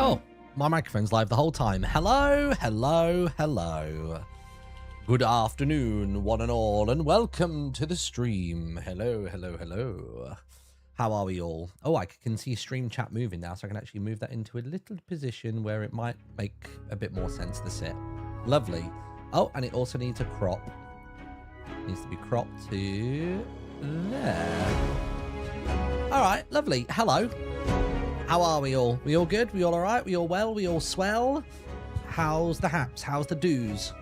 Oh, my microphone's live the whole time. Hello, hello, hello. Good afternoon, one and all, and welcome to the stream. Hello, hello, hello. How are we all? Oh, I can see stream chat moving now, so I can actually move that into a little position where it might make a bit more sense to sit. Lovely. Oh, and it also needs a crop. It needs to be cropped to there. All right, lovely. Hello. How are we all? We all good? We all all right? We all well? We all swell? How's the haps? How's the do's?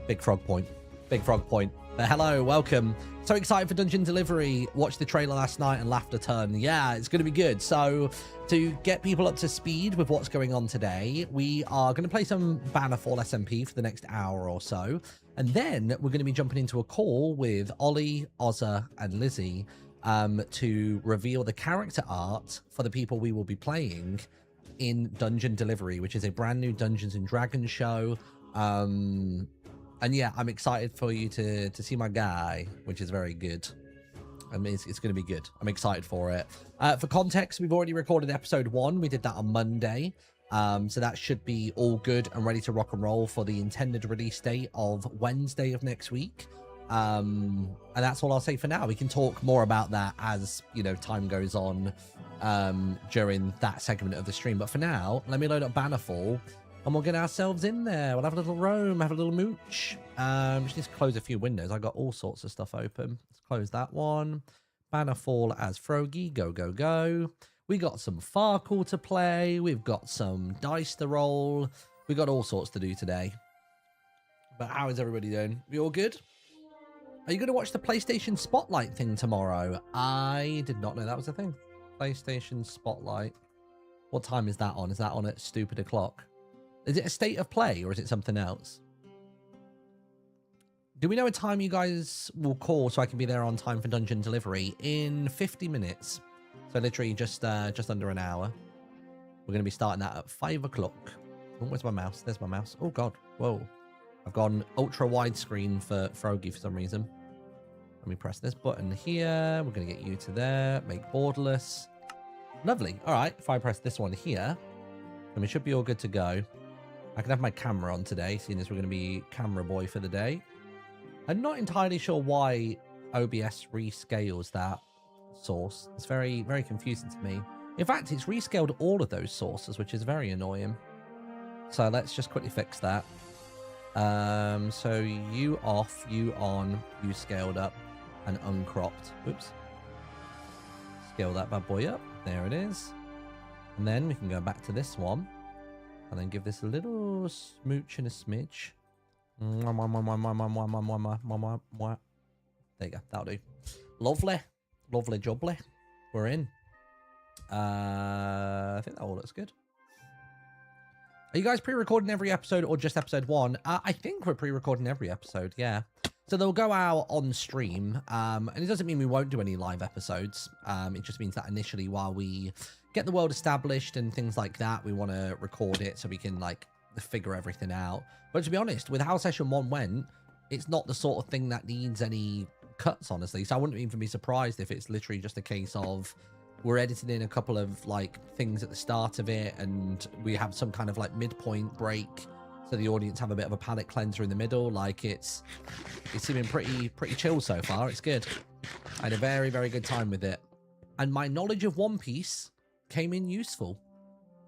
Big frog point. Big frog point. But hello, welcome. So excited for Dungeon Delivery. Watched the trailer last night and laughed a ton. Yeah, it's going to be good. So to get people up to speed with what's going on today, we are going to play some Bannerfall SMP for the next hour or so. And then we're going to be jumping into a call with Ollie, Ozza, and Lizzie to reveal the character art for the people we will be playing in Dungeon Delivery, which is a brand new Dungeons and Dragons show. And yeah, I'm excited for you to see my guy, which is very good. I mean, it's going to be good. I'm excited for it. For context, we've already recorded episode 1. We did that on Monday. So that should be all good and ready to rock and roll for the intended release date of Wednesday of next week. And that's all I'll say for now. We can talk more about that as, you know, time goes on during that segment of the stream. But for now, let me load up Bannerfall. And we'll get ourselves in there. We'll have a little roam, have a little mooch. Just need to close a few windows. I got all sorts of stuff open. Let's close that one. Bannerfall as Frogue. Go, go, go. We got some Farkle to play. We've got some dice to roll. We got all sorts to do today. But how is everybody doing? We all good? Are you going to watch the PlayStation Spotlight thing tomorrow? I did not know that was a thing. PlayStation Spotlight. What time is that on? Is that on at stupid o'clock? Is it a state of play or is it something else? Do we know a time you guys will call so I can be there on time for Dungeon Delivery? In 50 minutes. So literally just under an hour. We're going to be starting that at 5 o'clock. Oh, where's my mouse? There's my mouse. Oh, God. Whoa. I've gone ultra widescreen for Frogue for some reason. Let me press this button here. We're going to get you to there. Make borderless. Lovely. All right. If I press this one here, then we should be all good to go. I can have my camera on today, seeing as we're going to be camera boy for the day. I'm not entirely sure why OBS rescales that source. It's very, very confusing to me. In fact, it's rescaled all of those sources, which is very annoying. So let's just quickly fix that. So you off, you on, you scaled up and uncropped. Oops. Scale that bad boy up. There it is. And then we can go back to this one. And then give this a little smooch and a smidge. There you go. That'll do. Lovely. Lovely jubbly. We're in. I think that all looks good. Are you guys pre-recording every episode or just episode 1? I think we're pre-recording every episode, yeah. So they'll go out on stream. And it doesn't mean we won't do any live episodes. It just means that initially while we get the world established and things like that, we want to record it so we can like figure everything out. But to be honest, with how session 1 went, it's not the sort of thing that needs any cuts, honestly. So I wouldn't even be surprised if it's literally just a case of we're editing in a couple of like things at the start of it and we have some kind of like midpoint break so the audience have a bit of a palate cleanser in the middle. Like it's seeming pretty chill so far. It's good. I had a very, very good time with it. And my knowledge of One Piece came in useful.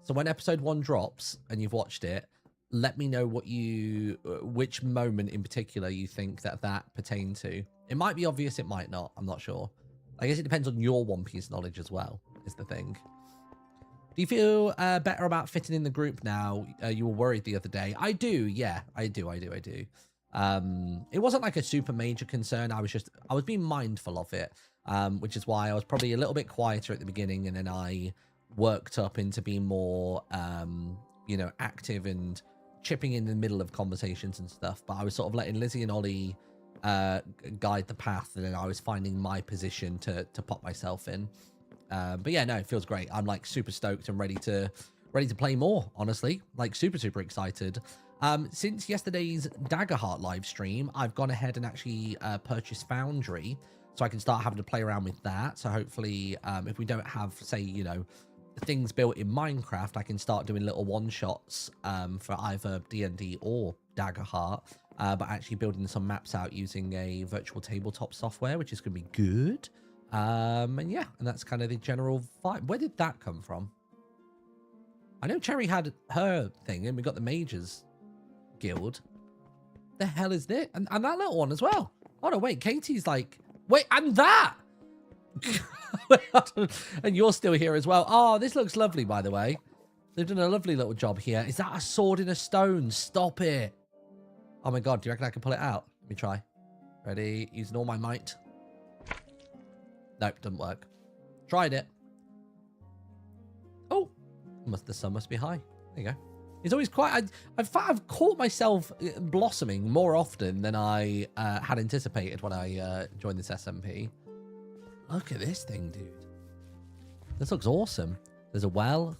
So when episode 1 drops and you've watched it, let me know which moment in particular you think that pertained to. It might be obvious, it might not. I'm not sure. I guess it depends on your One Piece knowledge as well, is the thing. Do you feel better about fitting in the group now? You were worried the other day. I do, yeah. I do. It wasn't like a super major concern. I was being mindful of it, which is why I was probably a little bit quieter at the beginning, and then I worked up into being more, you know, active and chipping in the middle of conversations and stuff. But I was sort of letting Lizzie and Ollie guide the path, and then I was finding my position to pop myself in. But yeah, no, it feels great. I'm like super stoked and ready to play more, honestly. Like super excited. Since yesterday's Daggerheart live stream, I've gone ahead and actually purchased Foundry, so I can start having to play around with that. So hopefully, if we don't have, say, you know, things built in Minecraft, I can start doing little one-shots for either D&D or Daggerheart, but actually building some maps out using a virtual tabletop software, which is going to be good. And yeah, and that's kind of the general vibe. Where did that come from? I know Cherry had her thing, and we got the Mages Guild. The hell is this? And that little one as well. Oh no, wait, Katie's like, wait, and that! And you're still here as well. Oh, this looks lovely, by the way. They've done a lovely little job here. Is that a sword in a stone? Stop it. Oh my god, do you reckon I can pull it out? Let me try. Ready? Using all my might. Nope, doesn't work. Tried it. Oh, the sun must be high. There you go. It's always quite... I've caught myself blossoming more often than I had anticipated when I joined this SMP. Look at this thing, dude. This looks awesome. There's a well.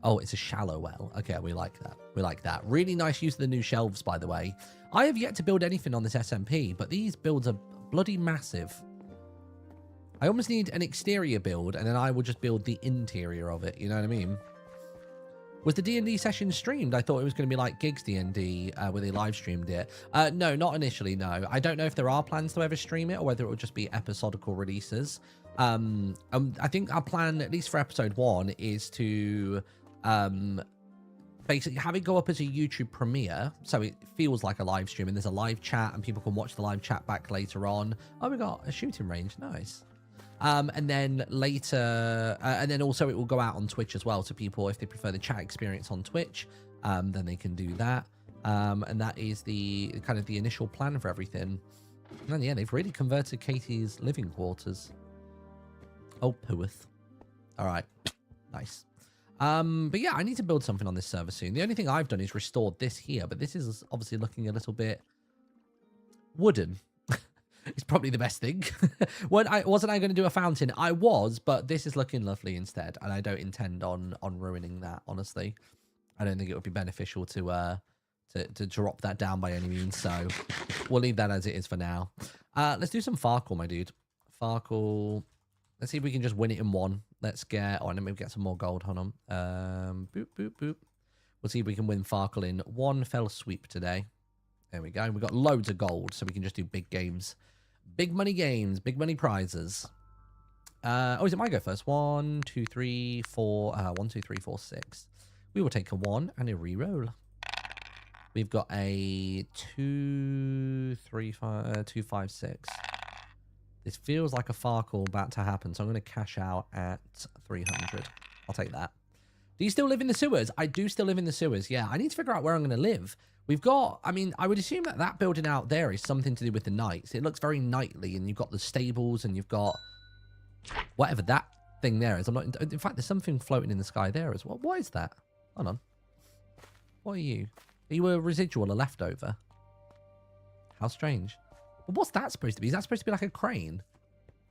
Oh, it's a shallow well. Okay, we like that. We like that. Really nice use of the new shelves, by the way. I have yet to build anything on this SMP, but these builds are bloody massive. I almost need an exterior build, and then I will just build the interior of it. You know what I mean? Was the D&D session streamed? I thought it was going to be like Gigs D&D, where they live streamed it. No, not initially, no. I don't know if there are plans to ever stream it, or whether it will just be episodical releases. I think our plan, at least for episode 1, is to basically have it go up as a YouTube premiere, so it feels like a live stream, and there's a live chat, and people can watch the live chat back later on. Oh, we got a shooting range. Nice. And then later, and then also it will go out on Twitch as well. So people, if they prefer the chat experience on Twitch, then they can do that. And that is the kind of the initial plan for everything. And then, yeah, they've really converted Katie's living quarters. Oh, pooeth. All right. Nice. But yeah, I need to build something on this server soon. The only thing I've done is restored this here, but this is obviously looking a little bit wooden. It's probably the best thing. Wasn't I going to do a fountain? I was, but this is looking lovely instead, and I don't intend on ruining that. Honestly, I don't think it would be beneficial to drop that down by any means. So we'll leave that as it is for now. Let's do some Farkle, my dude. Farkle. Let's see if we can just win it in one. Let's get. Oh, and then maybe get some more gold. Hold on. Boop boop boop. We'll see if we can win Farkle in one fell sweep today. There we go. We've got loads of gold, so we can just do big games. Big money games, big money prizes. Oh, is it my go first? 1, 2, 3, 4. 1, 2, 3, 4, 6. We will take a 1 and a re-roll. We've got a 2, 3, 5, 2, 5, 6. This feels like a Farkle about to happen, so I'm going to cash out at 300. I'll take that. Do you still live in the sewers? I do still live in the sewers. Yeah, I need to figure out where I'm going to live. We've got, I mean, I would assume that that building out there is something to do with the knights. It looks very knightly, and you've got the stables, and you've got whatever that thing there is. I'm not, in fact, there's something floating in the sky there as well. What is that? Hold on. What are you? Are you a residual, a leftover? How strange. Well, what's that supposed to be? Is that supposed to be like a crane?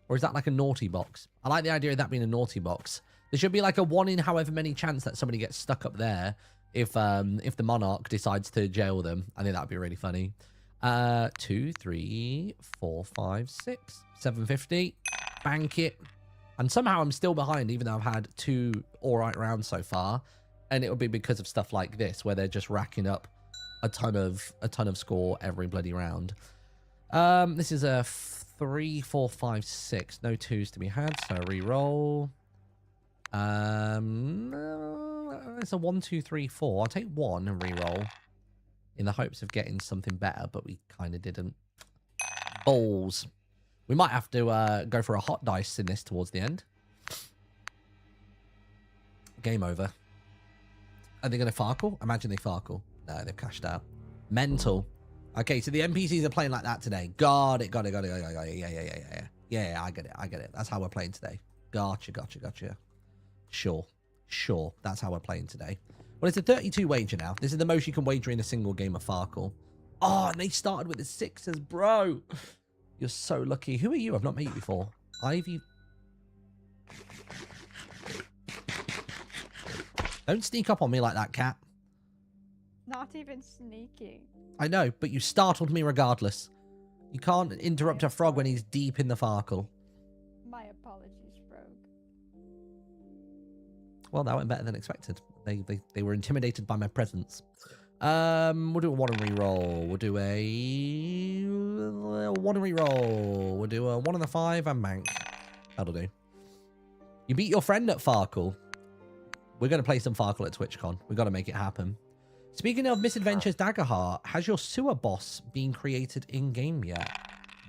Or is that like a naughty box? I like the idea of that being a naughty box. There should be like a 1 in however many chance that somebody gets stuck up there if the monarch decides to jail them. I think that'd be really funny. 2, 3, 4, 5, 6, 750. Bank it. And somehow I'm still behind, even though I've had 2 all right rounds so far. And it would be because of stuff like this, where they're just racking up a ton of score every bloody round. This is a 3, 4, 5, 6. No 2s to be had, so re-roll. It's a 1, 2, 3, 4. I'll take 1 and re-roll in the hopes of getting something better, but we kind of didn't. Balls. We might have to go for a hot dice in this towards the end. Game over. Are they going to Farkle? Imagine they Farkle. No, they've cashed out. Mental. Okay, so the NPCs are playing like that today. Got it. Yeah, I get it. That's how we're playing today. Gotcha. Sure. That's how we're playing today. Well, it's a 32 wager now. This is the most you can wager in a single game of Farkle. Oh, and they started with the 6s, bro. You're so lucky. Who are you? I've not met you before. Ivy. Don't sneak up on me like that, cat. Not even sneaking. I know, but you startled me regardless. You can't interrupt a frog when he's deep in the Farkle. My apologies, Frogue. Well, that went better than expected. They were intimidated by my presence. We'll do a 1 and reroll. We'll do a 1 and reroll. We'll do a 1 and a 5 and mank. That'll do. You beat your friend at Farkle. We're going to play some Farkle at TwitchCon. We've got to make it happen. Speaking of Misadventures Daggerheart, has your sewer boss been created in-game yet?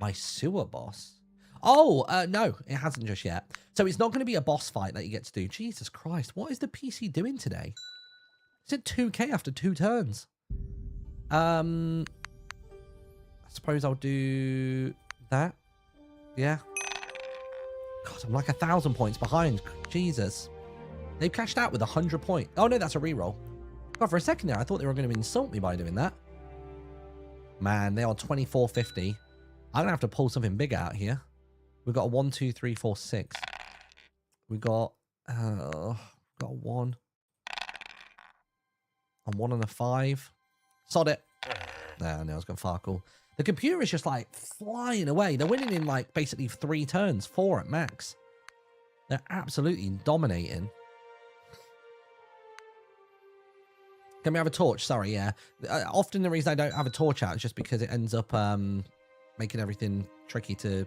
My sewer boss? Oh, no, it hasn't just yet. So it's not going to be a boss fight that you get to do. Jesus Christ, what is the PC doing today? It's at 2k after 2 turns. I suppose I'll do that. Yeah. God, I'm like 1,000 points behind. Jesus. They've cashed out with 100 points. Oh, no, that's a reroll. God, for a second there, I thought they were going to insult me by doing that. Man, they are 2450. I'm going to have to pull something big out here. We've got a 1, 2, 3, 4, 6. We got a 1. A 1 and a 5. Sod it. No, I was going Farkle. The computer is just like flying away. They're winning in like basically 3 turns, 4 at max. They're absolutely dominating. Can we have a torch? Sorry, yeah. Often the reason I don't have a torch out is just because it ends up making everything tricky to...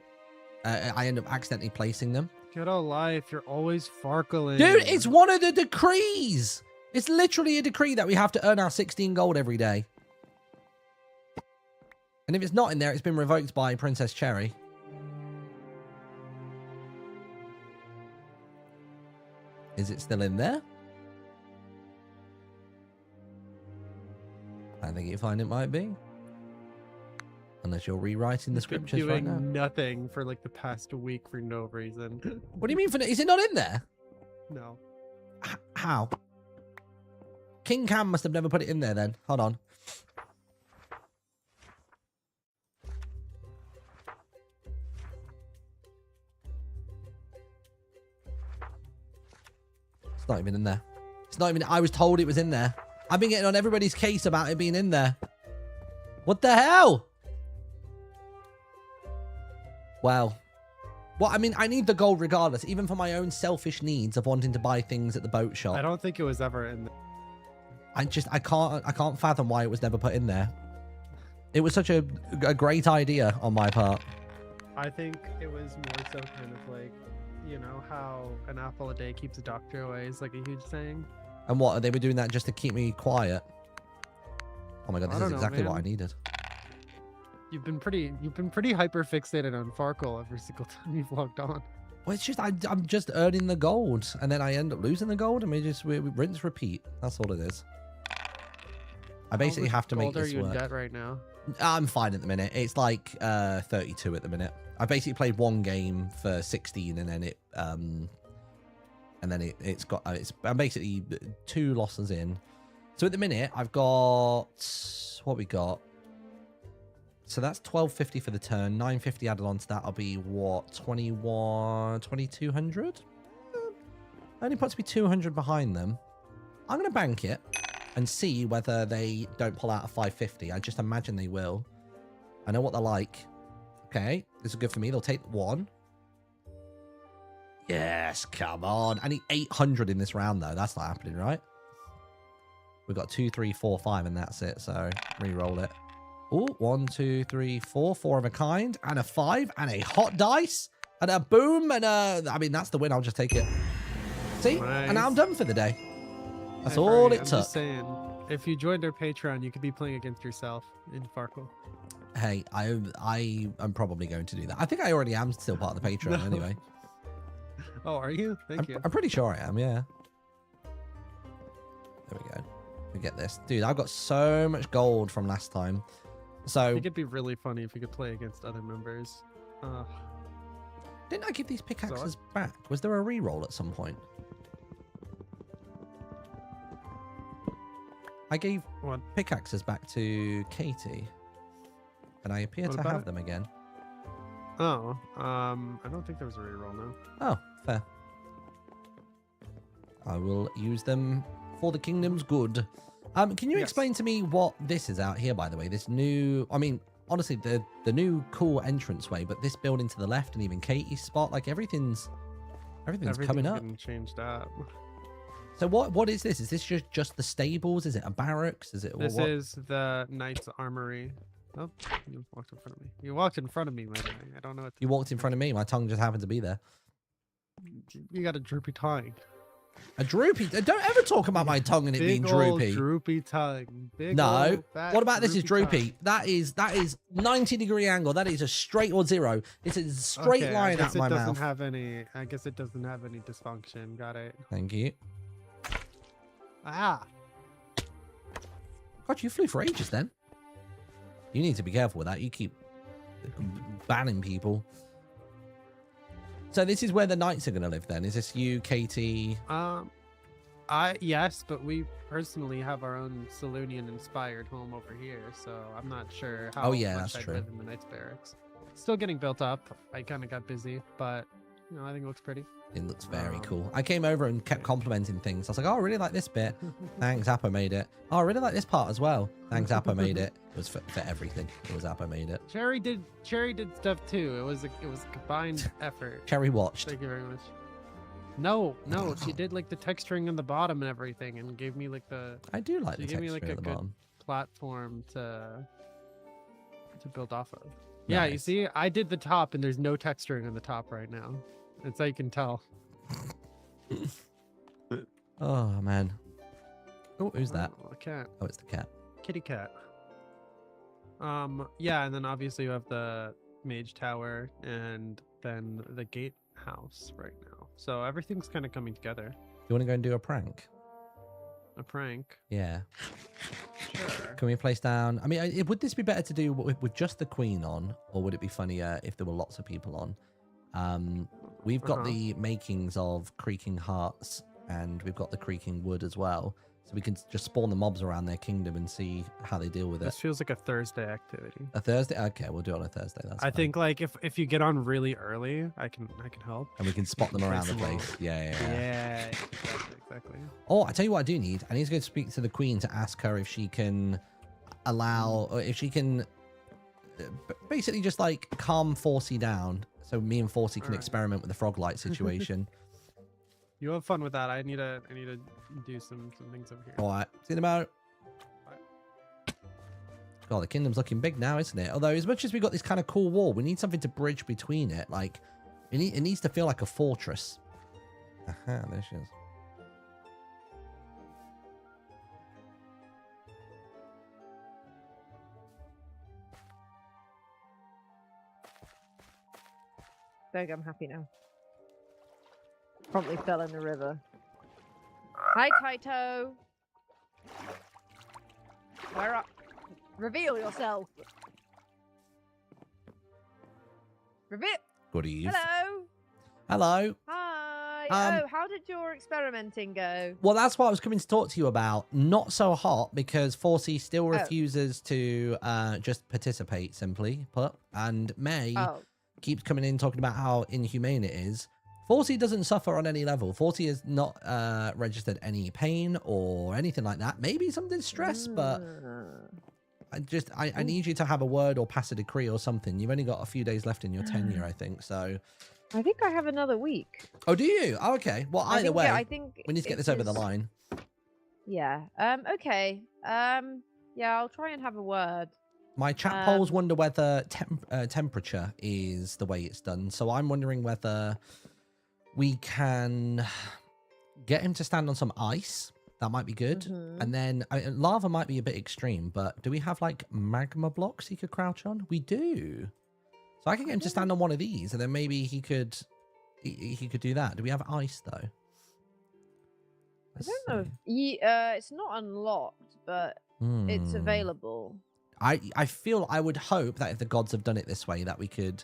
I end up accidentally placing them. Get a life. You're always Farkling. Dude, it's one of the decrees. It's literally a decree that we have to earn our 16 gold every day. And if it's not in there, it's been revoked by Princess Cherry. Is it still in there? I think you find it might be. Unless you're rewriting the scriptures right now. Doing nothing for like the past week for no reason. What do you mean for... Is it not in there? No. How? King Cam must have never put it in there then. Hold on. It's not even in there. It's not even... I was told it was in there. I've been getting on everybody's case about it being in there. What the hell? Well, I mean, I need the gold regardless, even for my own selfish needs of wanting to buy things at the boat shop. I don't think it was ever in there. I can't fathom why it was never put in there. It was such a great idea on my part. I think it was more so kind of like, you know, how an apple a day keeps a doctor away is like a huge saying. And what, they were doing that just to keep me quiet? Oh my god, this is exactly what I needed. You've been pretty hyper fixated on Farkle every single time you've logged on. Well, it's just I'm just earning the gold, and then I end up losing the gold, and we rinse repeat. That's all it is. I basically have to make this work. How much gold are you in debt right now? I'm fine at the minute. It's like 32 at the minute. I basically played one game for 16, and then I'm basically 2 losses in. So at the minute I've got what we got. So that's 1250 for the turn. 950 added on to that. I'll be what, 2200? Only puts me 200 behind them. I'm gonna bank it and see whether they don't pull out a 550. I just imagine they will. I know what they're like. Okay, this is good for me. They'll take 1. Yes, come on. I need 800 in this round, though. That's not happening, right? We've got 2, 3, 4, 5, and that's it. So, re-roll it. Oh, 1, 2, 3, 4. 4 of a kind, and a 5, and a hot dice, and a boom, and a... I mean, that's the win. I'll just take it. See? Nice. And now I'm done for the day. That's all it took. I'm just saying, if you joined our Patreon, you could be playing against yourself in Farkle. Hey, I'm probably going to do that. I think I already am still part of the Patreon anyway. Oh, are you? Thank you. I'm pretty sure I am, yeah. There we go. We get this. Dude, I've got so much gold from last time. So I think it'd be really funny if you could play against other members. Didn't I give these pickaxes back? Was there a reroll at some point? I gave pickaxes back to Katie. And I appear to have them again. Oh, I don't think there was a reroll now. Oh, fair. I will use them for the kingdom's good. Can you explain to me what this is out here, by the way? This new, I mean, honestly, the new cool entranceway, but this building to the left and even Katie's spot, like everything's coming up. Getting changed up. So what is this? Is this just the stables? Is it a barracks? Is it This what? is the Knight's Armory. Oh, you walked in front of me. You walked in front of me, by the way. I don't know what You walked in front of me. My tongue just happened to be there. You got a droopy tongue. A droopy. Don't ever talk about my tongue and it being Big old droopy. droopy tongue. Big No. old fat What about this is droopy droopy? tongue. That is 90-degree angle. That is a straight or zero. It's a straight Okay, line I guess out my it doesn't mouth. have any. I guess it doesn't have any dysfunction. Got it. Thank you. Ah. God, you flew for ages then. You need to be careful with that. You keep banning people. So this is where the knights are going to live then? Is this you, Katie? Yes, but we personally have our own Selunian-inspired home over here, so I'm not sure how Oh, yeah, much that's I'd true. live in the Knights Barracks. Still getting built up. I kind of got busy, but you know, I think it looks pretty. It looks very cool. I came over and kept complimenting things. I was like, oh, I really like this bit. Thanks, Appa made it. Oh, I really like this part as well. Thanks, Appa made it. It was for everything. It was Appa made it. Cherry did stuff too. It was a combined effort. Cherry watched. Thank you very much. No, she did like the texturing on the bottom and everything, and gave me like the I do like she the gave me texture like at a the good bottom. platform to build off of. Yeah, you Nice. see, I did the top, and there's no texturing on the top right now. That's how you can tell. Oh, man. Oh, who's that? Oh, a cat. Oh, it's the cat. Kitty cat. Yeah, and then obviously you have the mage tower and then the gatehouse right now. So everything's kind of coming together. You want to go and do a prank? A prank. Yeah. Sure. Can we place down? I mean, would this be better to do with just the queen on, or would it be funnier if there were lots of people on? We've got the makings of creaking hearts, and we've got the creaking wood as well. So we can just spawn the mobs around their kingdom and see how they deal with it. This feels like a Thursday activity. A Thursday? Okay, we'll do it on a Thursday. That's I fine. think like if you get on really early, I can help. And we can spot them around the Place them all. place. Yeah. Yeah, exactly. Oh, I tell you what I do need. I need to go speak to the queen to ask her if she can allow, or if she can basically just like calm Forsey down. So me and Forsey can Alright. experiment with the frog light situation. You have fun with that. I need to do some things over here. All right. See you in a moment. God, the kingdom's looking big now, isn't it? Although, as much as we got this kind of cool wall, we need something to bridge between it. Like, it needs to feel like a fortress. Aha, there she is. There you go, I'm happy now. Promptly fell in the river. Hi, Kaito. Where up? Reveal yourself. Reveal. Good eve. Hello. Hello. Hi. Um, Oh, how did your experimenting go? Well, that's what I was coming to talk to you about. Not so hot because Forsey still refuses to just participate, simply put. And May keeps coming in talking about how inhumane it is. Forsey doesn't suffer on any level. Forsey has not registered any pain or anything like that. Maybe some distress, but I need you to have a word or pass a decree or something. You've only got a few days left in your tenure, I think. So, I think I have another week. oh, do you? Oh, okay. Well, either way, I think we need to get this over the line. Yeah. Okay. Yeah, I'll try and have a word. My chat polls wonder whether temperature is the way it's done. So I'm wondering whether we can get him to stand on some ice. That might be good. And then lava might be a bit extreme, but do we have like magma blocks he could crouch on? We do. So I can get him to stand on one of these, and then maybe he could do that. Do we have ice though? I don't know. It's not unlocked, but it's available. I feel I would hope that if the gods have done it this way, that we could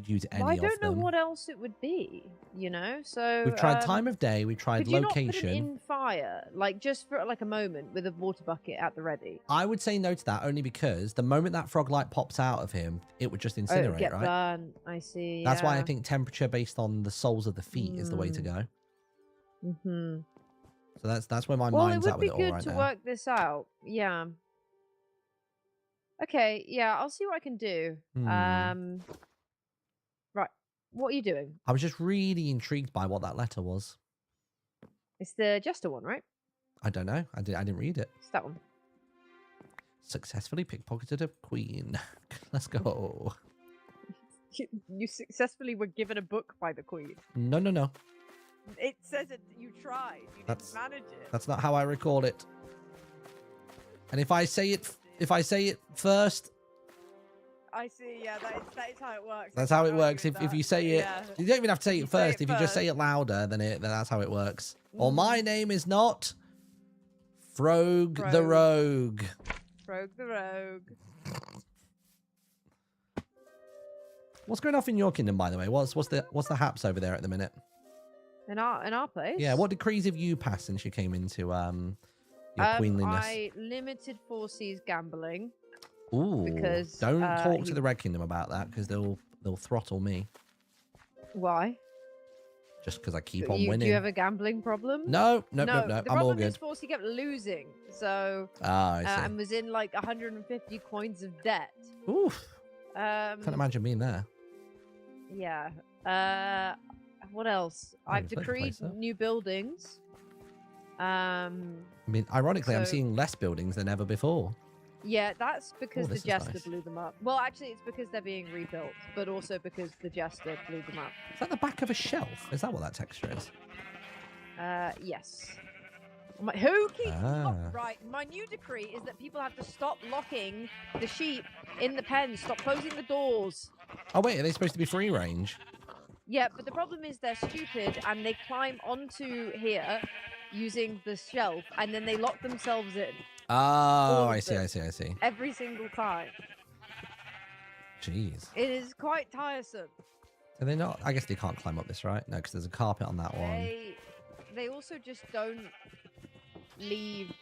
use any of them. I don't know what else it would be, you know. So We've tried time of day. We've tried could you location. not put it in fire, like just for like a moment, with a water bucket at the ready? I would say no to that only because the moment that frog light pops out of him, it would just incinerate, get right? burned. I see. That's why I think temperature based on the soles of the feet is the way to go. So that's where my mind's at with it all right now. Well, it would be good to work this out. Yeah. Okay. Yeah, I'll see what I can do. Right. What are you doing? I was just really intrigued by what that letter was. It's the Jester one, right? I don't know. I didn't read it. It's that one. Successfully pickpocketed a queen. Let's go. You successfully were given a book by the Queen. No, no, no. It says it. You tried. You That's- didn't manage it. That's not how I recall it. And if I say it first, I see. Yeah, that is how it works. that's I how can't it works. argue with If you that. say it, Yeah. you don't even have to say You it say first. it If you just say first. it louder, then that's how it works. Or Mm. my name is not Frogue the Rogue. Rogue. Frogue the Rogue. What's going off in your kingdom, by the way? What's the haps over there at the minute? In our place. Yeah, what decrees have you passed since you came into your queenliness? I limited 4C's gambling. Ooh, because, don't talk to he- the Red Kingdom about that because they'll throttle me Why? just because I keep Do on you, winning. Do you have a gambling problem? No. The I'm all problem good. is 4C kept losing, so Ah, I see. and was in like 150 coins of debt. Oof. Can't imagine being there. Yeah. What else? Oh, I've there's loads of decreed places up. new buildings. I mean, ironically, I'm So- seeing less buildings than ever before. Yeah, that's because the this is Jester nice. blew them up. Well, actually, it's because they're being rebuilt, but also because the Jester blew them up. Is that the back of a shelf? Is that what that texture is? Yes. Who keeps Ah. right? My new decree is that people have to stop locking the sheep in the pen. Stop closing the doors. Oh wait, are they supposed to be free range? Yeah, but the problem is they're stupid and they climb onto here using the shelf and then they lock themselves in Oh, All I of see, them. I see, I see. every single time. Jeez. It is quite tiresome. Are they not? I guess they can't climb up this, right? No, because there's a carpet on that one. They also just don't leave.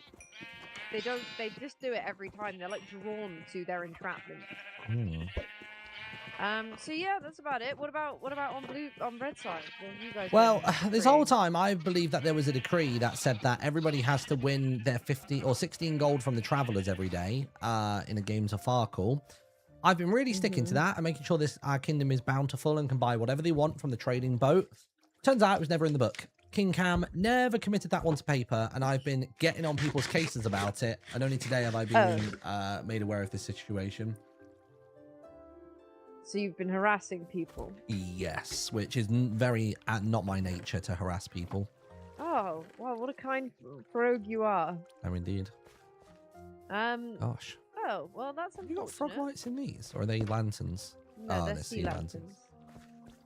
They just do it every time. They're like drawn to their entrapment. Hmm. So yeah, that's about it. What about on red side? What have you guys Well, been this whole decreeing? time I believe that there was a decree that said that everybody has to win their 50 or 16 gold from the travelers every day in a game to Farkle. I've been really sticking to Mhm. that and making sure our kingdom is bountiful and can buy whatever they want from the trading boat. Turns out it was never in the book. King Cam never committed that one to paper, and I've been getting on people's cases about it, and only today have I been made aware of this situation. So you've been harassing people. Yes, which is very not my nature to harass people. Oh, wow, what a kind rogue you are. Oh, indeed. Gosh. Oh, well, that's Have you got frog unfortunate. lights in these? Or are they lanterns? No, Oh, they're they're sea sea lanterns. lanterns.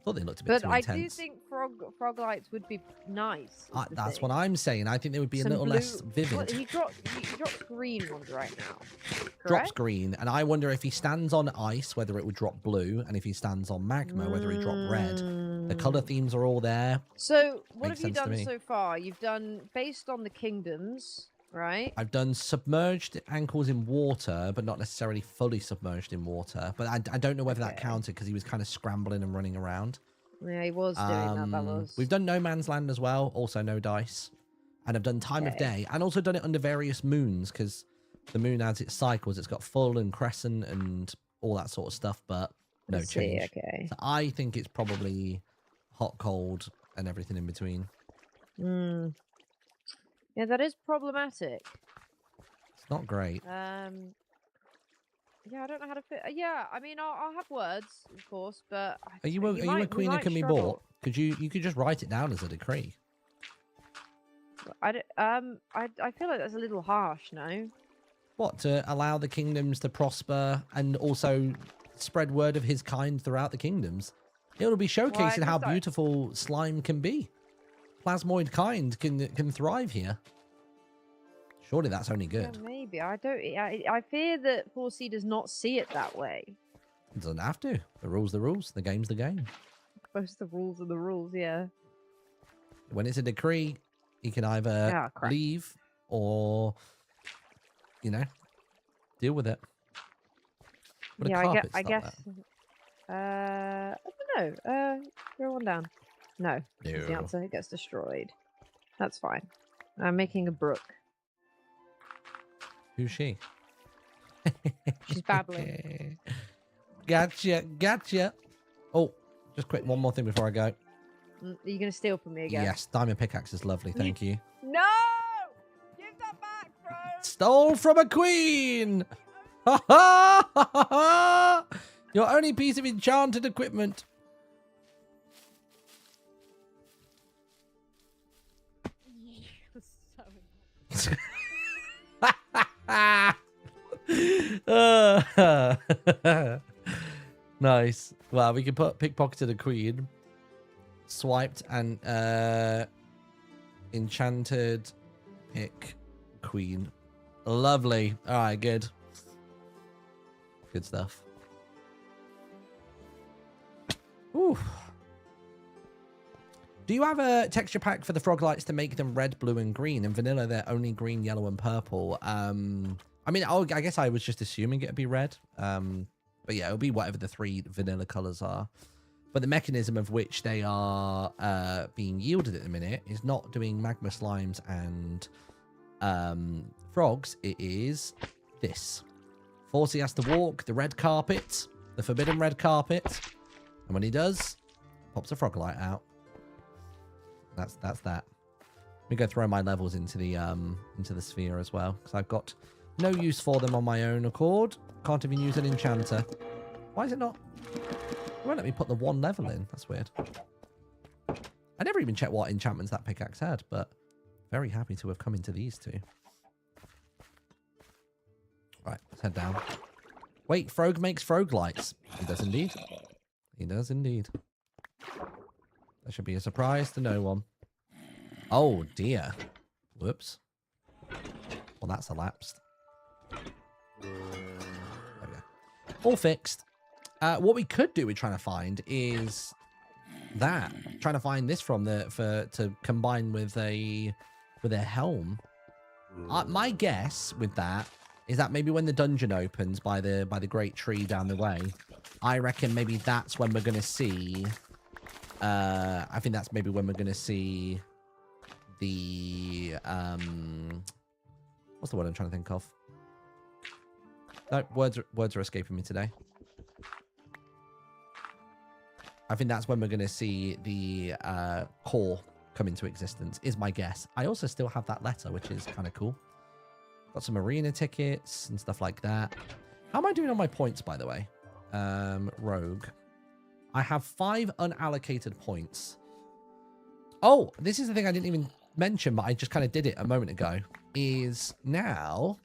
Thought they looked a bit But too I intense. do think frog lights would be nice. is the That's thing. what I'm saying. I think they would be Some a little less blue- vivid. What, he drops green ones right now. Drops correct? green, and I wonder if he stands on ice, whether it would drop blue, and if he stands on magma, whether he drop red. The color Mm. themes are all there. So, what Makes have you sense to done me. so far? You've done based on the kingdoms, right? I've done submerged ankles in water, but not necessarily fully submerged in water. But I don't know whether that Okay. counted because he was kind of scrambling and running around. Yeah, he was doing that. That was. We've done No Man's Land as well, also no dice. And I've done Time of Okay. Day, and also done it under various moons, because the moon has its cycles. It's got full and crescent and all that sort of stuff, but no I see, change. Okay. So I think it's probably hot, cold, and everything in between. Mm. Yeah, that is problematic. It's not great. Yeah, I don't know how to fit. Yeah, I mean, I'll have words, of course, but Are you a might- we queen that might can be struggle. bought? You could just write it down as a decree. I feel like that's a little harsh, no? What, to allow the kingdoms to prosper and also spread word of his kind throughout the kingdoms? It'll be showcasing how just- beautiful slime can be. Plasmoid kind can thrive here. Surely that's only Yeah, good. maybe. I fear that 4C does not see it that way. It doesn't have to. The rule's the rules. The game's the game. Most of the rules are the rules, yeah. When it's a decree, he can either Ah, crap. leave or, deal with it. But Yeah, a carpet's I not guess. I don't know. Throw one down. No, is the No. answer. It gets destroyed. That's fine. I'm making a brook. Who's she? She's babbling. Gotcha. Oh, just quick, one more thing before I go. Are you going to steal from me again? Yes, diamond pickaxe is lovely. Thank you. No! Give that back, bro! Stole from a queen! Ha ha ha ha! Your only piece of enchanted equipment. Nice. Well, we can put pickpocketed a queen, swiped, and enchanted pick queen. Lovely. All right, good. Good stuff. Ooh. Do you have a texture pack for the frog lights to make them red, blue, and green? In vanilla, they're only green, yellow, and purple. I mean, I guess I was just assuming it'd be red. But yeah, it'll be whatever the 3 vanilla colors are. But the mechanism of which they are being yielded at the minute is not doing magma slimes and frogs. It is this. Forsey has to walk the red carpet, the forbidden red carpet. And when he does, pops a frog light out. That's that. Let me go throw my levels into the sphere as well, because I've got no use for them on my own accord. Can't even use an enchanter. Why is it not? It won't let me put the 1 level in. That's weird. I never even checked what enchantments that pickaxe had, but very happy to have come into these 2. Right, let's head down. Wait, Frogue makes frog lights. He does indeed. He does indeed. That should be a surprise to no one. Oh, dear. Whoops. Well, that's elapsed. There we go. All fixed. What we could do with trying to find is that. Trying to find this from to combine with a helm. My guess with that is that maybe when the dungeon opens by the great tree down the way, I reckon maybe that's when we're going to see... I think that's maybe when we're going to see the... what's the word I'm trying to think of? No, words are escaping me today. I think that's when we're going to see the core come into existence, is my guess. I also still have that letter, which is kind of cool. Got some arena tickets and stuff like that. How am I doing on my points, by the way? Rogue. I have 5 unallocated points. Oh, this is the thing I didn't even mention, but I just kind of did it a moment ago. Is now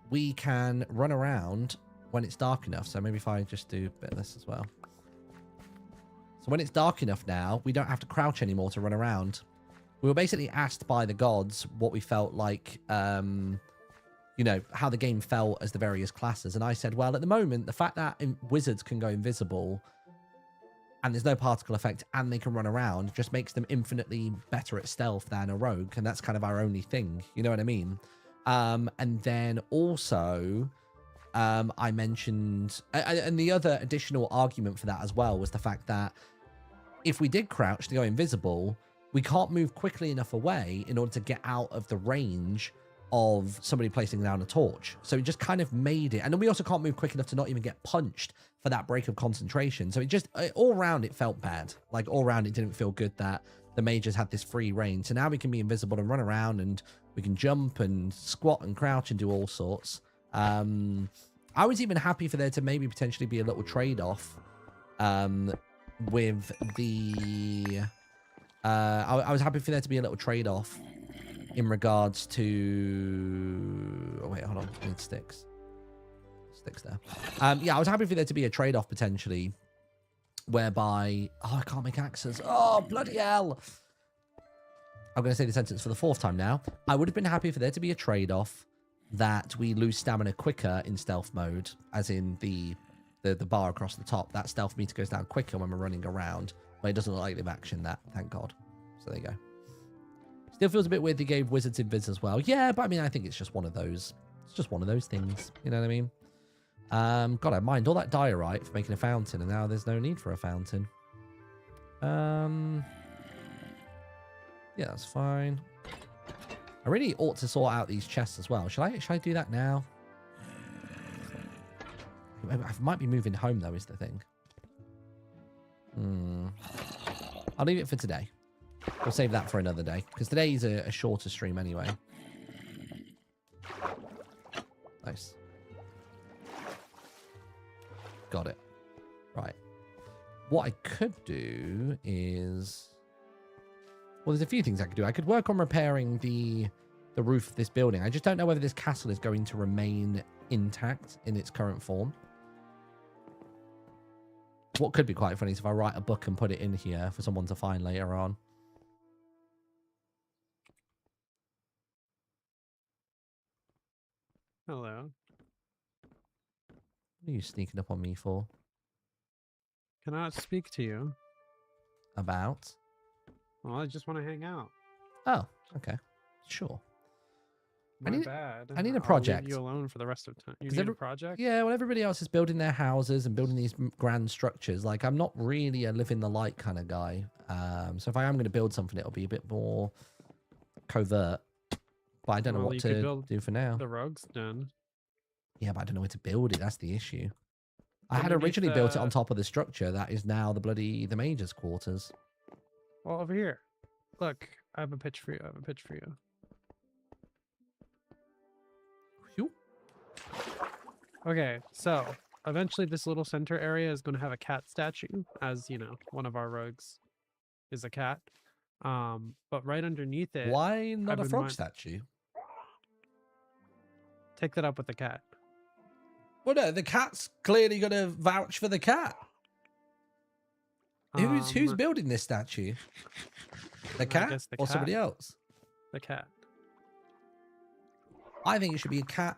we can run around when it's dark enough. So maybe if I just do a bit of this as well. So when it's dark enough now, we don't have to crouch anymore to run around. We were basically asked by the gods what we felt like, you know, how the game felt as the various classes. And I said, well, at the moment, the fact that wizards can go invisible and there's no particle effect and they can run around just makes them infinitely better at stealth than a rogue. And that's kind of our only thing. You know what I mean? And then also, I mentioned, and the other additional argument for that as well was the fact that if we did crouch to go invisible, we can't move quickly enough away in order to get out of the range of somebody placing down a torch. So it just kind of made it. And then we also can't move quick enough to not even get punched for that break of concentration. So it just, all around it felt bad. Like all around it didn't feel good that the mages had this free reign. So now we can be invisible and run around and we can jump and squat and crouch and do all sorts. I was even happy for there to maybe potentially be a little trade-off with the... I was happy for there to be a little trade-off in regards to... Oh, wait, hold on. I need sticks. Sticks there. Yeah, I was happy for there to be a trade-off potentially whereby... Oh, I can't make axes. Oh, bloody hell. I'm going to say the sentence for the 4th time now. I would have been happy for there to be a trade-off that we lose stamina quicker in stealth mode, as in the bar across the top. That stealth meter goes down quicker when we're running around, but it doesn't look like they've actioned that, thank God. So there you go. Still feels a bit weird they gave wizards invis as well. Yeah, but I mean, I think it's just one of those. It's just one of those things. You know what I mean? God, I mined all that diorite for making a fountain, and now there's no need for a fountain. Yeah, that's fine. I really ought to sort out these chests as well. Should I do that now? I might be moving home though, is the thing. I'll leave it for today. We'll save that for another day, because today's a shorter stream anyway. Nice. Got it. Right. What I could do is... Well, there's a few things I could do. I could work on repairing the roof of this building. I just don't know whether this castle is going to remain intact in its current form. What could be quite funny is if I write a book and put it in here for someone to find later on. Hello. What are you sneaking up on me for? Cannot speak to you. About? Well, I just want to hang out. Oh, okay. Sure. My need- bad. I need a I'll project. leave you alone for the rest of time. You 'Cause need a project? Yeah, well, everybody else is building their houses and building these grand structures. Like, I'm not really a live in the light kind of guy. So if I am going to build something, it'll be a bit more covert. But I don't know Well, what you could to build do for now. The rogue's den. Yeah, but I don't know where to build it. That's the issue. I had Underneath originally built it the- on top of the structure that is now the mage's quarters. Well, over here. Look, I have a pitch for you. I have a pitch for you. Phew. Okay, so eventually this little center area is going to have a cat statue, as you know, one of our rogues is a cat. But right underneath it, Why not a been frog min- statue? take that up with the cat. Well, no, the cat's clearly going to vouch for the cat. Who's building this statue? The I cat guess the or somebody cat. else? The cat. I think it should be a cat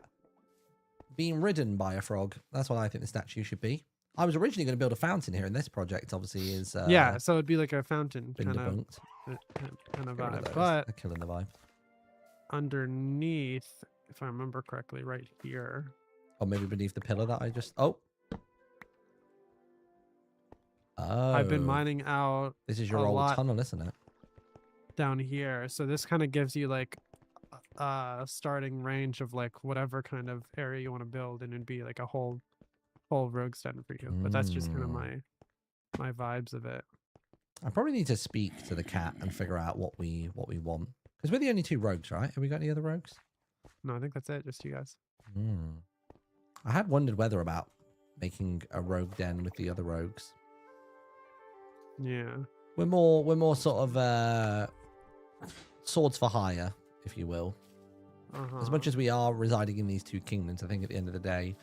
being ridden by a frog. That's what I think the statue should be. I was originally going to build a fountain here, and this project obviously is Yeah, so it'd be like a fountain been kind of debunked. kind of Get rid of vibe. those. But They're killing the vibe. underneath, if I remember correctly, right here. Or maybe beneath the pillar that I just... Oh. Oh. I've been mining out This is your a old lot tunnel, isn't it? down here. So this kind of gives you like a starting range of like whatever kind of area you want to build, and it'd be like a whole rogue's den for you. But that's just kind of my vibes of it. I probably need to speak to the cat and figure out what we want. Because we're the only two rogues, right? Have we got any other rogues? No, I think that's it. Just you guys. I had wondered whether about making a rogue den with the other rogues. Yeah. We're more sort of swords for hire, if you will. As much as we are residing in these two kingdoms, I think at the end of the day,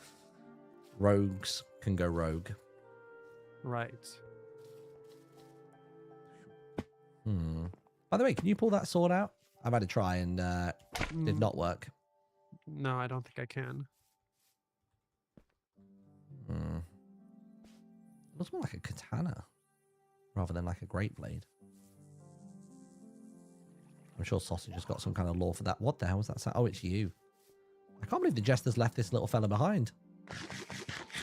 rogues can go rogue. Right. By the way, can you pull that sword out? I've had to try and did not work. No, I don't think I can. It looks more like a katana rather than like a great blade. I'm sure Sausage has got some kind of lore for that. What the hell was that? Oh, it's you. I can't believe the jester's left this little fella behind.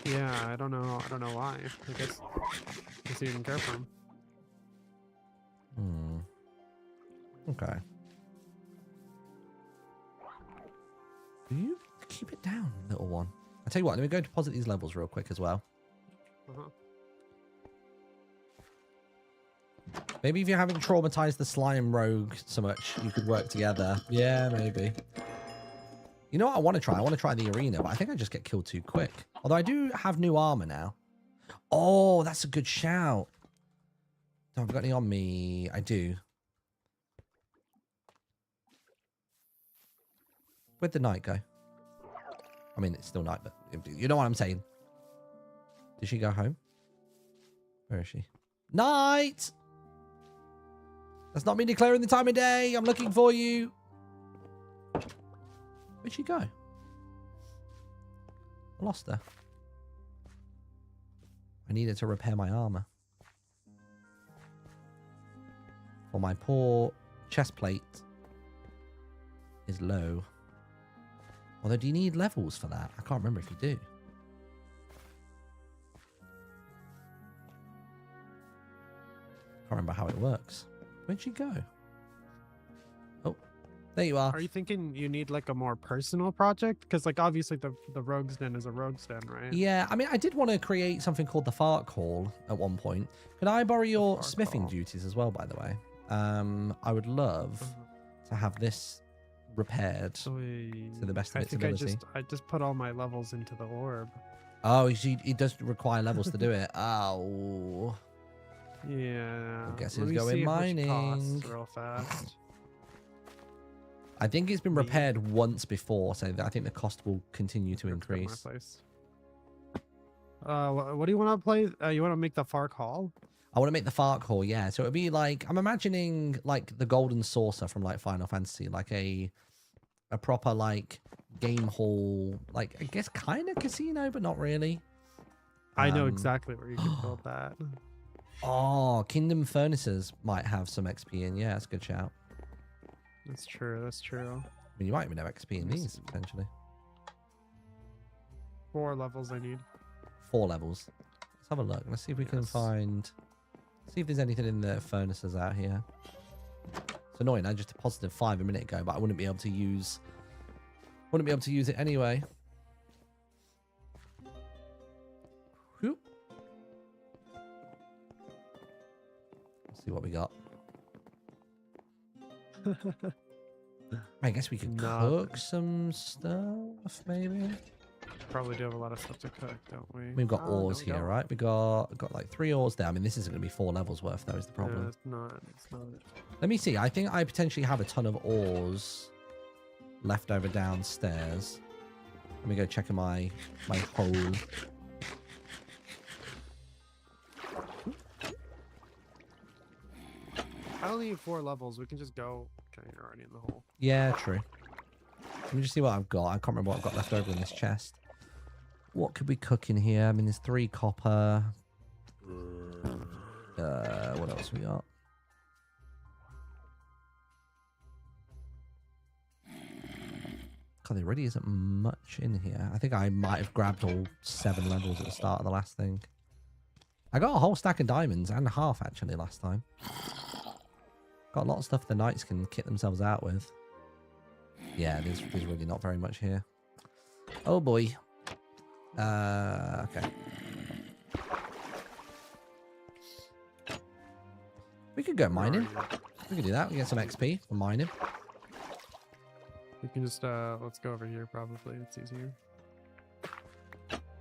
Yeah, I don't know. I don't know why. I guess he didn't care for him. Okay. Do you keep it down, little one? I tell you what, let me go deposit these levels real quick as well. Maybe if you haven't traumatized the slime rogue so much, you could work together. Yeah, maybe. You know what I want to try? I want to try the arena, but I think I just get killed too quick. Although I do have new armor now. Oh, that's a good shout. Have I got any on me? I do. Where'd the night go? I mean, it's still night, but you know what I'm saying. Did she go home? Where is she? Night! That's not me declaring the time of day. I'm looking for you. Where'd she go? I lost her. I needed to repair my armor. For my poor chest plate is low. Although, do you need levels for that? I can't remember if you do. Can't remember how it works. Where'd she go? Oh, There you are. Are you thinking you need like a more personal project? Because like obviously the Rogue's Den is a Rogue's Den, right? Yeah, I mean, I did want to create something called the Farkle at one point. Could I borrow your smithing Farkle. duties as well, by the way? I would love to have this repaired to the best of its ability. I just put all my levels into the orb. Oh, it does require levels to do it. Oh. Yeah. I guess Let it's me going see how much mining. costs real fast. I think it's been repaired once before, so I think the cost will continue to Let's go to my increase. place. What do you want to play? You want to make the Fark Hall? I want to make the Farkle, yeah. So it'd be like, I'm imagining like the Golden Saucer from like Final Fantasy, like a proper like game hall, like I guess kind of casino, but not really. I know exactly where you can build that. Oh, Kingdom Furnaces might have some XP in. Yeah, that's a good shout. That's true. That's true. I mean, you might even have XP in these, potentially. 4 levels I need. 4 levels. Let's have a look. Let's see if we can find... See if there's anything in the furnaces out here. It's annoying. I just deposited 5 a minute ago, but I wouldn't be able to use... Wouldn't be able to use it anyway. Whoop. Let's see what we got. I guess we could cook some stuff, maybe. Probably do have a lot of stuff to cook, don't we? We've got ores here, right? We got like 3 ores there. I mean, this isn't going to be 4 levels worth, though, is the problem. Yeah, it's not. It's not. Let me see. I think I potentially have a ton of ores left over downstairs. Let me go check in my hole. I don't need 4 levels. We can just go. Okay, you're already in the hole. Yeah, true. Let me just see what I've got. I can't remember what I've got left over in this chest. What could we cook in here? I mean, there's 3 copper. What else we got? God, there really isn't much in here. I think I might have grabbed all 7 levels at the start of the last thing. I got a whole stack of diamonds and a half, actually, last time. Got a lot of stuff the knights can kit themselves out with. Yeah, there's really not very much here. Oh, boy. Okay. We could go mining. We could do that. We get some XP for mining. We can just, let's go over here, probably. It's easier.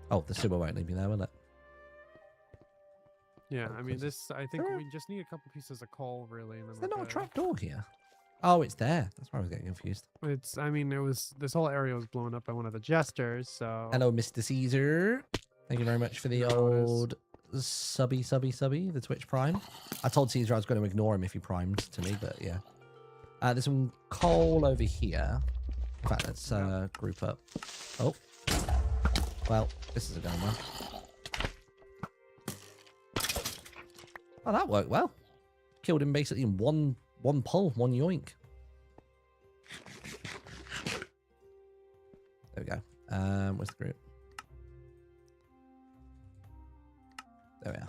Oh, the sewer won't leave me there, will it? Yeah, I mean, this, I think we just need a couple pieces of coal, really. And then Is there not a trapdoor here? Oh, it's there. That's why I was getting confused. It's, I mean, this whole area was blown up by one of the jesters, so. Hello, Mr. Caesar. Thank you very much for the old subby, the Twitch Prime. I told Caesar I was going to ignore him if he primed to me, but yeah. There's some coal over here. In fact, let's group up. Oh. Well, this is a going well. Oh, that worked well. Killed him basically in one pull, one yoink. There we go. Where's the group? There we are.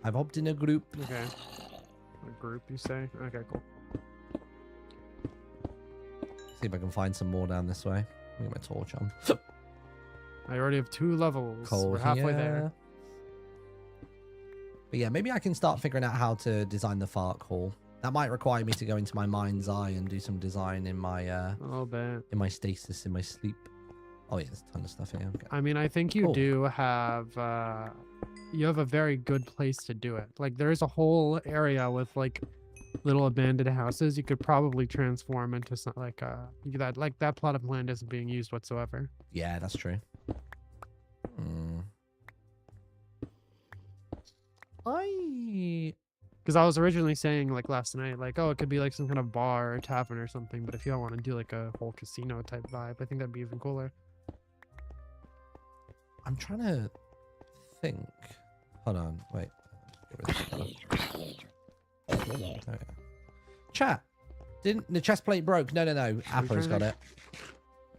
I've hopped in a group. Okay. A group, you say? Okay, cool. See if I can find some more down this way. Let me get my torch on. I already have 2 levels. Coal We're halfway here. there. But yeah, maybe I can start figuring out how to design the Fark Hall. That might require me to go into my mind's eye and do some design in my A little bit. in my stasis, in my sleep. Oh yeah, there's a ton of stuff here. Okay. I mean, I think you Cool. do have you have a very good place to do it. Like there's a whole area with like little abandoned houses you could probably transform into something like that plot of land isn't being used whatsoever. Yeah, that's true. Because I was originally saying like last night, like, oh, it could be like some kind of bar or tavern or something, but if you don't want to do like a whole casino type vibe, I think that'd be even cooler. I'm trying to think. Hold on, wait. Get rid of that. Chat. Didn't the chest plate broke? No. Appo's got it.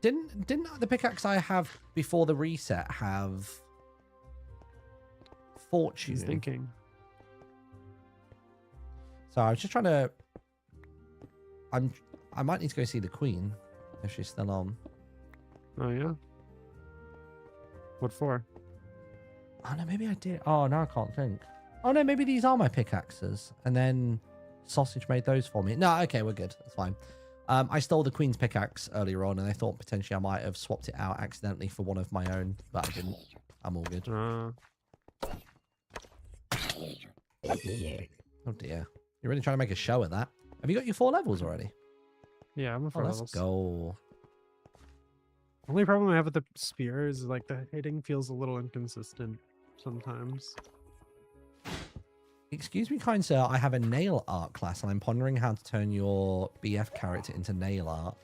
Didn't the pickaxe I have before the reset have fortune? He's thinking. So I was just trying to... I might need to go see the Queen, if she's still on. Oh, yeah? What for? Oh, no, maybe I did. Oh, no, I can't think. Oh, no, maybe these are my pickaxes. And then Sausage made those for me. No, okay, we're good. That's fine. I stole the Queen's pickaxe earlier on, and I thought potentially I might have swapped it out accidentally for one of my own, but I didn't. I'm all good. Oh, dear. You're really trying to make a show of that. Have you got your 4 levels already? Yeah, I'm a 4 Oh, levels. let's go. Only problem I have with the spear is like the hitting feels a little inconsistent sometimes. Excuse me, kind sir. I have a nail art class, and I'm pondering how to turn your BF character into nail art.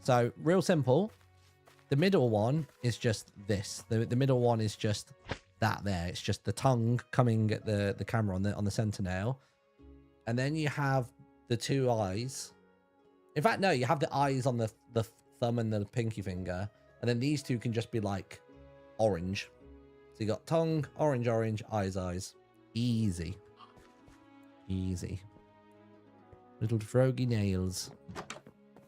So, real simple. The middle one is just this. The middle one is just that there. It's just the tongue coming at the camera on the center nail. And then you have the 2 eyes. In fact, no, you have the eyes on the thumb and the pinky finger. And then these 2 can just be like orange. So you got tongue, orange, orange, eyes. Easy. Easy. Little froggy nails.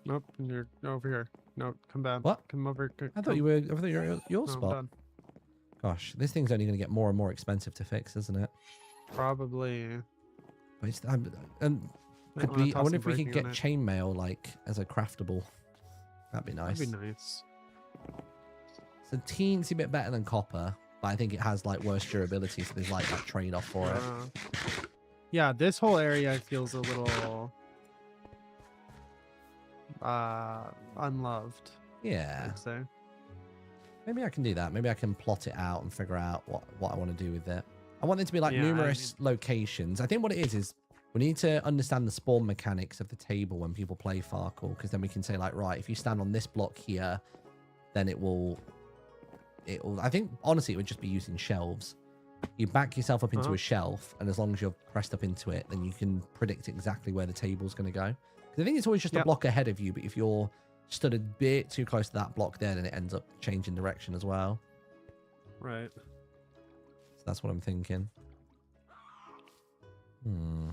Nope, you're over here. No, come back. What? Come over. I thought you were over there at your No, I'm spot. done. Gosh, this thing's only going to get more and more expensive to fix, isn't it? Probably. But it's, and Might could wanna we? I toss wonder some if we could braking get on it. chainmail like as a craftable. That'd be nice. That'd be nice. It's a teensy bit better than copper, but I think it has like worse durability, so there's like that trade-off for it. Yeah, this whole area feels a little unloved, Yeah, I'd say. maybe I can do that. Maybe I can plot it out and figure out what I want to do with it. I want it to be like Yeah, numerous locations. I think what it is we need to understand the spawn mechanics of the table when people play Farkle, because then we can say like, right, if you stand on this block here, then it will. I think honestly, it would just be using shelves. You back yourself up into a shelf, and as long as you're pressed up into it, then you can predict exactly where the table's going to go. Because I think it's always just a block ahead of you, but if you're stood a bit too close to that block there, then it ends up changing direction as well. Right. So that's what I'm thinking.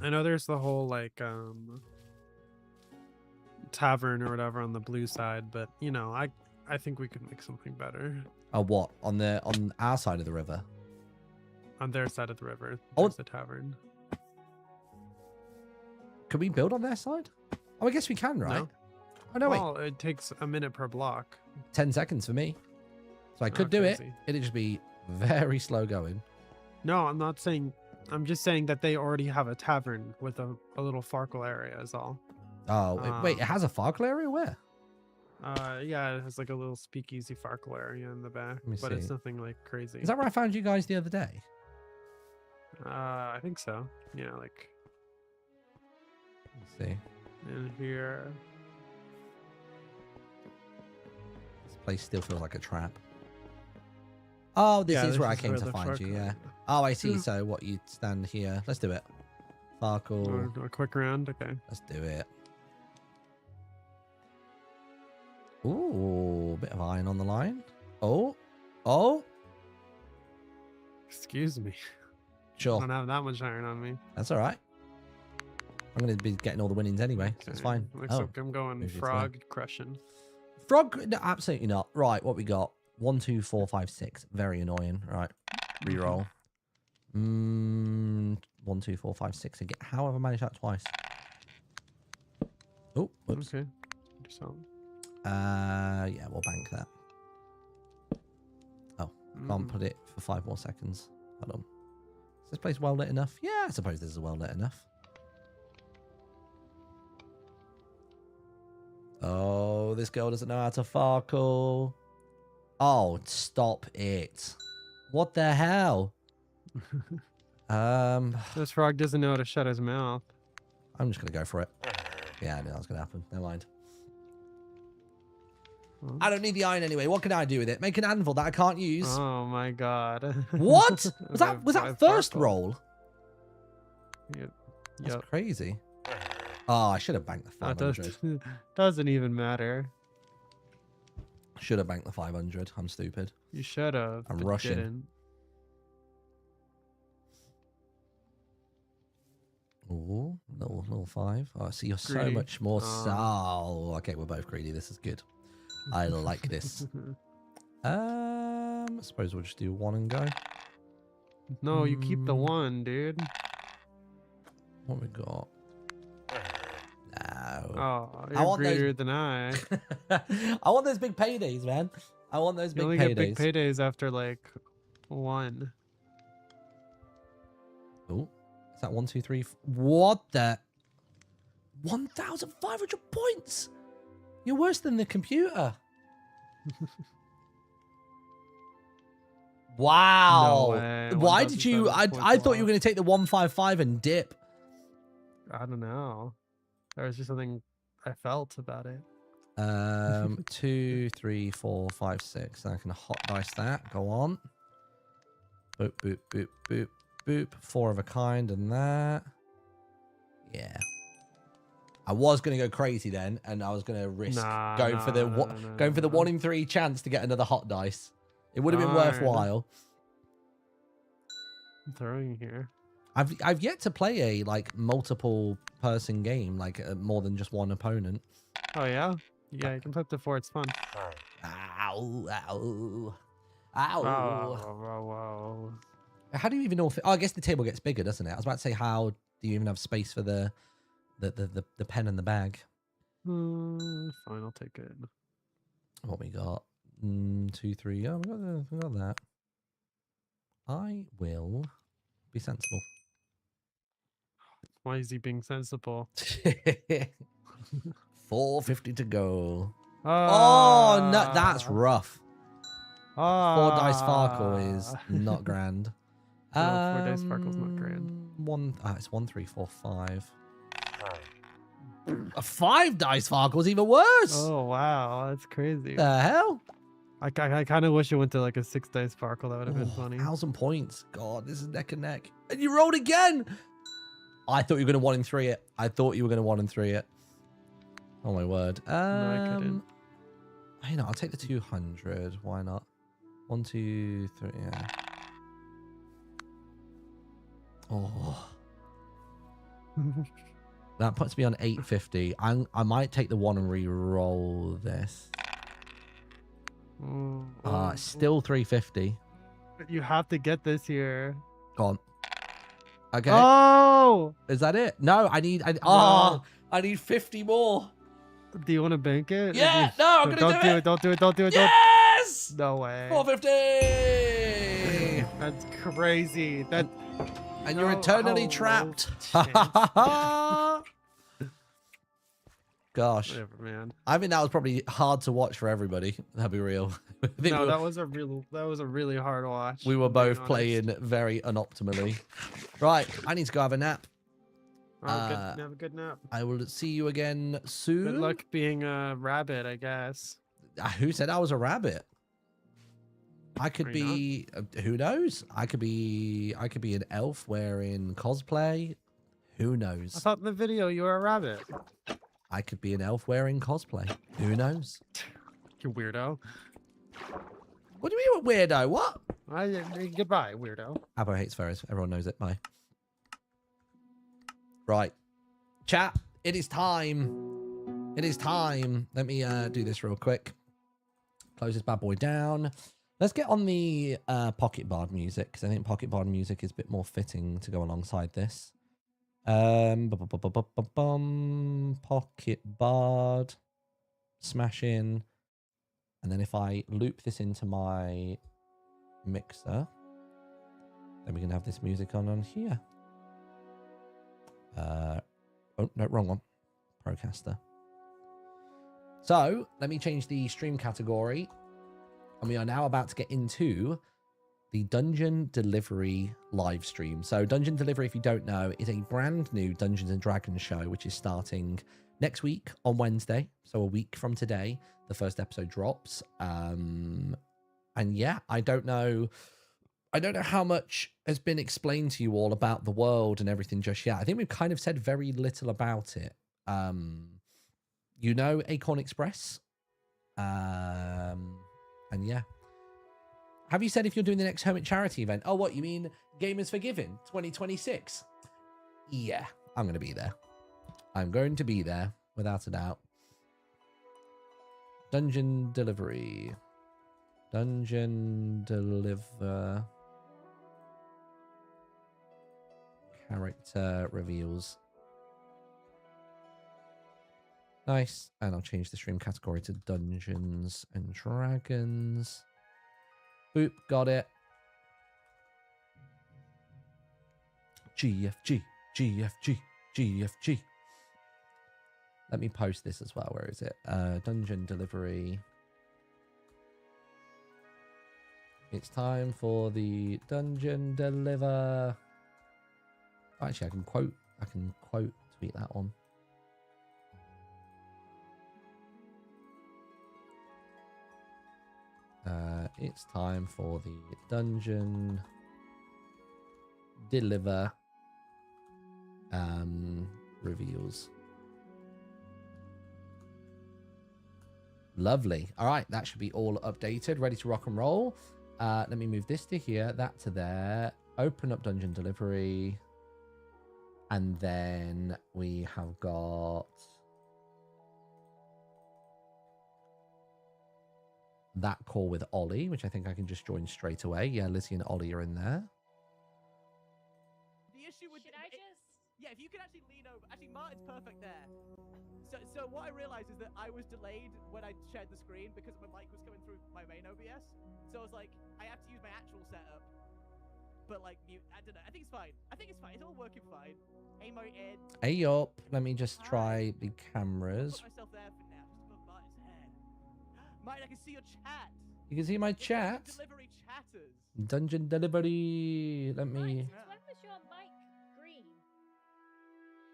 I know there's the whole like tavern or whatever on the blue side, but you know, I think we could make something better. Oh, what? On our side of the river? On their side of the river, Oh. there's the tavern. Can we build on their side? Oh, I guess we can, right? No. Oh, no, wait. Well, it takes a minute per block. 10 seconds for me. So I could Oh, do it. crazy. It'd just be very slow going. No, I'm not saying. I'm just saying that they already have a tavern with a little Farkle area is all. Oh, wait. It has a Farkle area? Where? Yeah, it has like a little speakeasy Farkle area in the back, me but it's see. nothing like crazy. Is that where I found you guys the other day? I think so. Yeah, like Let's see. in here. This place still feels like a trap. Oh, this Yeah, is where I is came where to the find you, Farkle- yeah. Oh, I see. Yeah. So what, you stand here. Let's do it. Farkle. Or a quick round. Okay. Let's do it. Ooh, bit of iron on the line. Oh. Excuse me. I Sure. don't have that much iron on me. That's all right. I'm going to be getting all the winnings anyway, so it's Okay, fine. Looks Oh, like I'm going maybe it's frog crushing. frog? No, absolutely not. Right, what we got? 1, 2, 4, 5, 6. Very annoying. Right, reroll. 1, 2, 4, 5, 6 again. How have I managed that twice? Oh, whoops. Okay. So, Yeah, we'll bank that. Oh, can't mm, put it for 5 more seconds. Hold on. Is this place well lit enough? Yeah, I suppose this is well lit enough. Oh, this girl doesn't know how to Farkle. Oh, stop it. What the hell? this frog doesn't know how to shut his mouth. I'm just going to go for it. Yeah, I knew that was going to happen. Never mind. Huh? I don't need the iron anyway. What can I do with it? Make an anvil that I can't use. Oh my god. What? Was that By first Farkle. roll? Yep. That's Yep. crazy. Oh, I should have banked the That 500. doesn't even matter. Should have banked the 500. I'm stupid. You should have. I'm but rushing. Didn't. Ooh, little 5. Oh, so you're so Greedy. much more. Oh, okay, we're both greedy. This is good. I like this. I suppose we'll just do 1 and go. No, you keep the 1, dude. What we got? No. Oh, I you're want those- greedier than I. I want those big paydays, man. I want those You big only paydays. get big paydays after like 1. Oh, is that 1, 2, 3? What the? 1,500 points. You're worse than the computer. Wow. No way. Why did you? 1,700 I thought points you were going to take the 155 and dip. I don't know. There was just something I felt about it. 2, 3, 4, 5, 6. I can hot dice that. Go on. Boop, boop, boop, boop, boop. 4 of a kind and that. Yeah. I was going to go crazy then, and I was going to risk going for the 1 in 3 chance to get another hot dice. It would have been worthwhile. I'm throwing here. I've yet to play a like multiple person game, like more than just one opponent. Oh yeah, yeah. You can play up to 4. It's fun. Ow! Ow! Ow! Whoa, whoa, whoa. How do you even know? Oh, I guess the table gets bigger, doesn't it? I was about to say, how do you even have space for the pen and the bag? Fine, I'll take it. What we got? 2, 3. Oh, we got that. I will be sensible. Why is he being sensible? 450 to go. Oh no, that's rough. 4 dice Farkle is not grand. No, 4 dice Farkle's not grand. It's 1, 3, 4, 5. A 5 dice Farkle is even worse. Oh wow, that's crazy. The hell? I kind of wish it went to like a 6 dice Farkle. That would have been funny. 1,000 points. God, this is neck and neck. And you rolled again. I thought you were going to 1 in 3 it. I thought you were going to 1 in 3 it. Oh my word. No, I couldn't. You know, I'll take the 200. Why not? 1, 2, 3. Yeah. Oh. That puts me on 850. I might take the 1 and re-roll this. It's still 350. You have to get this here. Go on. Okay. Oh! Is that it? No, I need. No. I need 50 more. Do you want to bank it? Yeah. No, I'm gonna Don't do it. Don't do it. Don't do it. Yes. No way. 450. That's crazy. That. And you're eternally trapped. Gosh. Whatever, man. I think that was probably hard to watch for everybody. That'll be real. No, that was a really hard watch. We were if I'm being both honest. playing very unoptimally. Right, I need to go have a nap. Have a good nap. I will see you again soon. Good luck being a rabbit, I guess. Who said I was a rabbit? I could Are you be. Who knows? I could be an elf wearing cosplay. Who knows? I thought in the video you were a rabbit. I could be an elf wearing cosplay. Who knows? You weirdo. What do you mean, weirdo? What? Goodbye, weirdo. Abo hates furries. Everyone knows it. Bye. Right. Chat, it is time. It is time. Let me do this real quick. Close this bad boy down. Let's get on the pocket bard music, because I think pocket bard music is a bit more fitting to go alongside this. Pocket bard. Smash in. And then if I loop this into my mixer, then we can have this music on here. Oh, no, wrong one. Procaster. So let me change the stream category. And we are now about to get into the Dungeon Delivery live stream. So Dungeon Delivery, if you don't know, is a brand new Dungeons and Dragons show, which is starting next week on Wednesday. So a week from today, the first episode drops. And yeah, I don't know how much has been explained to you all about the world and everything just yet. I think we've kind of said very little about it. You know, Acorn Express. And yeah. Have you said if you're doing the next Hermit charity event? Oh, what, you mean Gamers for Giving 2026? Yeah, I'm going to be there. I'm going to be there, without a doubt. Dungeon delivery. Dungeon deliver. Character reveals. Nice. And I'll change the stream category to Dungeons and Dragons. Boop, got it. GFG, GFG, GFG. Let me post this as well. Where is it? Dungeon delivery. It's time for the dungeon deliver. Actually, I can quote tweet that one. It's time for the dungeon deliver reveals. Lovely. All right, that should be all updated, ready to rock and roll. Let me move this to here, that to there. Open up dungeon delivery. And then we have got that call with Ollie, which I think I can just join straight away. Yeah, Lizzie and Ollie are in there. The issue with Should I just? yeah, if you could actually lean over. Actually, Martin's perfect there. So what I realized is that I was delayed when I shared the screen because my mic was coming through my main OBS. So I was like, I have to use my actual setup. But like, mute. I don't know. I think it's fine. I think it's fine. It's all working fine. Hey, Martin. Hey up. Let me just try the cameras. I'll put myself there for now, just above Martin's head. Martin, I can see your chat. You can see my Your chat. Dungeon delivery chatters. Dungeon delivery. Let me. Right, Yeah. when was your mic green?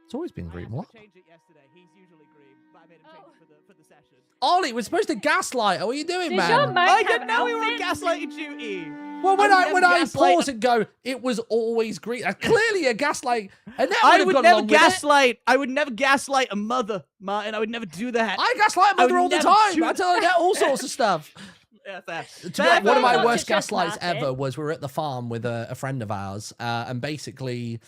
It's always been I green. had What? to change it yesterday. He's usually green, but I made him change it for the session. Ollie, we're supposed to gaslight. What are you doing, Does man? your mic I have didn't an know we were on outfit? gaslighting duty. Well, when I would I never gaslight pause and go, it was always green. Clearly a gaslight. And that I would would have gone never along with it. gaslight. I would never gaslight a mother, Martin. I would never do that. I gaslight my I would mother all the never time. shoot- I tell her all sorts of stuff. Yeah, fair. One of my Not worst to just gaslights laugh ever it. was we were at the farm with a friend of ours, and basically,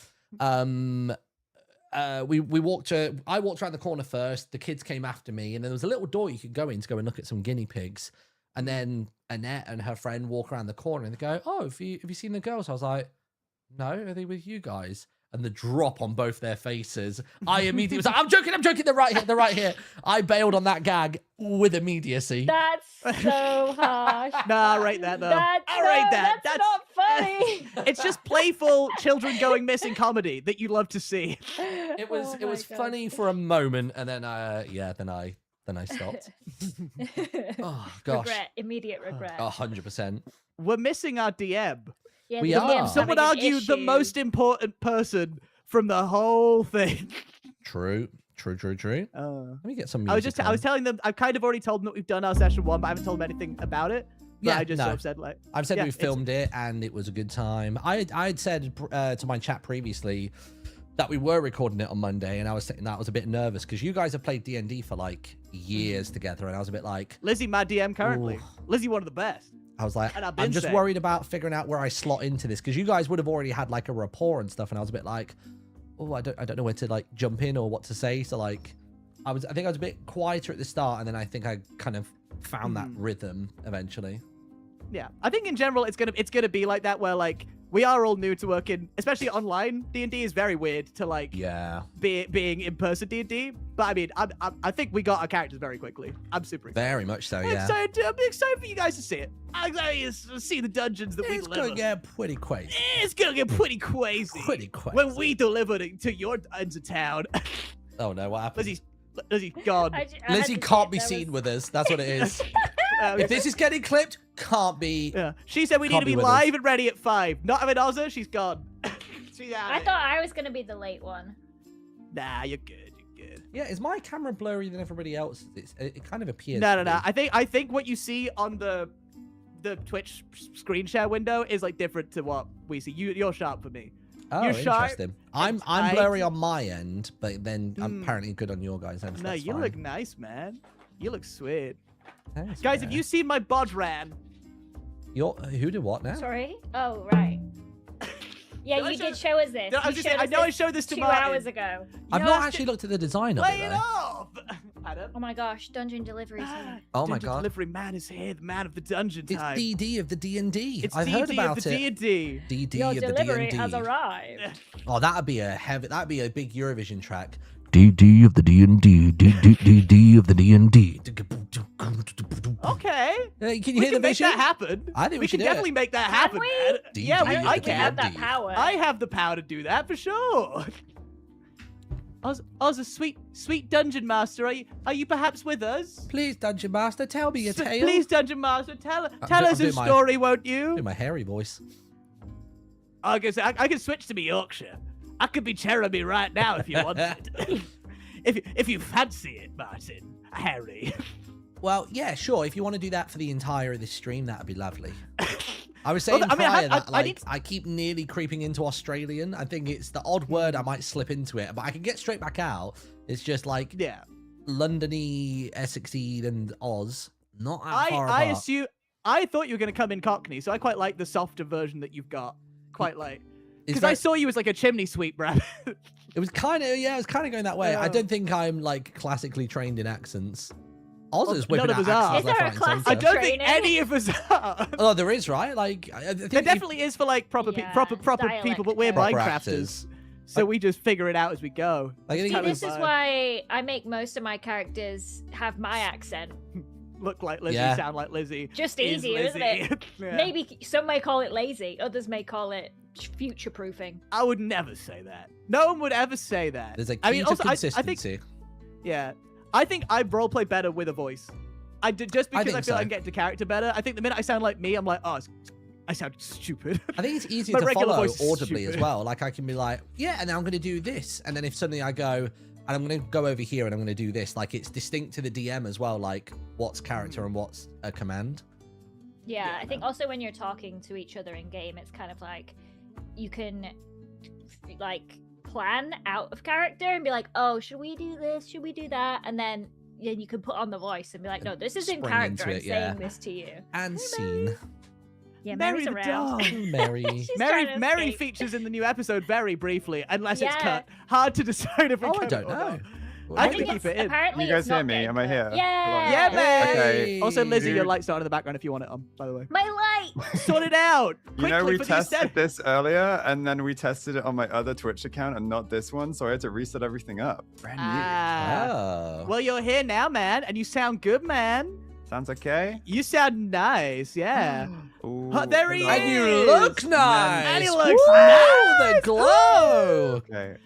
we walked. I walked around the corner first. The kids came after me, and then there was a little door you could go in to go and look at some guinea pigs. And then Annette and her friend walk around the corner, and they go, "Oh, have you seen the girls?" I was like, "No, are they with you guys?" And the drop on both their faces, I immediately was like, I'm joking, they're right here. I bailed on that gag with immediacy. That's so harsh. Nah, I'll rate that though. That's I'll rate that. That's not funny. It's just playful children going missing comedy that you love to see. It was Oh my God. funny for a moment, and then then I stopped. Oh gosh, Regret, immediate regret. 100%. We're missing our DM. Yeah, We the are. DM's Some would having an argue the issue. most important person from the whole thing. True. Let me get some music. I was telling them. I've kind of already told them that we've done our session 1, but I haven't told them anything about it. But I just sort of said like, I've said yeah, we it's- filmed it and it was a good time. I'd said to my chat previously that we were recording it on Monday, and I was saying that I was a bit nervous because you guys have played D&D for like years together, and I was a bit like, Lizzie, my DM currently. Ooh. Lizzie, one of the best. I was like, And I've been I'm just saying- worried about figuring out where I slot into this because you guys would have already had like a rapport and stuff, and I was a bit like, oh, I don't know where to like jump in or what to say. So like, I think I was a bit quieter at the start, and then I think I kind of found that rhythm eventually. Yeah, I think in general it's gonna be like that, where like we are all new to working, especially online. D&D is very weird to like being in person D&D. But I mean, I think we got our characters very quickly. I'm super excited. Very much so, I'm yeah. excited for you guys to see it. I'm excited to see the dungeons that we It's deliver. gonna get pretty crazy. It's gonna get pretty crazy. Pretty crazy. When we deliver to your ends of town. Oh no, what happened? Lizzie's gone. I had Lizzie to see can't it, be that seen was- with us. That's what it is. Yeah. If this is getting clipped, can't be. Yeah. She said we need Can't to be be with live us. and ready at 5. Not having Ozza, she's gone. She's out. I thought I was gonna be the late one. Nah, you're good. You're good. Yeah, is my camera blurry than everybody else? It kind of appears. No, to no, no. be. I think what you see on the Twitch screen share window is like different to what we see. You're sharp for me. Oh, you're sharp interesting. I'm tight. blurry on my end, but then I'm apparently good on your guys' end. So No, that's you fine. look nice, man. You look sweet. Thanks, Guys, man. have you seen my bod ran? Who did what now? Sorry. Oh right. Yeah, Did I you show- did show us this. I was You just saying, showed I us know I this showed this to 2 Martin. hours ago. I've Yes, not actually looked at the design of Lay it it though. off! Adam? Oh my gosh, dungeon delivery is here. Oh my Dungeon god. Delivery man is here, the man of the dungeon It's time. DD of the D&D. It's I've DD heard about of the it. D&D. DD Your of the delivery D&D. has arrived. Oh, that'd be a big Eurovision track. DD of the D&D. DD of the D&D. Okay. Can you We hear the can make vision? that happen. I think we should can do it. definitely make that Can happen, we? man. Yeah, DD I of think the we have that D&D. power. I have the power to do that for sure. Oz, a sweet dungeon master, are you perhaps with us? Please, Dungeon Master, tell me your tale. Please, dungeon master, tell I'm us a doing my- story, won't Do you? my hairy voice. I can switch to me Yorkshire. I could be Jeremy right now if you wanted. if you fancy it, Martin, Harry. Well, yeah, sure. If you want to do that for the entire of this stream, that'd be lovely. I was saying Well, I mean, prior I that need- I keep nearly creeping into Australian. I think it's the odd word I might slip into it, but I can get straight back out. It's just like Yeah. Londony, Essexy, and Oz. Not that far I apart. assume I thought you were gonna come in Cockney, so I quite like the softer version that you've got. Quite like It's because very- I saw you as like a chimney sweep, Brad. It was kind of, yeah, it was kind of going that way. I don't think I'm like classically trained in accents. Oz Well, is whipping none out of us are. accents Is left, there a right, and class- I centre. don't think Training? any of us are. Oh, there is, right? Like, I think There if- definitely is for like proper Yeah, proper dialect people, but we're code. Proper Minecrafters, actors. so we just figure it out as we go. Like, I think See, it this was- is why I make most of my characters have my accent. Look like Lizzie, Yeah. sound like Lizzie. Just is easier, isn't Lizzie. it? Yeah. Maybe some may call it lazy, others may call it future-proofing. I would never say that. No one would ever say that. There's a key I mean, to also, I consistency. think, yeah, I think I roleplay better with a voice. I did just because I, think feel I so. can get into character better. I think the minute I sound like me, I'm like, oh, I sound stupid. I think it's easier My to regular follow voice is audibly as stupid. well. Like I can be like, yeah, and I'm going to do this, and then if suddenly I go, and I'm going to go over here and I'm going to do this, like it's distinct to the DM as well. Like what's character and what's a command. Yeah, Yeah, I think also when you're talking to each other in game, it's kind of like you can like plan out of character and be like, oh, should we do this? Should we do that? And then you can put on the voice and be like, no, this is in Spring character. into I'm it, yeah. saying this to you. And Hey, scene. Yeah, Mary Mary's the around. dog. Mary. She's trying to Mary escape. features in the new episode very briefly, unless it's Yeah. cut. Hard to decide if we Oh, I cut don't it or know. not. Well, I maybe- can keep it's it in. apparently You guys it's not hear me? getting Am I cut. here? Yeah. Yeah, man. Okay. Also, Lizzie, your Dude. light's not in the background if you want it on, by the way. My light. Sort it out. You know, quickly we for the tested aesthetic. this earlier, and then we tested it on my other Twitch account and not this one, so I had to reset everything up. Brand new. Ah. Oh. Well, you're here now, man, and you sound good, man. Sounds okay? You sound nice, yeah. Ooh, Oh, there he hello. And you is. look nice. And he Woo, looks the nice. glow. Okay.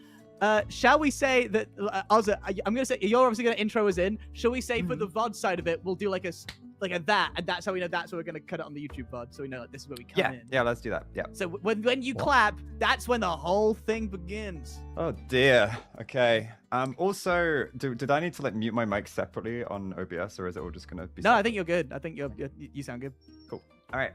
Shall we say that, Ozza, I'm going to say, you're obviously going to intro us in. Shall we say Mm-hmm. for the VOD side of it, we'll do like a that, and that's how we know that's where we're going to cut it on the YouTube VOD, so we know like, this is where we come Yeah, in. yeah, let's do that. Yeah. So when you What? clap, that's when the whole thing begins. Oh dear. Okay. Also, did I need to like mute my mic separately on OBS, or is it all just gonna be? No, I separate? think you're good. I think you sound good. Cool. All right.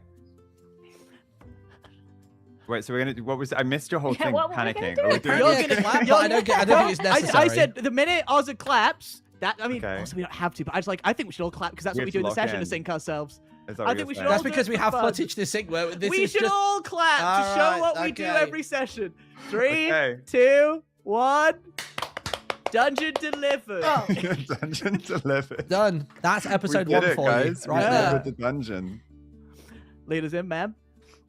Wait, so we're gonna. What was? I missed your whole Yeah, thing. what were we gonna Panicking. do? Are we doing? You're Yeah, gonna- clap, but you're- I don't think it's necessary. I said the minute Ozza claps, I mean, Okay. also we don't have to, but I think we should all clap because that's We what we have do to in the lock session in. to sync ourselves. Is that I what think you're we should saying? That's all do because it we for have fun. footage to sync. Where this We is should just... all clap to All show right, what we do okay. every session. 3, Okay. 2, 1. Dungeon delivered. Oh. Dungeon delivered. Done. That's episode we did 1 it, for guys. you. Right we Yeah. there. delivered the dungeon. Lead us in, man.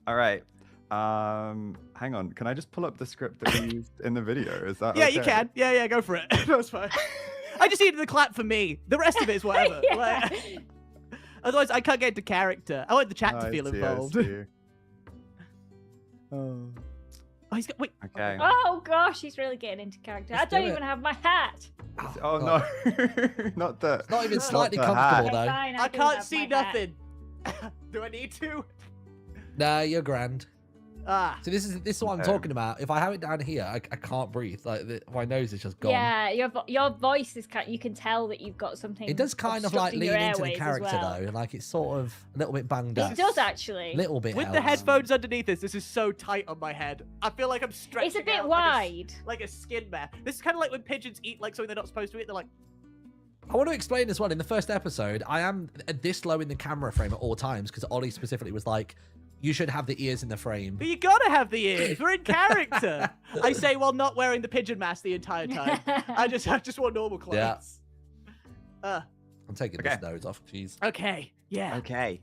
All right. Hang on. Can I just pull up the script that we used in the video? Is that Yeah, okay? you can. Yeah, go for it. That's fine. I just needed the clap for me. The rest of it is whatever. Yeah. Like, otherwise, I can't get into character. I want the chat to I feel see, I involved. see. Oh, he's got. Wait. Okay. Oh gosh, he's really getting into character. Let's I don't do it. even have my hat. Oh God. no, not the. Not even Not slightly the comfortable, Okay, though. fine, I do can't have see my hat. nothing. Do I need to? Nah, you're grand. Ah. So this is what I'm Okay. talking about. If I have it down here, I can't breathe. Like my nose is just gone. Yeah, your voice is you can tell that you've got something. It does kind of like obstructing lean your into the airways as character well. though. Like it's sort of a little bit banged up. It does actually. Little bit. With the helps. headphones underneath this is so tight on my head. I feel like I'm stretching. It's a bit out wide. like a skin bear. This is kind of like when pigeons eat like something they're not supposed to eat. They're like, I want to explain as well. In the first episode, I am this low in the camera frame at all times because Ollie specifically was like, You should have the ears in the frame. But you gotta have the ears. We're in character. I say while not wearing the pigeon mask the entire time. I just wore normal clothes. Yeah. I'm taking this nose off, jeez. Okay. Yeah. Okay.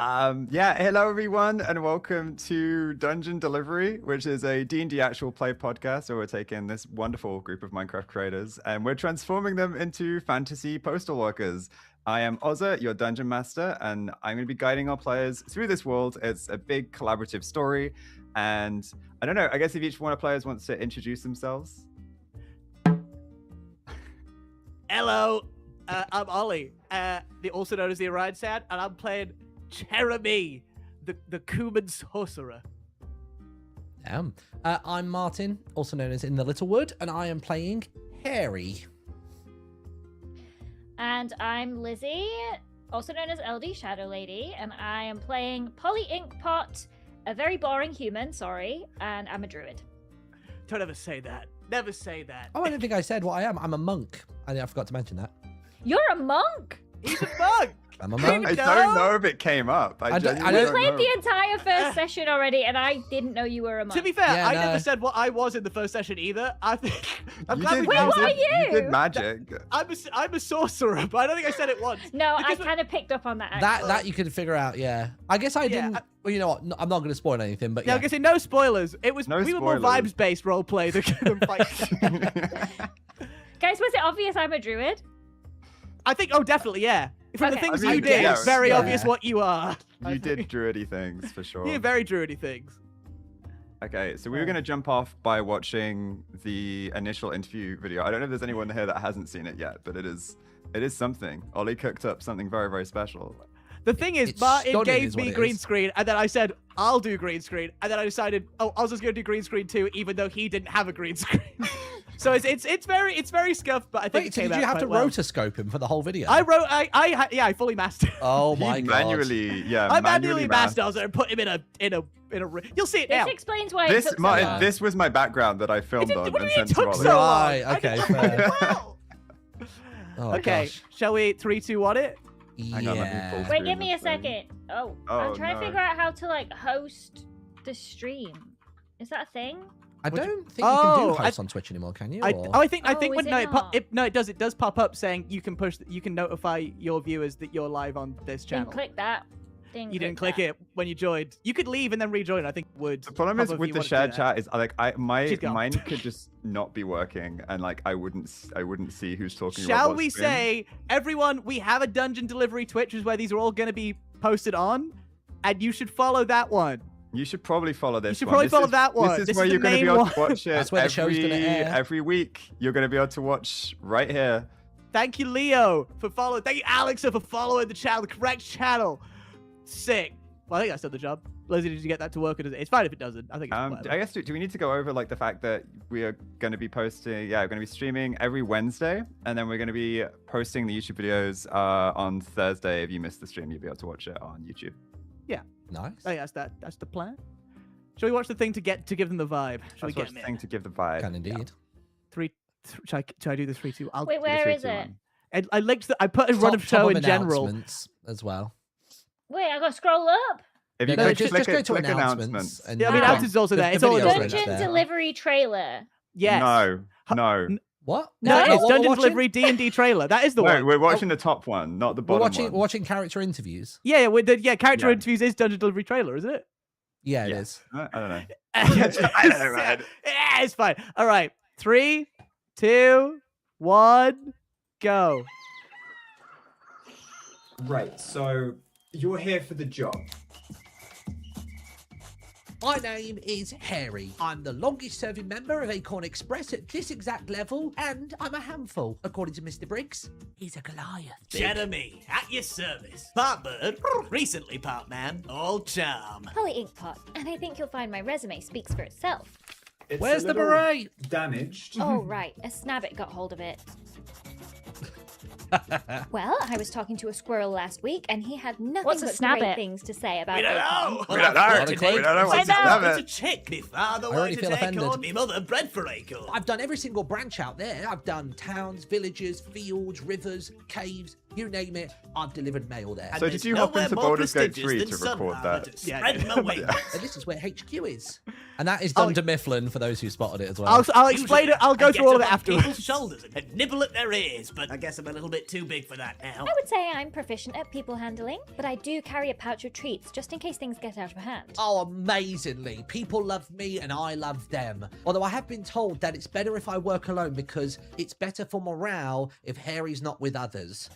Yeah, hello everyone, and welcome to Dungeon Delivery, which is a D&D actual play podcast where we're taking this wonderful group of Minecraft creators and we're transforming them into fantasy postal workers. I am Ozza, your dungeon master, and I'm going to be guiding our players through this world. It's a big collaborative story, and I don't know, I guess if each one of the players wants to introduce themselves. Hello, I'm Ollie, also known as the Orion Sad, and I'm playing Jeremy, the Cuban sorcerer. I'm Martin, also known as In the Little Wood, and I am playing Harry. And I'm Lizzie, also known as LD Shadow Lady, and I am playing Polly Inkpot, a very boring human, sorry, and I'm a druid. Don't ever say that. Never say that. Oh, I don't think I said what I am. I'm a monk. I forgot to mention that. You're a monk? He's a monk! I'm a monk. I don't know if it came up. I don't We know. played the entire first session already, and I didn't know you were a monk. To be fair, Yeah, I no. never said what I was in the first session either. I think I'm You glad did, we Wait, what are you you? did magic. I'm a sorcerer, but I don't think I said it once. No, I Because- kind of picked up on that, actually. That you can figure out, yeah. I guess I didn't. Well, you know what? I'm not going to spoil anything, but Yeah, yeah. I'm gonna say no spoilers. It was No we were more spoilers. vibes-based roleplay than fight. Guys, was it obvious I'm a druid? I think. Oh, definitely, yeah. From the Okay. things I mean, you did, yeah, it's very yeah. obvious what you are. You did druidy things for sure. You did very druidy things. Okay, so we were going to jump off by watching the initial interview video. I don't know if there's anyone here that hasn't seen it yet, but it is something. Ollie cooked up something very, very special. The thing is, It's Martin stunning gave is what me it green is. screen, and then I said, I'll do green screen. And then I decided, oh, I was just going to do green screen too, even though he didn't have a green screen. So it's very scuffed, but I think Wait, it so came did out you have quite to well. rotoscope him for the whole video? I fully mastered. Oh He my god. manually, yeah, I manually masked. mastered it and put him in a. You'll see it now. This explains why it This, took so Martin, long. this was my background that I filmed didn't- on what do and you mean sent it to took Ollie. so long? Right, I okay, did fair. well. Oh, Okay, gosh. shall we 3, 2, 1 it? Hang on, let me Yeah. pull Wait, through give me a this thing. second. Oh, Oh, I'm trying no. to figure out how to, like, host the stream. Is that a thing? I What do- don't think you can do Oh, hosts on Twitch anymore, can you? I Or- think Oh, when is it no, not? it does pop up saying you can notify your viewers that you're live on this channel. Didn't click that. You didn't click it when you joined. You could leave and then rejoin. I think would. The problem pop is up if with you the wanted to do shared that. chat is like She's gone. mine could just not be working and like I wouldn't see who's talking. about Shall what we stream. say, everyone, we have a dungeon delivery Twitch, which is where these are all going to be posted on, and you should follow that one. You should probably follow this. should one. probably This follow is- that one. This This is where is you're the going to be main able to one. watch it. That's where the show's gonna air. Every week. You're going to be able to watch right here. Thank you, Leo, for following. Thank you, Alexa, for following the channel, the correct channel. Sick. Well, I think that's done the job. Lizzie, did you get that to work? Or does it? It's fine if it doesn't. I think it's whatever. I guess do we need to go over like the fact that we are going to be posting? Yeah, we're going to be streaming every Wednesday, and then we're going to be posting the YouTube videos on Thursday. If you missed the stream, you'll be able to watch it on YouTube. Nice. I think that's the plan. Shall we watch the thing to give them the vibe? Shall we That's get what's them the thing in? to give the vibe. Can indeed. Should I do the 3, 2? I'll Wait, Do the where 3, is 2, it? 1. I linked. I put a run of show in general. announcements as well. Wait, I gotta scroll up. If you No, click, just click go it, to click announcements. announcements. And Yeah, I mean, Ah. announcements is also there. The It's all video's there. right Dungeon there. delivery trailer. Yes. No. What? No, Is that it's what we're Dungeon watching? Delivery D&D trailer. That is the No, one. we're watching the top one, not the We're bottom one. watching character interviews. Yeah, character Yeah. interviews is Dungeon Delivery trailer, isn't it? Yeah, it Yeah. is. I don't know. I don't know, man. Yeah, it's fine. All right. 3, 2, 1, go. Right, so you're here for the job. My name is Harry. I'm the longest serving member of Acorn Express at this exact level, and I'm a handful, according to Mr. Briggs. He's a Goliath. Jeremy, at your service. Part bird, recently part man, all charm. Polly Inkpot, and I think you'll find my resume speaks for itself. It's Where's a the little beret? Damaged. Oh, right. A snabbit got hold of it. Well, I was talking to a squirrel last week, and he had nothing What's a but snabbit? great things to say about We don't acorn. know. We don't know. Today, We don't know what's my a mum was snabbit. a chick. My father I already wanted feel acorn. offended. My mother bred for acorn. I've done every single branch out there. I've done towns, villages, fields, rivers, caves, you name it. I've delivered mail there. And So there's did you hop nowhere into more Baldur's Gate prestigious 3 than to record Sunflower that? to spread my wings. And this is where HQ is. And that is Dunder Mifflin for those who spotted it as well. I'll explain it. I'll go I through all of get it up on people's afterwards. shoulders and nibble at their ears, but I guess I'm a little bit too big for that now. I would say I'm proficient at people handling, but I do carry a pouch of treats just in case things get out of hand. Oh, amazingly. People love me and I love them. Although I have been told that it's better if I work alone because it's better for morale if Harry's not with others.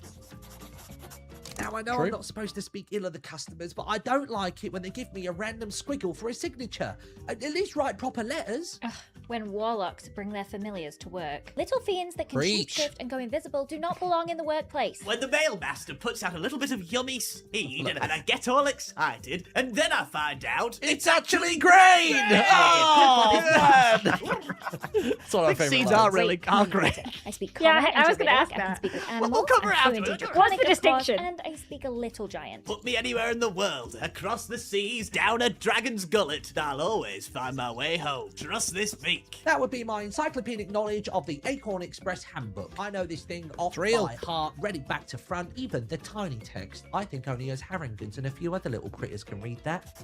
Now, I know I'm not supposed to speak ill of the customers, but I don't like it when they give me a random squiggle for a signature. At least write proper letters. Ugh, when warlocks bring their familiars to work. Little fiends that can Preach. shift and go invisible do not belong in the workplace. When the mailmaster puts out a little bit of yummy seed and I get all excited, and then I find out It's actually grain! Oh, man! That's one of my favourite Seeds lines. are really great. I speak Yeah, common I and was gonna Druidic, ask I can that. speak with We'll animals, cover I'm it fluent in afterwards. Draconic, What's the of course, distinction? and I speak a little giant. Put me anywhere in the world, across the seas, down a dragon's gullet. I'll always find my way home. Trust this beak. That would be my encyclopedic knowledge of the Acorn Express handbook. I know this thing off by heart, ready back to front, even the tiny text. I think only us Harringtons and a few other little critters can read that.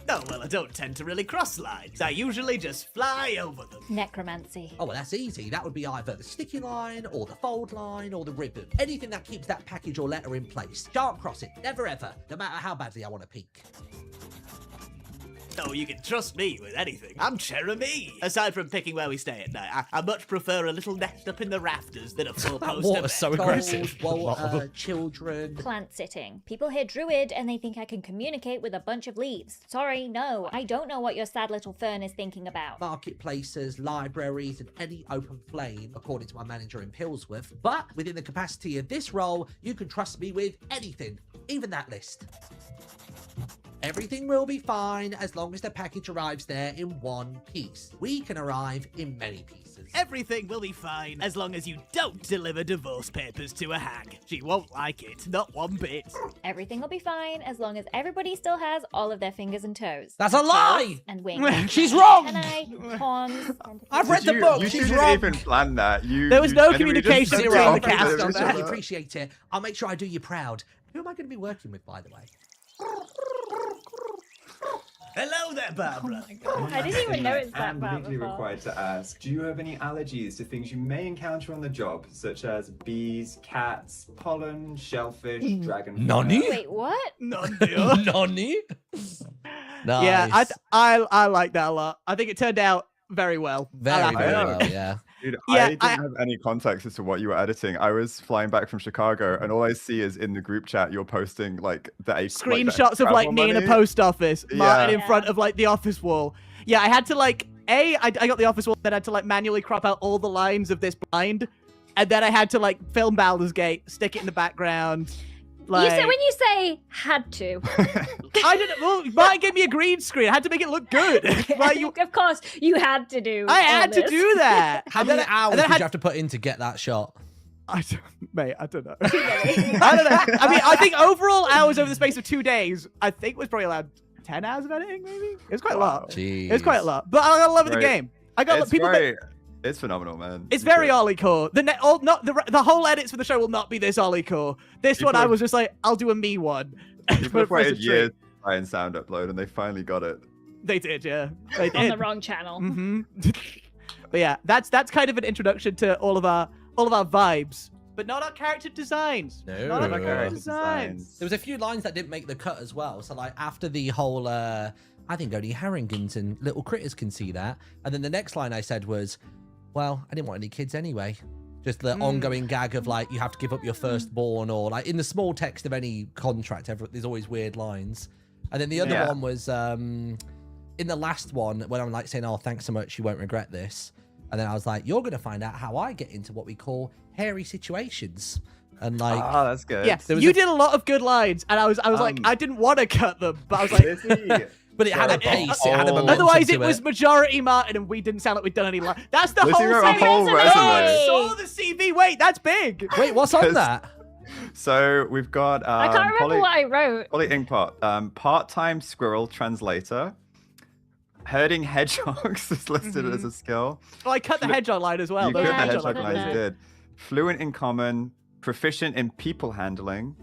Oh, well, I don't tend to really cross lines. I usually just fly over them. Necromancy. Oh, well, that's easy. That would be either the sticky line, or the fold line, or the ribbon. Anything that keeps that package or letter in place. Shan't cross it. Never ever. No matter how badly I want to peek. Oh, you can trust me with anything. I'm Jeremy. Aside from picking where we stay at night, I much prefer a little nest up in the rafters than a full poster bed. Children. Plant sitting. People hear druid and they think I can communicate with a bunch of leaves. Sorry, no. I don't know what your sad little fern is thinking about. Marketplaces, libraries, and any open flame, according to my manager in Pillsworth. But within the capacity of this role, you can trust me with anything, even that list. Everything will be fine as long as the package arrives there in one piece. We can arrive in many pieces. Everything will be fine as long as you don't deliver divorce papers to a hag. She won't like it, not one bit. Everything will be fine as long as everybody still has all of their fingers and toes. That's a lie! And wings. She's wrong! Antennae, horns, and I've read the You book. She's didn't wrong. even plan that. There was no genuinely just communication said between it the off cast the on original. that. I appreciate it. I'll make sure I do you proud. Who am I going to be working with, by the way? Hello there, Barbara. I didn't even notice that I'm part legally before. required to ask, do you have any allergies to things you may encounter on the job, such as bees, cats, pollen, shellfish, dragonfly? Nani? Wait, what? None, dear. Nani? Nice. Yeah, I like that a lot. I think it turned out very well. I Very, like very it. well, yeah. Dude, Yeah, I didn't have any context as to what you were editing. I was flying back from Chicago, and all I see is in the group chat you're posting like Screenshots of like me in a post office, Martin in front of like the office wall. Yeah, I had to like I got the office wall, then I had to like manually crop out all the lines of this blind, and then I had to like film Baldur's Gate, stick it in the background. Like, You say when you say had to. I didn't. Well, Martin gave me a green screen. I had to make it look good. Like, Of course, you had to do. I all had to this. do that. How And many then hours and then did you have to put in to get that shot? I don't know. I don't know. I mean, I think overall hours over the space of 2 days, I think was probably around 10 hours of editing, maybe? It was quite a lot. Jeez. It was quite a lot. But I love the Right. game. I got It's people. great. It's phenomenal, man. It's very Ollie core. The whole edits for the show will not be this Ollie core. This People one, I have- was just like, I'll do a me one. People have For us to waited treat. years to try and sound upload, and they finally got it. They did, yeah. They On the did. wrong channel. Mm-hmm. But yeah, that's kind of an introduction to all of our vibes, but not our character designs. No. Not our Not our character character designs. designs. There was a few lines that didn't make the cut as well. So like after the whole, I think only Harringtons and little critters can see that. And then the next line I said was, well, I didn't want any kids anyway. Just the ongoing gag of like, you have to give up your firstborn, or like in the small text of any contract, there's always weird lines. And then the other one was in the last one when I'm like saying, oh, thanks so much, you won't regret this. And then I was like, you're going to find out how I get into what we call hairy situations. And like, Oh, that's good. Yeah, There was you a- did a lot of good lines, and I was like, I didn't want to cut them, but I was like, But it had a pace. It had a momentum Otherwise, to it was majority Martin, and we didn't sound like we'd done any. That's the Lizzie whole wrote a CV. whole resume. resume. Saw the CV. Wait, that's big. Wait, what's on that? So we've got I can't remember what I wrote. Polly Inkpot, part-time squirrel translator. Herding hedgehogs is listed as a skill. Oh, I cut the hedgehog line as well. You Those could, the Yeah, hedgehog you line, could. you did. Fluent in common, proficient in people handling,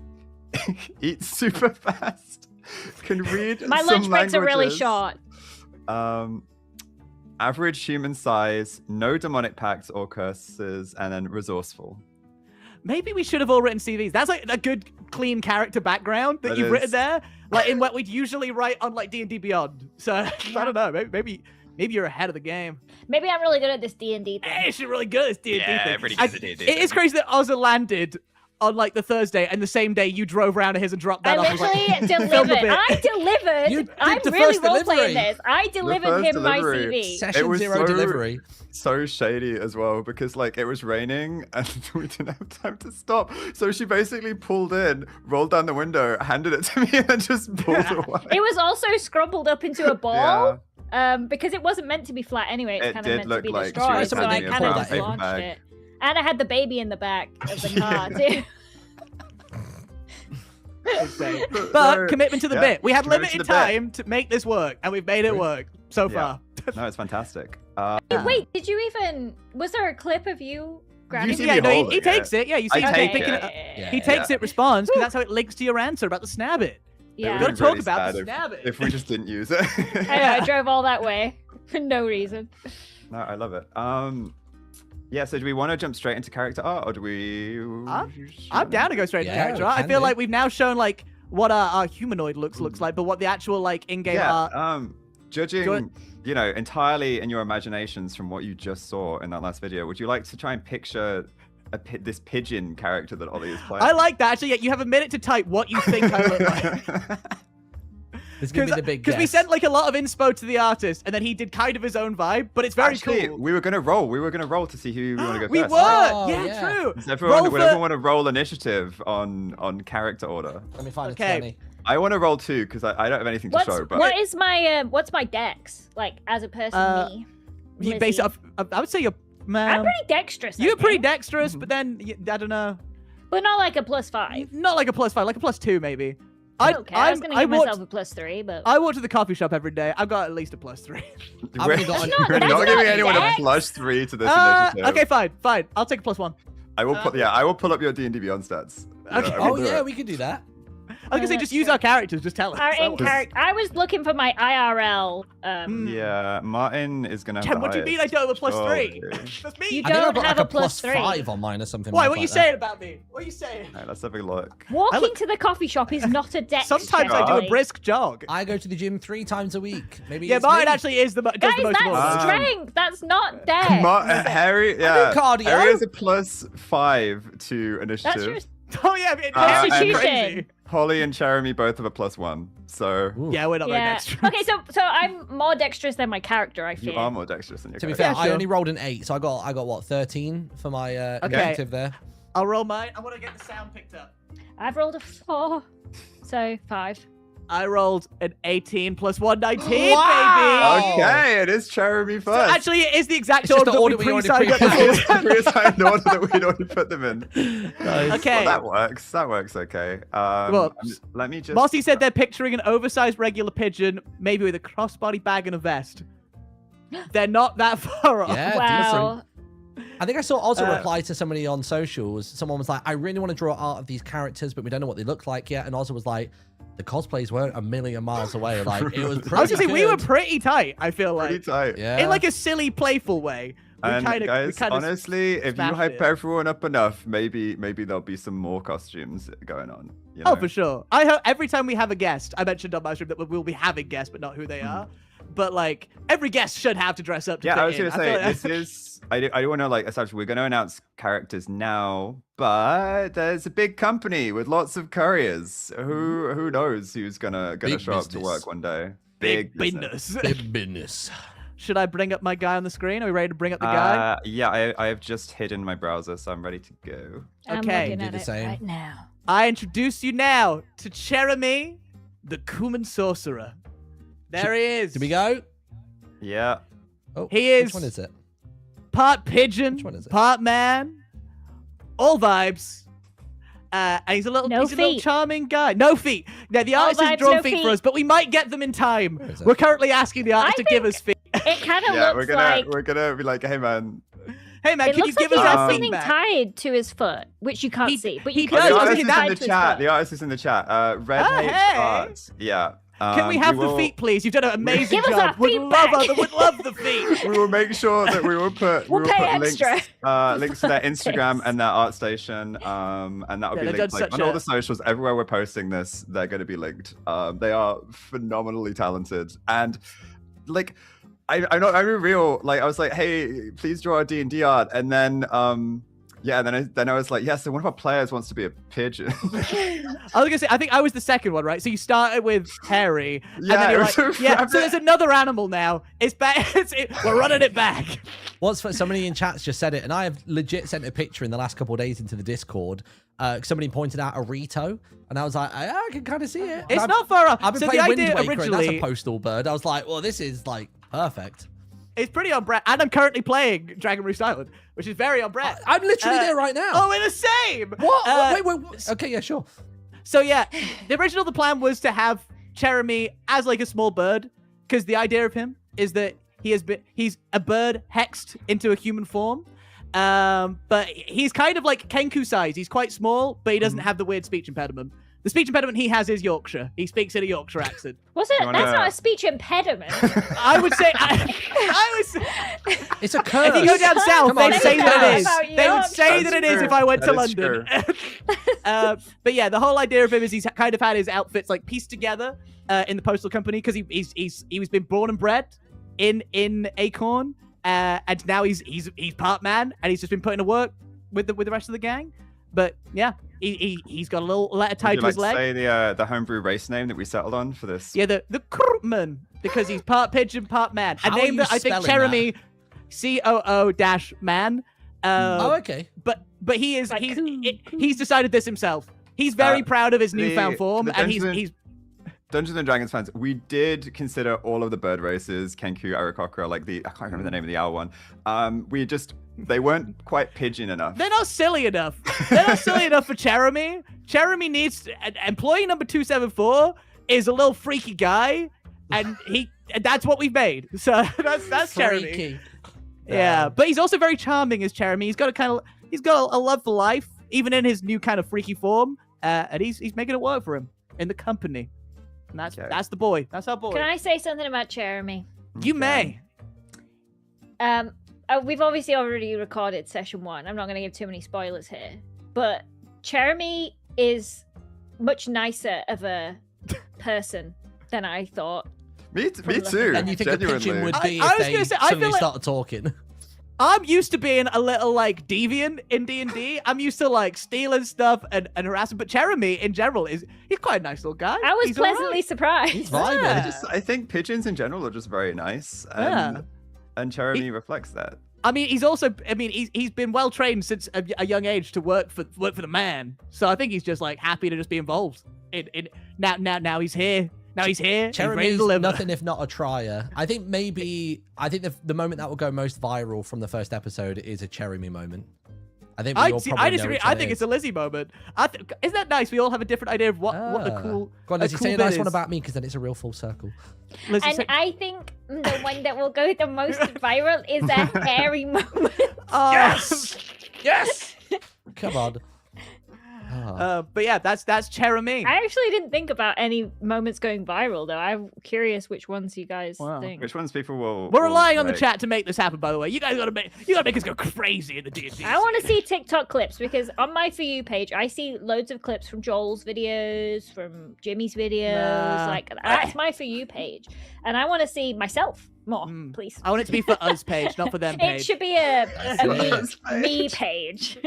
eats super fast, can read My some lunch breaks are really languages, short. Average human size, no demonic pacts or curses, and then resourceful. Maybe we should have all written CVs. That's like a good, clean character background that That you've written is. there, like in what we'd usually write on like D&D Beyond. So I don't know. Maybe you're ahead of the game. Maybe I'm really good at this D&D thing. Hey, she's really good at this D&D Yeah, thing. everybody gets a D&D It is thing. crazy that Ozza landed on like the Thursday, and the same day you drove around to his and dropped that I off. was like, literally film a delivered. bit. I delivered. You did I'm the really first role playing delivery. this. I delivered first him my delivery. CV. Session was 0 so- delivery. So shady as well because like it was raining and we didn't have time to stop. So she basically pulled in, rolled down the window, handed it to me, and then just pulled away. It was also scrumbled up into a ball. Because it wasn't meant to be flat anyway. It's It kind did of meant to look be like she destroyed. was So I handing it kind a of paper just launched bag. it. And I had the baby in the back of the car too. But commitment to the yeah, bit. We had commitment to limited the bit. time to make this work, and we've made it work so Yeah. far. No, it's fantastic. Wait, did you even? Was there a clip of you grabbing? see it? me Yeah, no, holding he takes it. Yeah, you see I him take picking it. it up. Yeah. He takes it, responds, because that's how it links to your answer about the snab it. Yeah. It Gotta would've talk really about the sad snab it. if we just didn't use it. I drove all that way for no reason. No, I love it. Yeah, so do we want to jump straight into character art, or do we? I'm down to go straight to Yeah, character we art. I can feel do. like we've now shown like what our humanoid looks like, but what the actual like in-game Yeah. art. Judging, you know, entirely in your imaginations from what you just saw in that last video, would you like to try and picture this pigeon character that Ollie is playing? I like that. Actually, yeah, you have a minute to type what you think I look like. It's gonna be the big Because we guess. sent like a lot of inspo to the artist, and then he did kind of his own vibe, but it's very Actually, cool. we were gonna roll. We were gonna roll to see who we want to go We first. were, Oh, yeah, yeah. true. Does everyone, Roll would for- everyone want to roll initiative on character order? Let me find Okay. a 20. I want to roll too because I don't have anything to show. But What is my what's my dex like as a person? Me. You base it Lizzie. off. I would say you're. I'm pretty dexterous. I You're pretty think, dexterous, but then I don't know. but not like a +5. Not like a +5, like a +2 maybe. Okay, I was gonna give walk- myself a +3, but I walk to the coffee shop every day. I've got at least a +3. I've we're, only got not- we're that's not not giving anyone dex. a +3 to this initiative. Okay, fine. I'll take a +1. I will put. Yeah, I will pull up your D&D Beyond stats. Yeah, Okay. I will Oh do yeah, it. we could do that. I was gonna say that's just use true. our characters. Just tell us. our So- in character. I was looking for my IRL. Yeah, Martin is gonna. Have Ken, the what do you mean I highest. don't have a +3? Surely. That's me. You I think I've don't got have like a +3. +5 on mine or something. Why? like What are you that. saying about me? What are you saying? Alright, let's have a look. Walking look- to the coffee shop is not a dex. Sometimes I do a generally. brisk jog. I go to the gym 3 times a week. Maybe Yeah, it's Martin me. actually is does Guys, the most of all of that's us. strength. That's not dex. Harry, yeah. cardio. Harry has a +5 to That's initiative. just Oh yeah, it's Constitution. crazy. Holly and Jeremy both have a +1. So Ooh. Yeah, we're not very yeah. dexterous. Okay, so I'm more dexterous than my character. I feel. you are more dexterous than your To be character. fair, Yeah, sure. I only rolled an 8, so I got what 13 for my initiative there. I'll roll mine. I want to get the sound picked up. I've rolled a 4, so 5. I rolled an 18 plus 119, Wow! baby. Okay, it is Jeremy So first. actually, it is the exact It's just order the that order we we already pre-signed up pre-planned. before. Pre-assigned order that we'd already put them in. Okay. Well, that works. That works okay. Well, let me just. Marcy said they're picturing an oversized regular pigeon, maybe with a crossbody bag and a vest. They're not that far off. Yeah, Wow. decent. I think I saw also Uh, reply to somebody on socials. Someone was like, I really want to draw art of these characters, but we don't know what they look like yet. And Ozzy was like, the cosplays weren't a million miles away. Like, it was pretty I was gonna say we were good. pretty tight. I feel pretty like tight. Yeah. in like a silly, playful way. We And kind guys, of honestly, if you smashed hype it. everyone up enough, maybe there'll be some more costumes going on. You Oh, know? for sure. I hope every time we have a guest, I mentioned on my stream that we'll be having guests, but not who they are. But like every guest should have to dress up. To Yeah, fit I was in. gonna say feel like- this is. I do want to like establish we're going to announce characters now, but there's a big company with lots of couriers. Who knows who's gonna Big show up to business. work one day? big business. business. Big business. Should I bring up my guy on the screen? Are we ready to bring up the guy? Yeah, I have just hidden my browser, so I'm ready to go. I'm Okay. looking Do at the it same. right now. I introduce you now to Cherami, the Cumin Sorcerer. There he is. Did we go? Yeah. Oh, He is- Which one is it? Part pigeon, Which one is it? part man, all vibes. And he's a little, No he's a little feet. charming guy. No feet. Now the All artist has vibes, drawn no feet for feet. us, but we might get them in time. Where is it? We're currently asking the artist I to give think- us feet. It kind of Yeah, looks we're gonna be like, hey man. Hey man, it can you looks like give he us has our feet something back? tied to his foot, which you can't He- see. But he you does, can The I was artist see is gonna- in the tied to his chat. foot. The artist is in the chat. Red Oh, H hey. Arts. Yeah. Can we have we the will- feet, please? You've done an amazing Give us job. our Would feet love, back. would love the feet. We will make sure that we will put We'll pay links, extra. links to their Instagram Thanks. and their art station, and that will Yeah, be they've linked done like, such on all a- the socials. Everywhere we're posting this, they're going to be linked. They are phenomenally talented, and like I'm being real. Like I was like, hey, please draw a D&D art, and then yeah, then I was like, yes, so one of our players wants to be a pigeon. I was gonna say, I think I was the second one, right? So you started with Harry, and Yeah, then it you're was like, a yeah. rabbit. So there's another animal now. It's back. We're running it back. What's for somebody in chats just said it, and I have legit sent a picture in the last couple of days into the Discord. Somebody pointed out a Rito, and I was like, I can kind of see it. It's I've- not far off. I've been So the playing Wind idea Waker, and that's a originally, postal bird. I was like, well, this is like perfect. it's pretty on brand, and I'm currently playing Dragon Roost Island, which is very on brand. I'm literally there right now. Oh, we're the same. What? Wait. Okay, yeah, sure. So yeah, the plan was to have Jeremy as like a small bird, because the idea of him is that he's a bird hexed into a human form. But he's kind of like Kenku size. He's quite small, but he doesn't have the weird speech impediment. The speech impediment he has is Yorkshire. He speaks in a Yorkshire accent. Was it? You wanna- That's not a speech impediment. I would say, I was. It's a curse. If you go down south, Come on, they'd it's say a that it curse. is. About They would say That's that it is true. if I went to That is London. But yeah, the whole idea of him is he's kind of had his outfits like pieced together in the postal company, because he's been born and bred in Acorn, and now he's part man, and he's just been putting to work with the rest of the gang. But yeah, he's got a little letter Would tied you to like his to leg. say the homebrew race name that we settled on for this? Yeah, the Krutman, because he's part pigeon, part man. How I are named you it, I think, spelling Jeremy COO-man. Oh, okay. But he is Like, he's decided this himself. He's very proud of his the- newfound form, the and he's Dungeons Dungeons and Dragons fans, we did consider all of the bird races, Kenku, Aarakocra, like I can't remember the name of the owl one. They weren't quite pigeon enough. they're not silly enough. They're not silly enough for Jeremy. Jeremy needs employee number 274 is a little freaky guy, and that's what we've made. So that's Jeremy. Freaky. Yeah, but he's also very charming as Jeremy. He's got a love for life, even in his new kind of freaky form, and he's making it work for him in the company. And that's the boy. That's our boy. Can I say something about Jeremy? You may. We've obviously already recorded session 1. I'm not going to give too many spoilers here, but Jeremy is much nicer of a person than I thought. Me looking too. And you think the pigeon genuinely. would be I if was they gonna say, I feel suddenly like- started talking? I'm used to being a little like deviant in D&D. I'm used to like stealing stuff and harassing, but Jeremy in general he's quite a nice little guy. I was He's all pleasantly right. surprised. He's vibing. Yeah. I think pigeons in general are just very nice, Yeah. and Jeremy reflects that. I mean, he's been well trained since a young age to work for the man. So I think he's just like happy to just be involved. Now he's here. Now he's here. He's ready to Jeremy's deliver. nothing if not a trier. I think the moment that will go most viral from the first episode is a Jeremy moment. I think we all probably I know disagree. which I one think it it's a Lizzie moment. Isn't that nice? We all have a different idea of what the cool. Go on, a Lizzie, cool say a bit nice one is. about me, because then it's a real full circle. Lizzie, And say- I think the one that will go the most viral is a hairy moment. Oh. Yes! Come on. Oh. But yeah, that's Jeremy. I actually didn't think about any moments going viral, though. I'm curious which ones you guys Wow. think. Which ones people will? We're will relying on the like? chat to make this happen. By the way, you guys gotta make us go crazy in the D&D. I want to see TikTok clips because on my For You page, I see loads of clips from Joel's videos, from Jimmy's videos. Nah. Like, that's my For You page. And I want to see myself more, please. I want it to be for us page, not for them It page. should be a Us me page.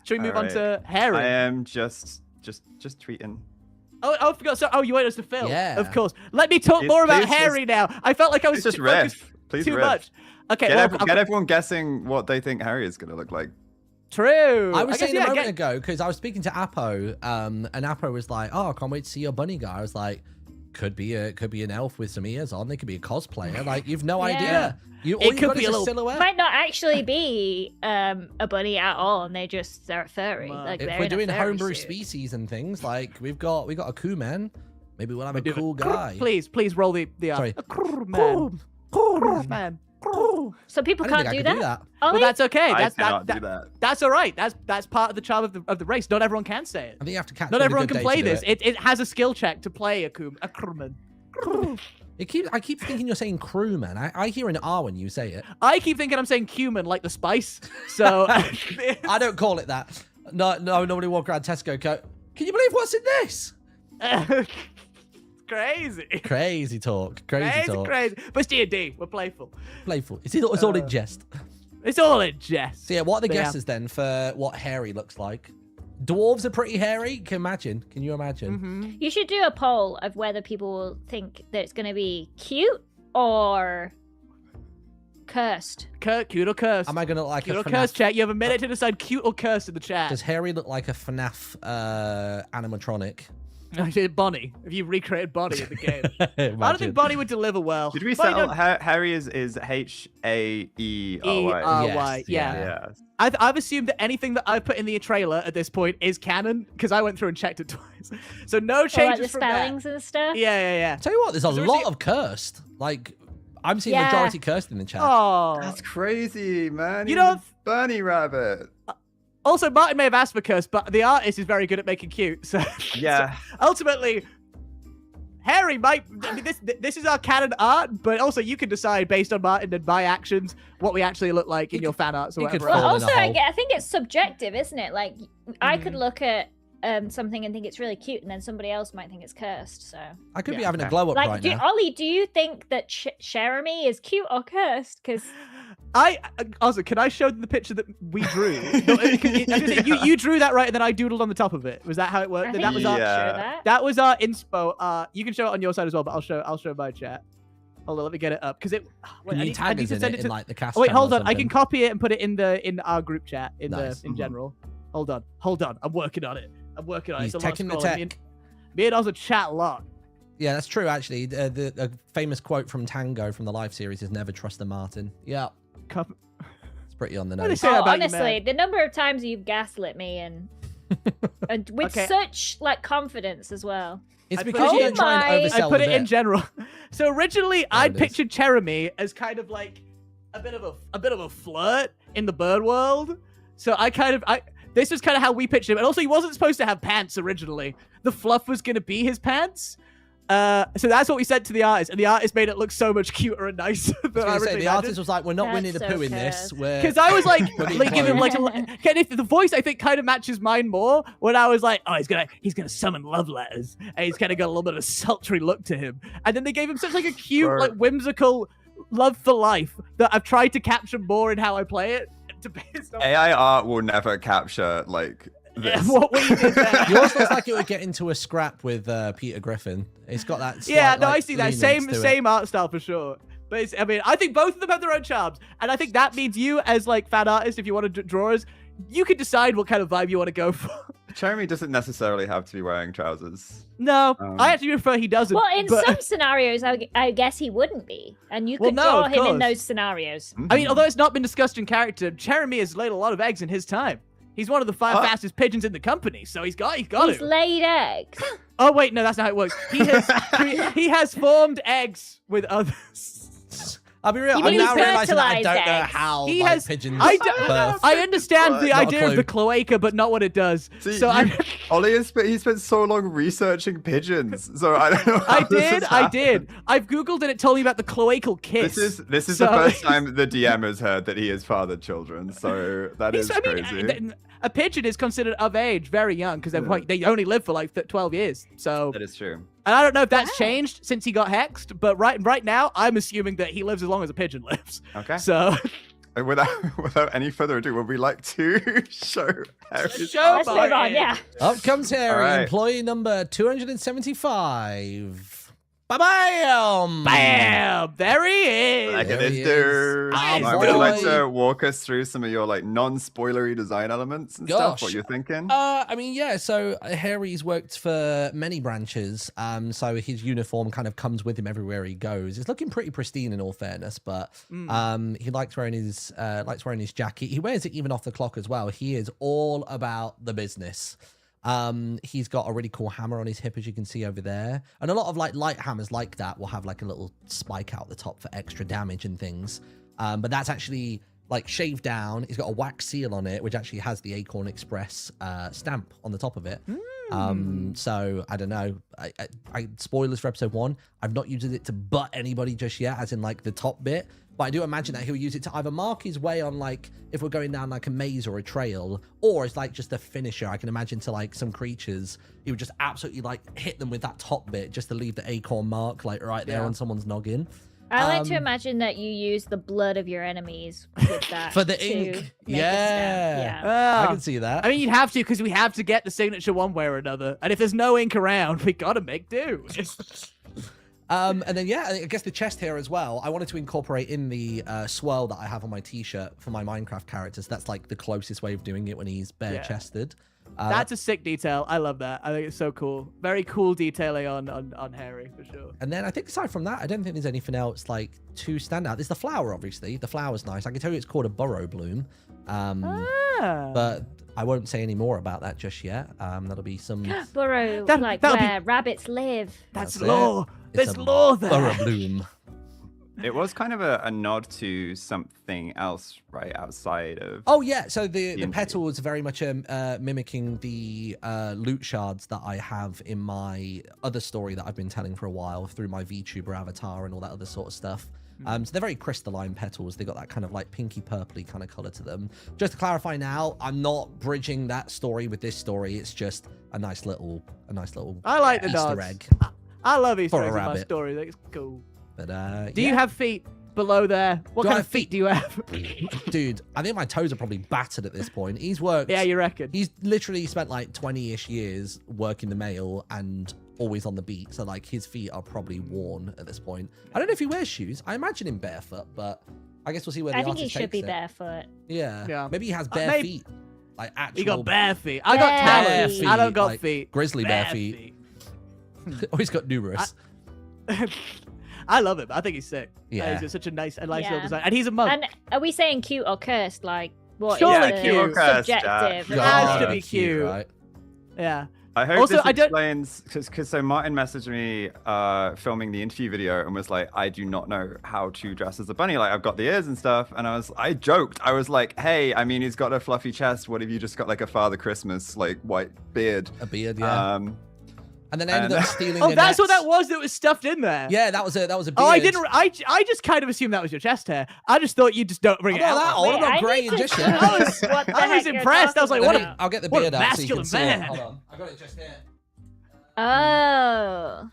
Should we move on Alright. to Harry? I am just tweeting. I forgot. So, you want us to film? Yeah. Of course. Let me talk Please- more about please Harry now. I felt like I was Please just too riff. focused Please too riff. much. Okay. Get, well, get everyone guessing what they think Harry is going to look like. True. I was guess, saying a yeah, moment ago, because I was speaking to Apo, and Apo was like, "Oh, I can't wait to see your bunny guy." I was like, Could be an elf with some ears on. They could be a cosplayer. Like you've no Yeah. idea. All It you've could got be is a little- silhouette. Might not actually be a bunny at all, and they're furry. Well, Like If they're we're in a doing furry homebrew suit. species and things, like we got a Kuman. Maybe we'll have a Do it. cool guy. Please roll the Sorry. A crrr man. Crrr man. Crrr. So people I didn't can't think do I could that. do that. Well, Ollie? that's okay. I That's cannot that, do that. That's all right. That's part of the charm of the race. Not everyone can say it. I think you have to catch. Not me on a everyone good can day play to do this. it. It has a skill check to play a crewman. I keep thinking you're saying crewman. I hear an R when you say it. I keep thinking I'm saying cumin like the spice. So I don't call it that. No, nobody walk around Tesco. Can you believe what's in this? crazy. Crazy talk. Crazy talk. Crazy. But it's D&D. We're playful. Playful. It's all in jest. It's all in jest. So yeah, what are the But yeah. guesses then for what hairy looks like? Dwarves are pretty hairy. Can you imagine? Mm-hmm. You should do a poll of whether people will think that it's going to be cute or cursed. Cute or cursed? Am I gonna look like Cute a or cursed, FNAF? chat. You have a minute to decide cute or cursed in the chat. Does Harry look like a FNAF animatronic? Bonnie. If you recreated Bonnie in the game. I don't Imagine. think Bonnie would deliver well. Did we Bonnie settle? don't- Harry is Haery. E-R-Y, Yes, yeah. Yeah. I've assumed that anything that I've put in the trailer at this point is canon because I went through and checked it twice. So no Or like changes the from there. spellings and stuff. Yeah. Tell you what, there's a Seriously? lot of cursed. Like, I'm seeing Yeah. majority cursed in the chat. Oh. That's crazy, man. You He's know- a bunny rabbit. Also, Martin may have asked for curse, but the artist is very good at making cute. So Yeah. so ultimately, Harry might. I mean, this is our canon art, but also you can decide based on Martin and my actions what we actually look like in your fan arts or you could whatever. fall Well, in a also, I hole. think it's subjective, isn't it? Like, I Mm. could look at something and think it's really cute, and then somebody else might think it's cursed. So, I could be Yeah, having a okay. glow up like, right now. Ollie, do you think that Jeremy is cute or cursed? Because I also, can I show them the picture that we drew? No, you drew that right, and then I doodled on the top of it. Was that how it worked? I Then think that was you our should Yeah. show that. that was our inspo. You can show it on your side as well, but I'll show my chat. Hold on, let me get it up because it. Wait, Can I you need tag to us in send it it in to. like the cast? Oh, wait, channel hold or on. I can something? copy it and put it in our group chat Nice. in general. Hold on. I'm working on it. He's It's a lot of teching the scrolling. tech. Me and Ozza chat a lot. Yeah, that's true. Actually, the famous quote from Tango from the live series is "Never trust a Martin." Yeah, Cop- it's pretty on the What do they nose. say Oh, about you, honestly, man? the number of times you've gaslit me and with Okay. such like confidence as well. It's I because put you it don't try my- and I oversell put the it in bit. general. So originally, I'd it is. pictured Jeremy as kind of like a bit of a flirt in the bird world. So this was kind of how we pictured him. And also, he wasn't supposed to have pants originally. The fluff was going to be his pants. So that's what we said to the artist, and the artist made it look so much cuter and nicer than I I was gonna say, originally the artist was like, "We're not That's Winnie the so Pooh in this." cursed. Because I was like, Put it in like giving him like clothes. and if the voice I think kind of matches mine more. When I was like, oh, he's gonna summon love letters, and he's kind of got a little bit of a sultry look to him. And then they gave him such like a cute, Or- like whimsical love for life that I've tried to capture more in how I play it. To based on AI art will never capture like this. what we did there. Yours looks like it would get into a scrap with Peter Griffin. It's got that. Slight, Yeah, no, like, I see that leanings to it. same art style for sure. But it's, I mean, I think both of them have their own charms, and I think that means you, as like fan artist, if you want to draw us, you can decide what kind of vibe you want to go for. Jeremy doesn't necessarily have to be wearing trousers. No, Um, I actually prefer he doesn't. Well, in but- some scenarios, I guess he wouldn't be, and you Well, could no, draw of him in course. those scenarios. I mean, although it's not been discussed in character, Jeremy has laid a lot of eggs in his time. He's one of the 5 Oh. fastest pigeons in the company, so he's got He's to. laid eggs. Oh wait, no, that's not how it works. He has formed eggs with others. I'll be real. You I'm mean now realizing that I fertilized don't know eggs? how He like, has- pigeons I birth. I understand the Not a idea of clue. the cloaca, but not what it does. See, so Ollie he spent so long researching pigeons, so I don't know. How I this did, has I happened. did. I've googled and it told me about the cloacal kiss. This is So- the first time the DM has heard that he has fathered children, so that is crazy. A pigeon is considered of age, very young, because they only live for like 12 years. So, That is true. and I don't know if that's Wow. changed since he got hexed, but right now I'm assuming that he lives as long as a pigeon lives. Okay. So, Without any further ado, would we like to show Harry's Show Let's move on. Martin. Yeah. Up comes Harry, All right. employee number 275. Ba-bam! Bam! There he is. Look There at this he is. dude. Our Would you like boy. to walk us through some of your like non-spoilery design elements and stuff? What Gosh. you're thinking? I mean, yeah. So Harry's worked for many branches. So his uniform kind of comes with him everywhere he goes. It's looking pretty pristine, in all fairness. But he likes wearing his jacket. He wears it even off the clock as well. He is all about the business. He's got a really cool hammer on his hip, as you can see over there, and a lot of like light hammers like that will have like a little spike out the top for extra damage and things. But that's actually like shaved down. He's got a wax seal on it, which actually has the Acorn Express stamp on the top of it. So I don't know. I spoilers for episode 1. I've not used it to butt anybody just yet, as in like the top bit. But I do imagine that he'll use it to either mark his way on, like, if we're going down like a maze or a trail, or it's like just a finisher. I can imagine to like some creatures, he would just absolutely like hit them with that top bit just to leave the acorn mark like right there on someone's noggin. I like to imagine that you use the blood of your enemies with that For the to ink. make a stamp. I can see that. I mean, you'd have to, because we have to get the signature one way or another. And if there's no ink around, we gotta make do. And then, yeah, I guess the chest here as well. I wanted to incorporate in the swirl that I have on my t-shirt for my Minecraft characters. That's like the closest way of doing it when he's bare-chested. That's a sick detail. I love that. I think it's so cool. Very cool detailing on Harry, for sure. And then I think aside from that, I don't think there's anything else like to stand out. There's the flower, obviously. The flower's nice. I can tell you it's called a burrow bloom. But I won't say any more about that just yet. That'll be some... Burrow, That'll where rabbits live. That's That's it. lore. It's There's a lore there. burrow bloom. It was kind of a nod to something else, right, outside of... Oh, yeah. So the interview. petal is very much mimicking the loot shards that I have in my other story that I've been telling for a while through my VTuber avatar and all that other sort of stuff. So they're very crystalline petals. They got that kind of like pinky purpley kind of color to them. Just to clarify now, I'm not bridging that story with this story. It's just a nice little I like the Easter nods. egg. I love Easter For a eggs in my rabbit. story. That's cool. But Do you have feet below there? What Do kind I of have feet do you have? Dude, I think my toes are probably battered at this point. He's worked. Yeah, you reckon? He's literally spent like 20-ish years working the mail and always on the beat. So like his feet are probably worn at this point. I don't know if he wears shoes. I imagine him barefoot, but I guess we'll see where the I think he artist should be takes it. barefoot. Yeah. Yeah. Maybe he has bare maybe- feet. Like actual You got bare feet. I got Bare talons. feet, I don't got like feet. grizzly bare feet. Oh, he's got numerous. I love him. I think he's sick. Yeah. He's got such a nice little Yeah. design. And he's a monk. And are we saying cute or cursed? Like, what is Surely the cute or cursed, subjective? It has to God, be cute. right? Yeah. I hope Also, this I don't- explains because so Martin messaged me filming the interview video and was like, I do not know how to dress as a bunny. Like I've got the ears and stuff, and I joked. I was like, hey, I mean, he's got a fluffy chest. What if you just got like a Father Christmas like white beard? A beard, yeah. And then ended up stealing. Oh, that's what Annette's- that was. That was stuffed in there. Yeah, that was a beard. Oh, I didn't. I just kind of assumed that was your chest hair. I just thought you just don't bring I'm it not out. that old. I'm Wait, not I grey need and to just see yet. I was- what the I was heck you're impressed. I was talking like, what about. I'll get the What a beard out so you can masculine see man. it. Hold on. I got it just here. Oh.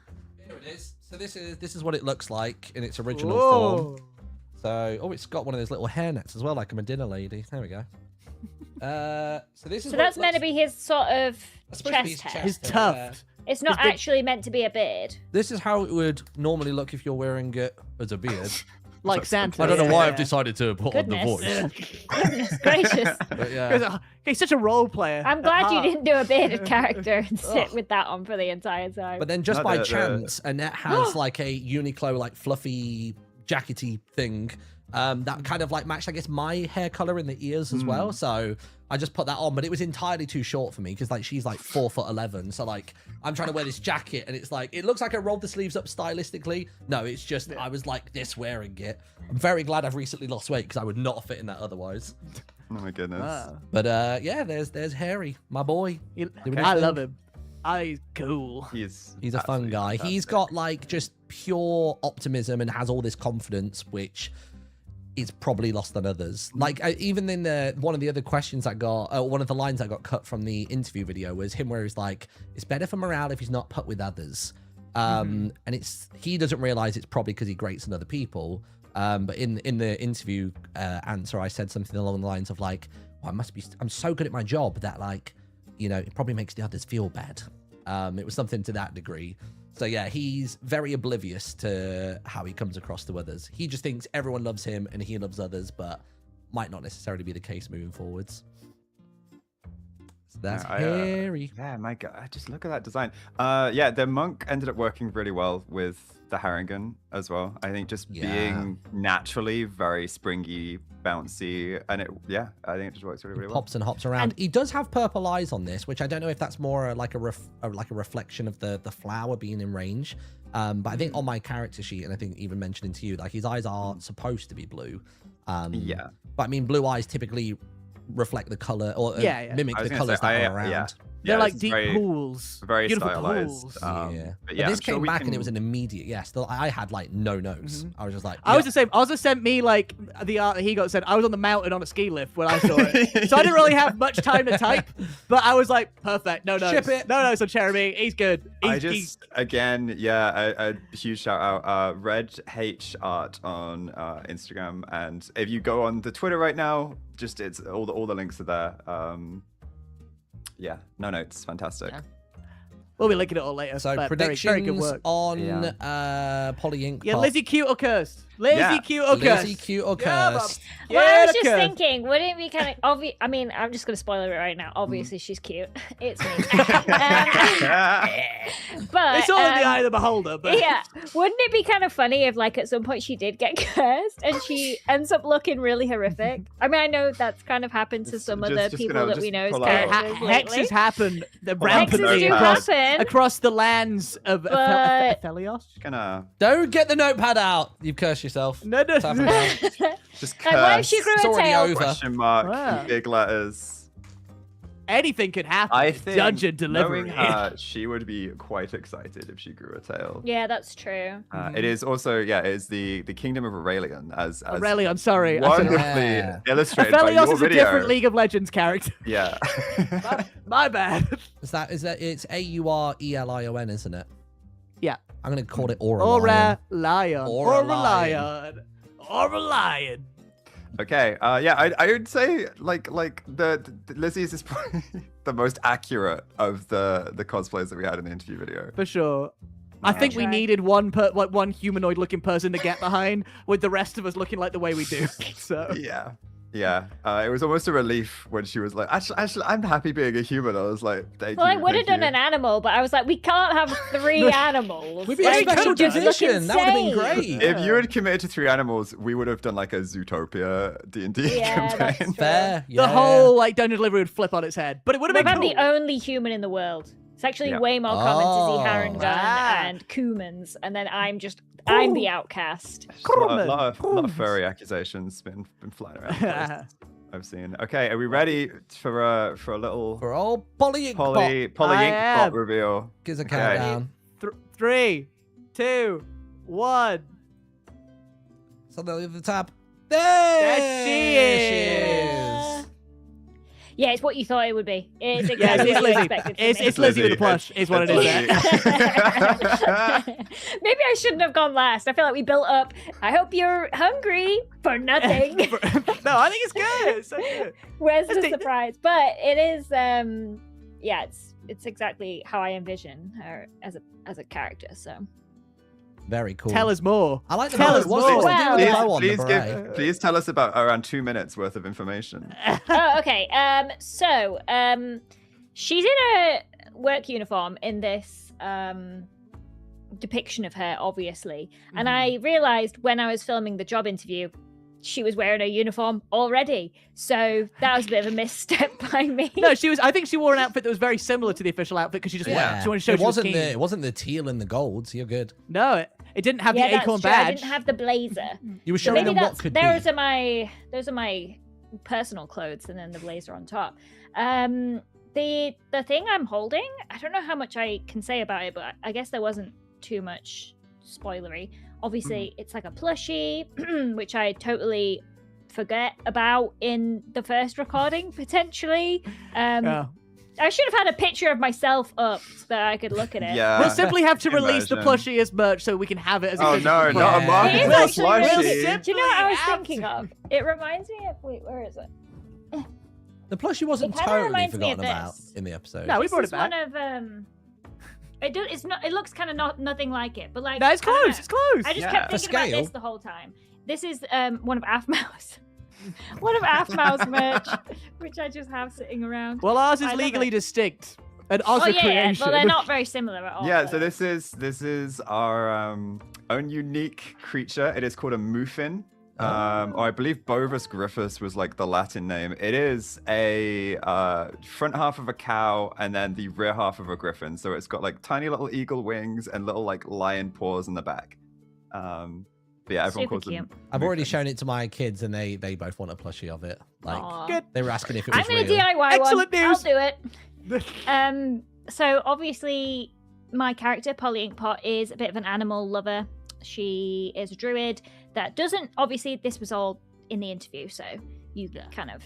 Here it is. So this is what it looks like in its original Whoa. form. So, it's got one of those little hairnets as well, like a Medina lady. There we go. So this is. So that's meant to be his sort of That's supposed to be chest his hair. His chest hair, yeah. tuft. It's not his big- actually meant to be a beard. This is how it would normally look if you're wearing it as a beard. Like Santa. I don't know Yeah, why yeah. I've decided to put on the Goodness. voice. Goodness gracious. But yeah. He's such a role player. I'm at glad you heart. didn't do a bearded character and sit Ugh. with that on for the entire time. But then just No, by the- chance, Annette has like a Uniqlo like fluffy jackety thing that kind of like matched, I guess, my hair color in the ears as well. So I just put that on, but it was entirely too short for me because like she's like 4'11", so like I'm trying to wear this jacket and it's like it looks like I rolled the sleeves up stylistically. No, it's just I was like this wearing it. I'm very glad I've recently lost weight because I would not have fit in that otherwise. Oh my goodness. Wow. But yeah, there's Harry, my boy. Doing his I thing. love him. He's cool. He's He's a fun absolutely guy. He's fantastic. got like just pure optimism and has all this confidence, which is probably lost on others. Like even in one of the other questions I got, one of the lines I got cut from the interview video was him where he's like, "It's better for morale if he's not put with others." And he doesn't realize it's probably because he grates on other people. But in the interview answer, I said something along the lines of like, well, I'm so good at my job that like, it probably makes the others feel bad. It was something to that degree. So yeah, he's very oblivious to how he comes across to others. He just thinks everyone loves him and he loves others, but might not necessarily be the case moving forwards. So that's Harry. Yeah, my God, just look at that design. Yeah, the monk ended up working really well with the Harengon as well. I think just being naturally very springy, bouncy, and I think it just works really well. Pops and hops around. He does have purple eyes on this, which I don't know if that's more like a reflection of the flower being in range. But I think on my character sheet, and I think even mentioning to you, like his eyes are supposed to be blue. Yeah. But I mean, blue eyes typically reflect the color or mimic the colors that are around. Yeah. They're like deep very, pools. Very beautiful stylized. pools. But this came back and it was an immediate yes. I had like no notes. I was just like, I was the same. Ozza sent me like the art that he got sent. I was on the mountain on a ski lift when I saw it, so I didn't really have much time to type. But I was like, perfect. No notes. Ship it. No notes on Jeremy. He's good. Again, a huge shout out, Red H Art on Instagram, and if you go on the Twitter right now, just it's all the links are there. Yeah, no notes, fantastic. Yeah. We'll be linking it all later. So predictions very good work. on Poly Ink. Yeah, Lizzie cute or cursed? Lizzie cute or cursed? Lizzie cute or cursed? Well, I was just thinking, wouldn't it be kind of obvious? I mean, I'm just going to spoil it right now. Obviously, she's cute. It's me. But it's all in the eye of the beholder. But yeah, wouldn't it be kind of funny if, like, at some point she did get cursed and she ends up looking really horrific? I mean, I know that's kind happened to some other people that we know as characters hexes happen rampantly across the lands of Aphelios. Don't get the notepad out. You've cursed yourself. No. Just like, what if she grew a tail? Question mark, big letters. Anything could happen. I think, Dungeon delivery. Knowing her, she would be quite excited if she grew a tail. Yeah, that's true. It is also, it is the kingdom of Aurelion, as Aurelion, sorry. Wonderfully illustrated by your Aphelios is video. a different League of Legends character. Yeah. My bad. Is that it's Aurelion, isn't it? Yeah. I'm gonna call it Aurelion. Aurelion. Okay. I would say like the Lizzie's is probably the most accurate of the cosplays that we had in the interview video. For sure. I think we needed one humanoid-looking person to get behind, with the rest of us looking like the way we do. So Yeah. It was almost a relief when she was like, actually, I'm happy being a human. I was like, thank you. Well, I would have done an animal, but I was like, we can't have 3 animals. We'd be a special division. That would have been great. If you had committed to 3 animals, we would have done like a Zootopia D&D campaign. Fair. The whole dungeon delivery would flip on its head, but it would have been cool. I'm the only human in the world. It's actually way more common to see Harengon and Kumans, and then I'm the outcast. A lot of furry accusations been flying around. I've seen. Okay, are we ready for a little old Poly Ink Pop reveal? Gives a countdown. 3, 2, 1. Something at the top. There she is. Yeah, it's what you thought it would be. It's exactly what you expected. It's Lizzie with a plush. Is what it is. Maybe I shouldn't have gone last. I feel like we built up. I hope you're hungry for nothing. No, I think it's good. It's so good. Where's the surprise? But it is. It's exactly how I envision her as a character. So. Very cool. Tell us more. I like the Tell us more. Please tell us about around 2 minutes worth of information. Oh, okay. So she's in a work uniform in this depiction of her, obviously. And I realized when I was filming the job interview, she was wearing a uniform already. So that was a bit of a misstep by me. No, I think she wore an outfit that was very similar to the official outfit because she just wanted to show it wasn't the teal and the gold, so you're good. No, it didn't have the acorn badge. I didn't have the blazer. You were showing them what could be. Those are my personal clothes, and then the blazer on top. The thing I'm holding, I don't know how much I can say about it, but I guess there wasn't too much spoilery. Obviously, it's like a plushie, which I totally forget about in the first recording, potentially. I should have had a picture of myself up so that I could look at it. Yeah, we'll simply have to release the plushie as merch so we can have it as a no, not a marketable plushie. Do you know what I was thinking of? It reminds me of... Wait, where is it? The plushie wasn't totally forgotten about in the episode. No, we brought it back. One of... It's not. It looks kind of nothing like it, but like. No, it's I don't know. close. It's close. I just Yeah. kept For thinking about scale. this the whole time. This is one of Afmau's, one of Afmau's merch, which I just have sitting around. Well, ours I is love legally it. distinct. And ours Oh a yeah, creation. well they're not very similar at all. Yeah, but- so this is our own unique creature. It is called a muffin. Or I believe Bovis griffus was like the Latin name. It is a front half of a cow and then the rear half of a griffin. So it's got like tiny little eagle wings and little like lion paws in the back. But yeah, everyone Super calls them. cute. I've already muffins. shown it to my kids, and they both want a plushie of it. Like Aw. Good. they were asking if it I'm was gonna real. DIY Excellent one. news. I'll do it. So obviously my character Polly Inkpot is a bit of an animal lover. She is a druid that doesn't. Obviously, this was all in the interview, so you kind of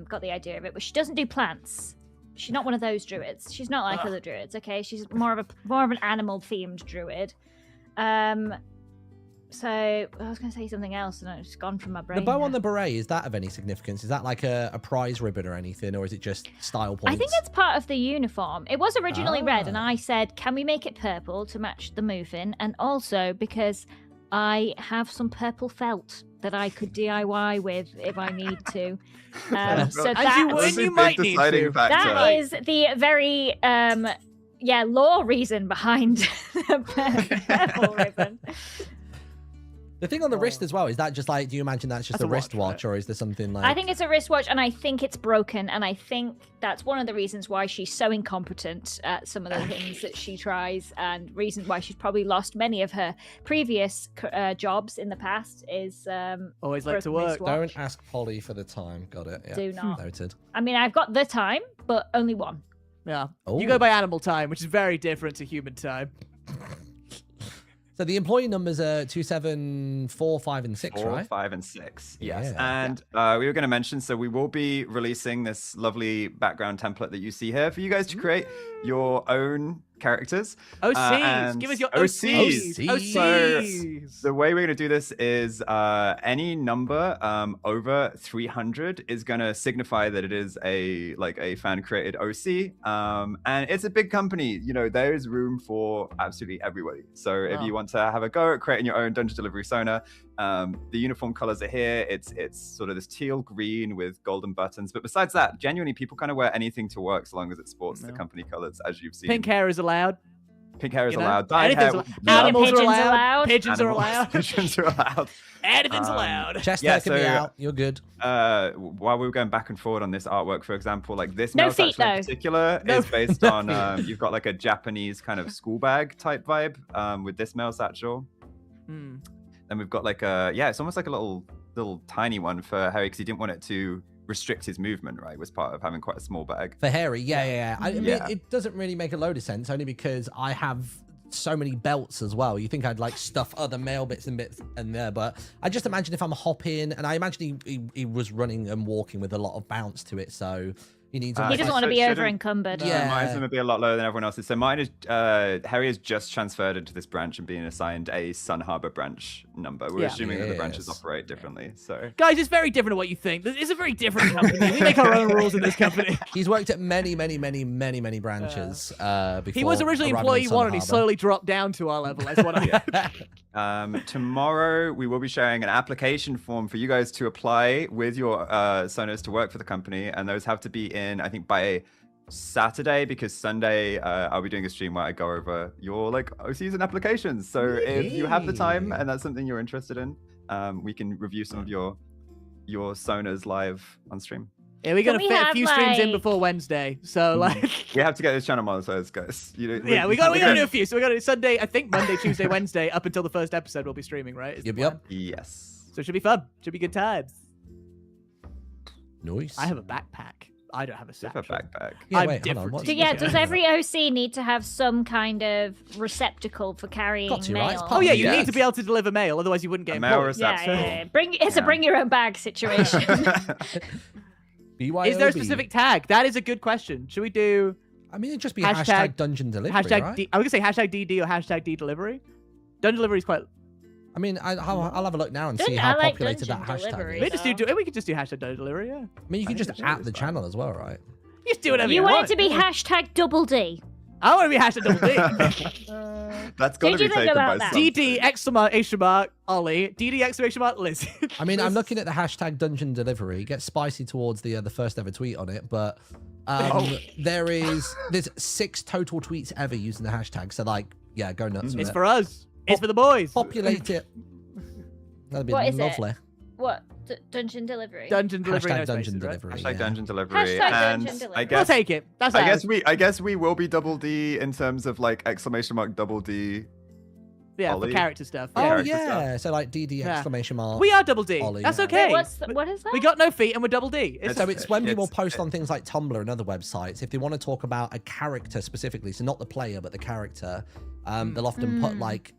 got the idea of it. But she doesn't do plants. She's not one of those druids. She's not like other druids. Okay, she's more of an animal themed druid. So I was going to say something else, and it's gone from my brain. The bow now. on the beret, is that of any significance? Is that like a prize ribbon or anything, or is it just style points? I think it's part of the uniform. It was originally red, and Ah. I said, can we make it purple to match the muffin? And also because I have some purple felt that I could DIY with if I need to. So As you that's, would. That's a you big might need deciding to. factor. that is the very law reason behind the purple ribbon. The thing on the wrist as well, is that just like, do you imagine that's just That's a a watch, wristwatch, or is there something like... I think it's a wristwatch, and I think it's broken, and I think that's one of the reasons why she's so incompetent at some of the things that she tries, and reasons why she's probably lost many of her previous jobs in the past is Always like to broken work. wristwatch. Don't ask Polly for the time. Got it. Yeah. Do not. Noted. I mean, I've got the time, but only one. Yeah. Oh. You go by animal time, which is very different to human time. So the employee numbers are 2, 7, 4, 5, and 6, 4, right? 5, and 6. Yes. Yeah. And we were going to mention, so we will be releasing this lovely background template that you see here for you guys to create your own characters. OCs. and Give us your OCs. OCs. So OCs. The way we're going to do this is any number over 300 is going to signify that it is a fan created OC. And it's a big company. You know, there is room for absolutely everybody. So if you want to have a go at creating your own Dungeon Delivery Sona, the uniform colors are here. It's sort of this teal green with golden buttons. But besides that, genuinely, people kind of wear anything to work so long as it sports the company colors, as you've seen. Pink hair is allowed. Pink hair is You know? allowed. Dyed Anything's hair. allowed. Yeah, Animals are pigeons allowed. allowed. Pigeons are Animals- allowed. Pigeons are allowed. Anything's allowed. Chest Yeah, hair can be so, out. You're good. While we were going back and forward on this artwork, for example, like this No mouse feet, actually in though. particular No is based no on you've got like a Japanese kind of school bag type vibe with this mouse satchel. Hmm. Then we've got like it's almost like a little tiny one for Harry because he didn't want it to restrict his movement, right? Was part of having quite a small bag. For Harry, yeah. I mean, Yeah. it doesn't really make a load of sense, only because I have so many belts as well. You think I'd like stuff other male bits in there, but I just imagine if I'm hopping, and I imagine he was running and walking with a lot of bounce to it, so he needs. He doesn't want to be over encumbered. Yeah. Mine's going to be a lot lower than everyone else's. So mine is Harry has just transferred into this branch and being assigned a Sun Harbor branch number. We're Yeah. assuming that the branches Yes. operate differently. So Guys, it's very different to what you think. It's a very different company. We make our own rules in this company. He's worked at many branches before. He was originally arriving employee in Sun 1 and he Harbor. slowly dropped down to our level. That's what I tomorrow we will be sharing an application form for you guys to apply with your Sonos to work for the company, and those have to be in, I think, by Saturday, because Sunday I'll be doing a stream where I go over your like OCs and applications. So if you have the time and that's something you're interested in, we can review some of your Sonos live on stream. Yeah, we're going to Can we fit a have, few streams in like- before Wednesday. So, like... We have to get this channel monetized, guys. Yeah, we got to do a few. So we got to do Sunday, I think Monday, Tuesday, Wednesday, up until the first episode we'll be streaming, right? Is the Yep. plan. Yes. So it should be fun. Should be good times. Nice. I have a backpack. I don't have a You have satchel. a backpack. Yeah, I'm wait, hold on. different. What's... So yeah, does every OC need to have some kind of receptacle for carrying Got to, right? It's mail? part Oh, yeah, you Yes. need to be able to deliver mail, otherwise you wouldn't get A mail employed. Yeah, receptacle. It's a Yeah. bring your own bag situation. BYOB? Is there a specific tag? That is a good question. Should we do I mean, it'd just be Hashtag- hashtag dungeon delivery, hashtag right? D? I was going to say hashtag DD or hashtag D delivery. Dungeon delivery is quite... I mean, I'll have a look now and see Dungeon- how I like populated that dungeon hashtag delivery. is. We could just do hashtag Dungeon delivery, yeah. I mean, you can think just it at is the fine. channel as well, right? You just do whatever You you want want. it to be hashtag double D. I want to be hashtag double D. That's got to Did you be think taken about by that? something. DD exclamation mark Ollie. DD exclamation mark Liz. I mean, I'm looking at the hashtag dungeon delivery. It gets spicy towards the first ever tweet on it, but there's 6 total tweets ever using the hashtag. So like, yeah, go nuts with It's it. for us. It's for the boys. Populate it. That'd be What is it? lovely. What? Dungeon delivery? Dungeon delivery. Hashtag no dungeon spaces, right? delivery. Hashtag yeah. dungeon delivery. Hashtag and dungeon delivery. I We'll guess take it. That's ours. I guess we will be double D in terms of like exclamation mark double D. Yeah, Ollie. for character stuff. Oh Yeah. character yeah, so like DD Yeah. exclamation mark. We are double D. Ollie, That's yeah. okay. Wait, what is that? We got no feet and we're double D. It's, So it's when people It's- post on things like Tumblr and other websites, if they want to talk about a character specifically, so not the player, but the character, they'll often put like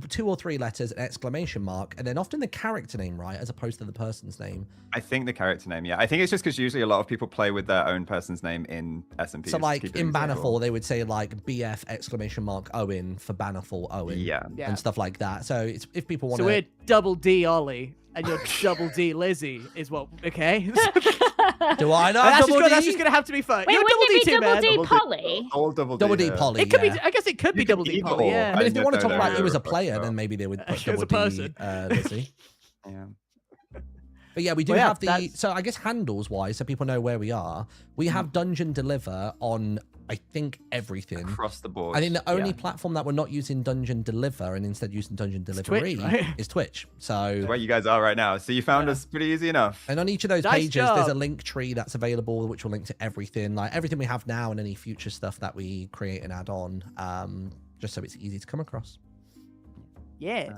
2 or 3 letters, an exclamation mark, and then often the character name, right, as opposed to the person's name. I think the character name, yeah. I think it's just because usually a lot of people play with their own person's name in SMP. So like in Bannerfall, they would say like BF exclamation mark Owen for Bannerfall Owen. Yeah. Yeah. And stuff like that. So it's if people want So to. we're double D Ollie and you're double D Lizzie is what, okay? Do I know? that's, Double that's D? just going to have to be fun. Wait, You're wouldn't it be too, double man. D Double D. Polly? All double D. Double D yeah. Polly. It could yeah. be, I guess it could be You double could D either Polly, or. yeah. I mean, if they No, want to no, talk no, about you as a no, player, no. then maybe they would put As double a person. D Lizzie. Yeah. But yeah, we do Well, yeah, have the that's- so I guess handles wise, so people know where we are. We have Dungeon Deliver on I think everything. Across the board. I think the only yeah. platform that we're not using Dungeon Deliver and instead using Dungeon Delivery Twitch, right? is Twitch. So where you guys are right now. So you found Yeah. us pretty easy enough. and on each of those Nice pages, there's a job. link tree that's available, which will link to everything, like everything we have now and any future stuff that we create and add on, just so it's easy to come across. Yeah.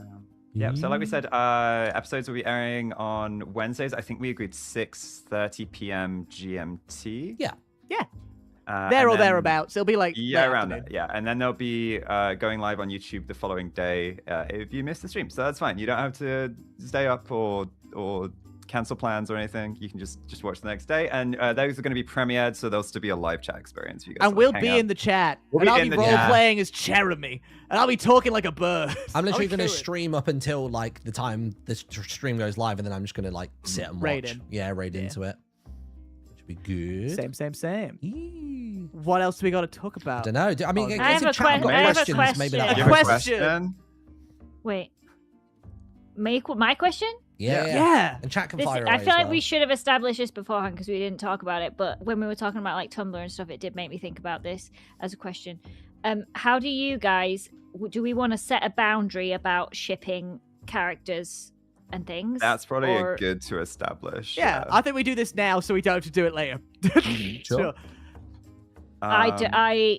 Yeah, so like we said, episodes will be airing on Wednesdays. I think we agreed 6:30 p.m. GMT. Yeah. Yeah. And There or then- thereabouts. It'll be like Yeah, late around afternoon. that. Yeah, and then they'll be going live on YouTube the following day if you missed the stream. So that's fine. You don't have to stay up or cancel plans or anything. You can just watch the next day. And those are going to be premiered, so there'll still be a live chat experience for you guys. And to, we'll hang be out. in the chat. We'll and be I'll in be the role chat. playing as Jeremy. And I'll be talking like a bird. I'm literally I'll going to be chilling. stream up until like the time the stream goes live, and then I'm just going to like sit and watch. Raid in. Yeah, raid Yeah. into it. Which would be good. Same. Eee. What else do we got to talk about? I don't know. I mean, Oh, I I guess have if a chat got I have a questions, maybe that question. You would have a Question. Wait. My question? Yeah, yeah. Yeah. And chat can This, fire I away feel as like well. we should have established this beforehand because we didn't talk about it. But when we were talking about like Tumblr and stuff, it did make me think about this as a question. How do you guys? Do we want to set a boundary about shipping characters and things? That's probably or... good to establish. Yeah, I think we do this now so we don't have to do it later. Sure. I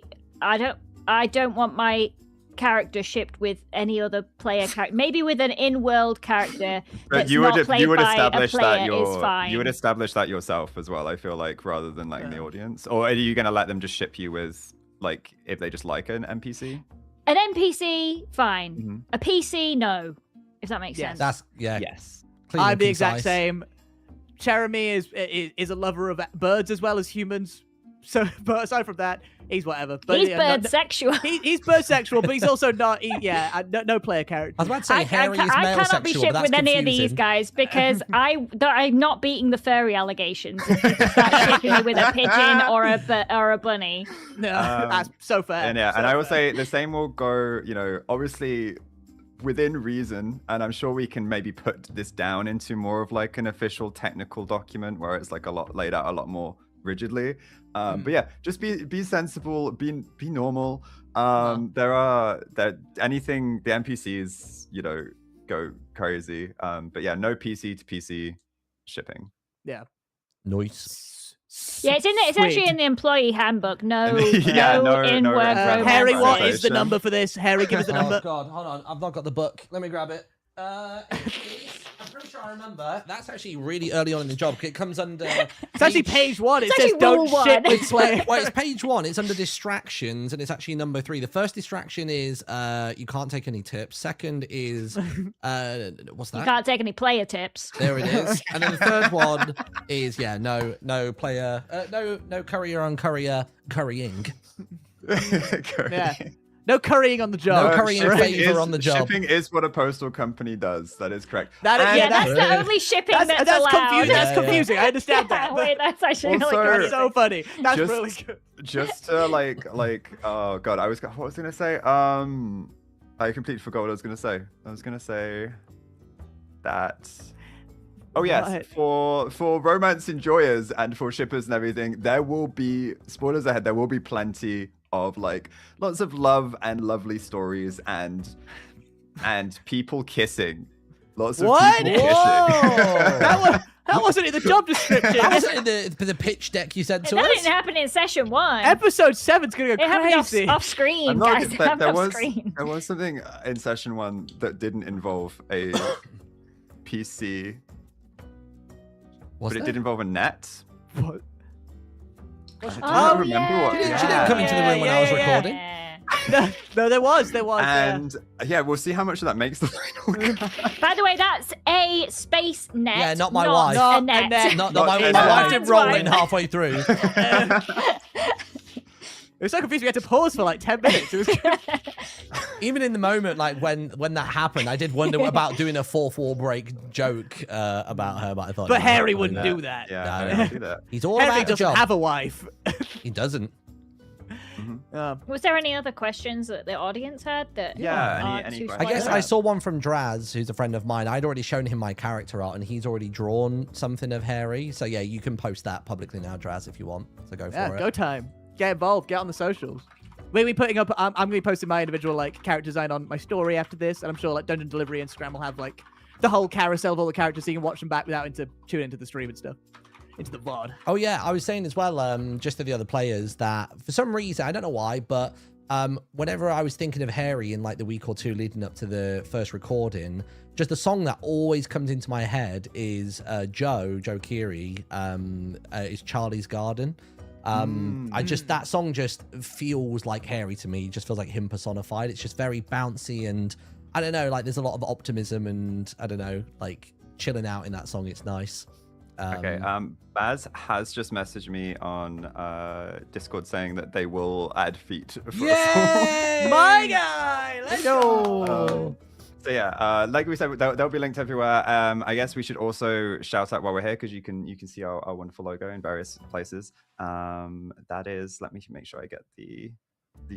don't want my character shipped with any other player character. Maybe with an in-world character But that's you not would played you would by a establish player that is fine. you would establish that yourself as well. I feel like rather than letting the audience, or are you going to let them just ship you with like if they just like an NPC? An NPC, fine. Mhm. A PC, no. If that makes Yes. sense. That's yeah. Yes. Clean and I'm the exact concise. same. Jeremy is a lover of birds as well as humans. So, but aside from that, he's whatever. But He's yeah, bird sexual. he's bird sexual, but he's also not. No player character. I was about to say I Harry is male cannot be sexual, shipped but that's with any of these confusing. guys because I'm not beating the furry allegations. If you just start shipping me with a pigeon or a bunny. No, Um, that's so fair. And yeah, so and I will fair. say the same will go, obviously within reason, and I'm sure we can maybe put this down into more of like an official technical document where it's like a lot laid out a lot more rigidly. But yeah, just be sensible, be normal. Anything the NPCs, go crazy. But yeah, no PC to PC shipping. Nice. Yeah, it's actually in the employee handbook. No, Yeah, no no in-work romance. Harry, what is the Conversation. number for this? Harry, give us the number. Oh God, hold on. I've not got the book. Let me grab it. I'm pretty sure I remember. That's actually really early on in the job. It comes under. It's actually page 1. It It's says actually don't rule ship 1. with player. Well, it's page 1. It's under distractions, and it's actually number 3. The first distraction is you can't take any tips. Second is what's that? You can't take any player tips. There it is. And then the third one is no player, no courier on courier currying. Yeah. No currying on the job. No currying shipping favour is- on the job. Shipping is what a postal company does. That is correct. That is, And Yeah, that's Really? the only shipping that's that's allowed. confusing. Yeah, That's yeah. confusing. I understand that. Wait, that's actually Also- really That's confusing. so funny. That's Just- really good. just to oh god, what was I gonna say? I completely forgot what I was gonna say. I was gonna say that. Oh yes, What? for romance enjoyers and for shippers and everything, there will be spoilers ahead. There will be plenty of like lots of love and lovely stories and people kissing. Lots of What? people kissing. That wasn't in the job description. That wasn't in the pitch deck you sent to That us. didn't happen in session 1. Episode 7's gonna go It happened crazy. off screen, I'm not- guys. It but happened off screen. there was something in session 1 that didn't involve a PC, Was but it there? did involve a net. What? I don't Oh, remember what. She didn't yeah. come into the room when I was recording. Yeah. No, there was. Yeah. And yeah, we'll see how much of that makes the final cut. By the way, that's a space net. Yeah, not my not wife. A Not a net. net. Not Not my in wife there. did roll That's in why. halfway through. It was so confusing. We had to pause for like 10 minutes. It was Even in the moment, like when that happened, I did wonder about doing a fourth wall break joke about her, but I thought. But no, Harry not wouldn't doing do that. Yeah, No, I no. don't do that. He's all Henry about the doesn't job. have a wife. He doesn't. Was there any other questions that the audience had that Yeah, aren't any too questions? I guess spoiler? I saw one from Draz, who's a friend of mine. I'd already shown him my character art, and he's already drawn something of Harry. So yeah, you can post that publicly now, Draz, if you want. So go for Yeah, it. go time. Get involved. Get on the socials. We'll be putting up. I'm going to be posting my individual like character design on my story after this, and I'm sure like Dungeon Delivery Instagram will have like the whole carousel of all the characters, so you can watch them back without tuning into the stream and stuff, into the VOD. Oh yeah, I was saying as well, just to the other players, that for some reason, I don't know why, but whenever I was thinking of Harry in like the week or two leading up to the first recording, just the song that always comes into my head is Joe Keery, is Charlie's Garden. That song just feels like Harry to me. It just feels like him personified. It's just very bouncy, and I don't know, like there's a lot of optimism and I don't know, like chilling out in that song. It's nice. Okay, Baz has just messaged me on Discord saying that they will add feet for us. Yay! My guy, let's go. So yeah, like we said, they'll be linked everywhere. I guess we should also shout out while we're here because you can see our wonderful logo in various places. That is, let me make sure I get the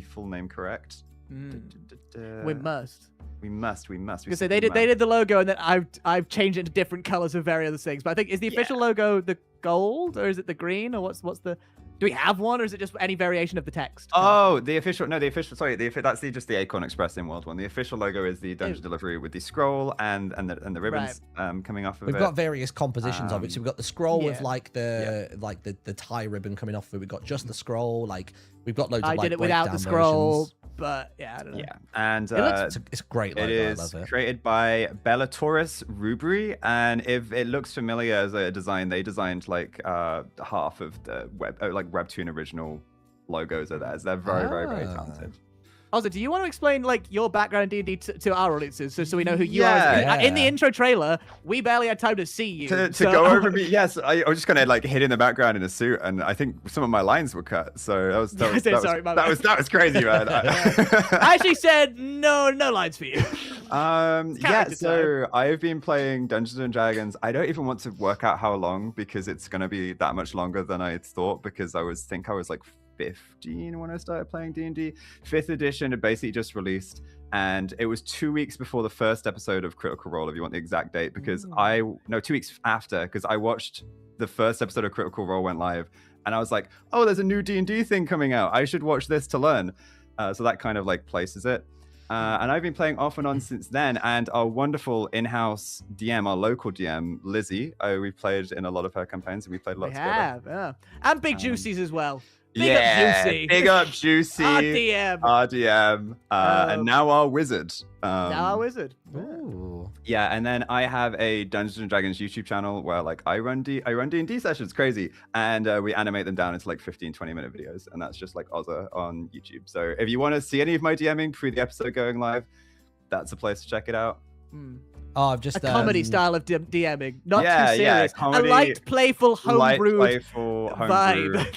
full name correct. We must. We must. Because they did the logo, and then I've changed it to different colors of various other things. But I think is the official logo the gold or is it the green or what's the? Do we have one or is it just any variation of the text? Oh, the official. Sorry, that's just the Acorn Express in World 1. The official logo is the Dungeon Delivery with the scroll and the ribbons coming off of it. We've got various compositions of it. So we've got the scroll with yeah. like the tie ribbon coming off of it. We've got just the scroll. Like we've got loads of I like did it without the breakdown scroll, versions. but yeah, I don't know. Yeah, and It's a great logo. it I is love it. created by Bellatorus Rubri, and if it looks familiar as a design, they designed like half of the Webtoon original logos are theirs. They're very talented. Also, do you want to explain like your background in D&D to our audiences, so we know who you are? Yeah. In the intro trailer, we barely had time to see you. To so- go over me, yes, I was just gonna like hid in the background in a suit, and I think some of my lines were cut. So that was crazy, man. I actually said no lines for you. Yeah, so I've been playing Dungeons and Dragons. I don't even want to work out how long because it's gonna be that much longer than I thought, because I was like 15 when I started playing D&D. 5th edition had basically just released, and it was 2 weeks before the first episode of Critical Role, if you want the exact date, because 2 weeks after, because I watched the first episode of Critical Role went live, and I was like, oh, there's a new D&D thing coming out. I should watch this to learn. So that kind of like places it. And I've been playing off and on since then, and our wonderful in-house DM, our local DM, Lizzie, we've played in a lot of her campaigns, and we played a lot We together. have, yeah. And Big Juicy's as well. Big yeah, up Juicy. Big up Juicy. RDM. RDM. And now our wizard. Now our wizard. Ooh. Yeah, and then I have a Dungeons and Dragons YouTube channel where like I run D&D sessions, crazy, and we animate them down into like 15-20 minute videos, and that's just like Ozza on YouTube. So if you want to see any of my DMing pre the episode going live, that's a place to check it out. Oh, I've just A comedy style of DMing, not Yeah, too yeah, serious. comedy, a light, playful, homebrewed playful, homebrewed. vibe.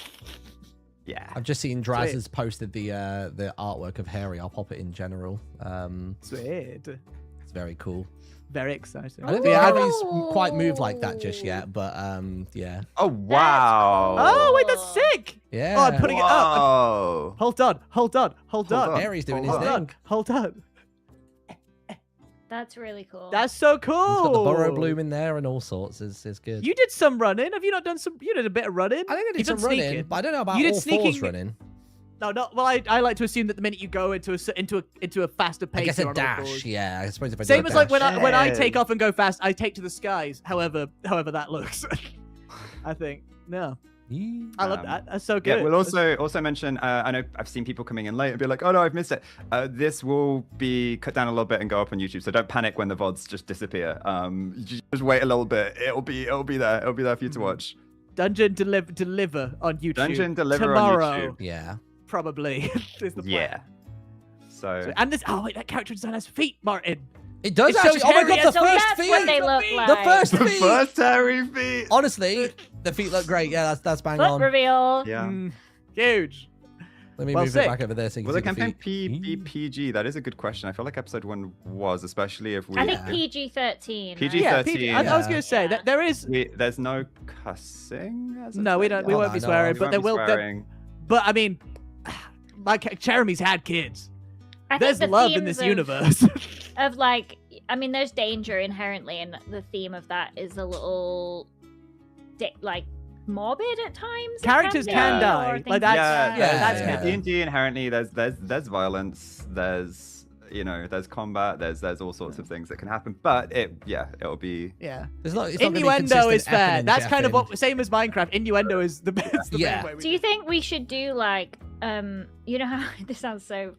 Yeah. I've just seen Draz has posted the artwork of Harry. I'll pop it in general. Sweet. It's very cool. Very exciting. I don't think Yeah, Harry's quite moved like that just yet, but yeah. Oh wow! Oh wait, that's sick. Yeah. Oh, I'm putting it up. Whoa. Hold on. Hold on. Harry's doing his Hold thing. on. Hold on. That's really cool. That's so cool. It's got the burrow bloom in there and all sorts. Is good. You did some running. Have you not done some? You did a bit of running. I think I You've did some done running, sneaking. but I don't know about You did all fours sneaking- running. No, not well. I like to assume that the minute you go into a faster pace, I guess you're a on all dash. fours. Yeah, I suppose if I do Same a as like dash. when I take Yeah. off and go fast, I take to the skies. However that looks. I think no. I love that. That's so good. Yeah, we'll also mention. I know I've seen people coming in late and be like, "Oh no, I've missed it." This will be cut down a little bit and go up on YouTube, so don't panic when the VODs just disappear. Just wait a little bit. It'll be there. It'll be there for you to watch. Dungeon deliver on YouTube. Dungeon deliver tomorrow, on YouTube. Yeah. probably is the plan. Yeah. So And this. Oh wait, that character design has feet, Martin. It does It actually. shows Oh my Harry god, as the a- first that's feet. what they look like. The first the feet. first Harry feet. Honestly, the feet look great. Yeah, that's bang Foot on. reveal. Yeah. Huge. Let me Well, move sick. it back over there so you Will can the see campaign feet. be PG? That is a good question. I feel like episode 1 was, especially if we. I think Yeah. PG-13. PG-13. Yeah, PG. I was Yeah. gonna say that there is. There's no cussing. As of No, we yet? don't. We Oh, won't I be know. swearing, We but won't there be will. swearing. But I mean, like Jeremy's had kids. I think There's the love in themes this of- universe. Of like, I mean, there's danger inherently, and the theme of that is a little, like, morbid at times. it Characters be, can or die. things Like, that's- that. yeah, that's yeah. canon. D&D inherently there's violence, there's there's combat, there's all sorts of things that can happen, but it'll be Yeah. It's not gonna be Innuendo consistent is fair. effing and That's kind of jeffing. what same as Minecraft. Innuendo is the best. The Yeah. main way we Do you think we should do like, you know how this sounds so,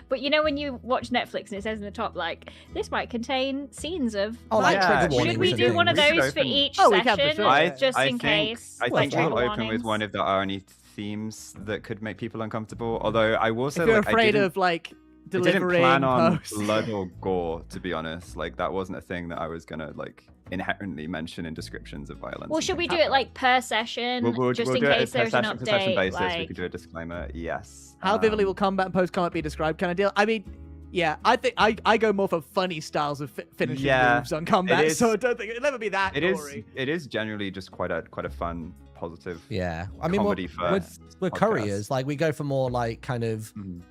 but you know when you watch Netflix and it says in the top like, this might contain scenes of. Oh, like Yeah, trigger should warnings Should we and do one of things. We should those for open- each Oh, we can for session, sure. just in think, case? I like think we'll trigger open with warnings? one if there are any themes that could make people uncomfortable. Although I will say, If you're like, afraid I didn't, of like I didn't delivering plan on posts. blood or gore, to be honest. Like that wasn't a thing that I was gonna like inherently mention in descriptions of violence. Well, and should we things do it happening. like per session, We'll just do in it case per there's an session, per session update? basis. We Like, could do a disclaimer. Yes. How vividly will combat and post-combat be described kind of deal? I mean, yeah, I think I go more for funny styles of finishing Yeah, moves on combat, is- so I don't think it'll never be that gory. It is generally just quite a fun, positive. Yeah, I mean, Comedy we're for couriers. Like we go for more like kind of Mhm.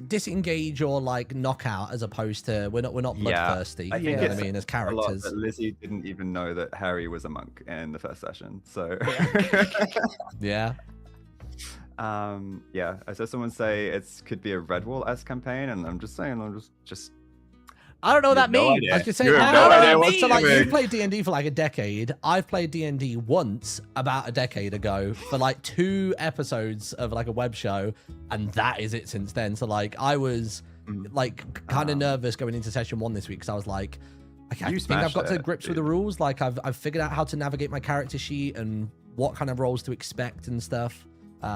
disengage or like knockout as opposed to we're not Yeah, bloodthirsty. I you think know what I it's mean? As a lot characters. that Lizzie didn't even know that Harry was a monk in the first session. So Yeah. yeah, I saw someone say could be a Redwall-esque campaign, and I'm just saying, just I don't know what that no means. idea. I was gonna say, You have I no don't know. idea what's So like coming. you played D&D for like a decade. I've played D&D once about a decade ago for like 2 episodes of like a web show, and that is it since then. So like I was like kind of nervous going into session 1 this week because I was like, okay, I You think I've smashed got to it, grips with the dude. rules. Like I've figured out how to navigate my character sheet and what kind of roles to expect and stuff. So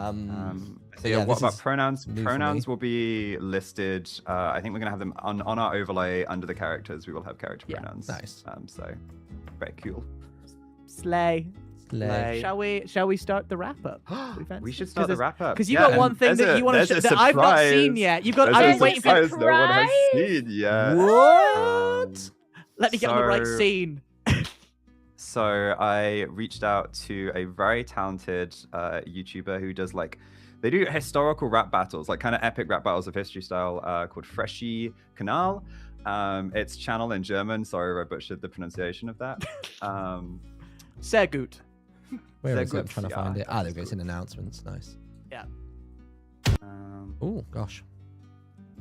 yeah, yeah, what this about is pronouns? new for me. Pronouns will be listed. I think we're gonna have them on our overlay under the characters. We will have character Yeah, pronouns. nice. So very cool. Slay. Slay. Shall we start the wrap up? We should start the wrap up. Because you Yeah, got and one thing there's that a- you want to there's show a that I've not seen surprise. yet. You've got. There's I've a been waiting for. surprise no one has surprise? seen yet. What? Let me get on the right So- scene. So I reached out to a very talented YouTuber who does they do historical rap battles, like kind of epic rap battles of history style, called Freshy Kanal. It's channel in German. Sorry, I butchered the pronunciation of that. Sehr gut. Where Sehr is it? I'm gut, trying to ja, find it. das There ist we go. It's in gut. announcements. Nice. Um, Oh gosh.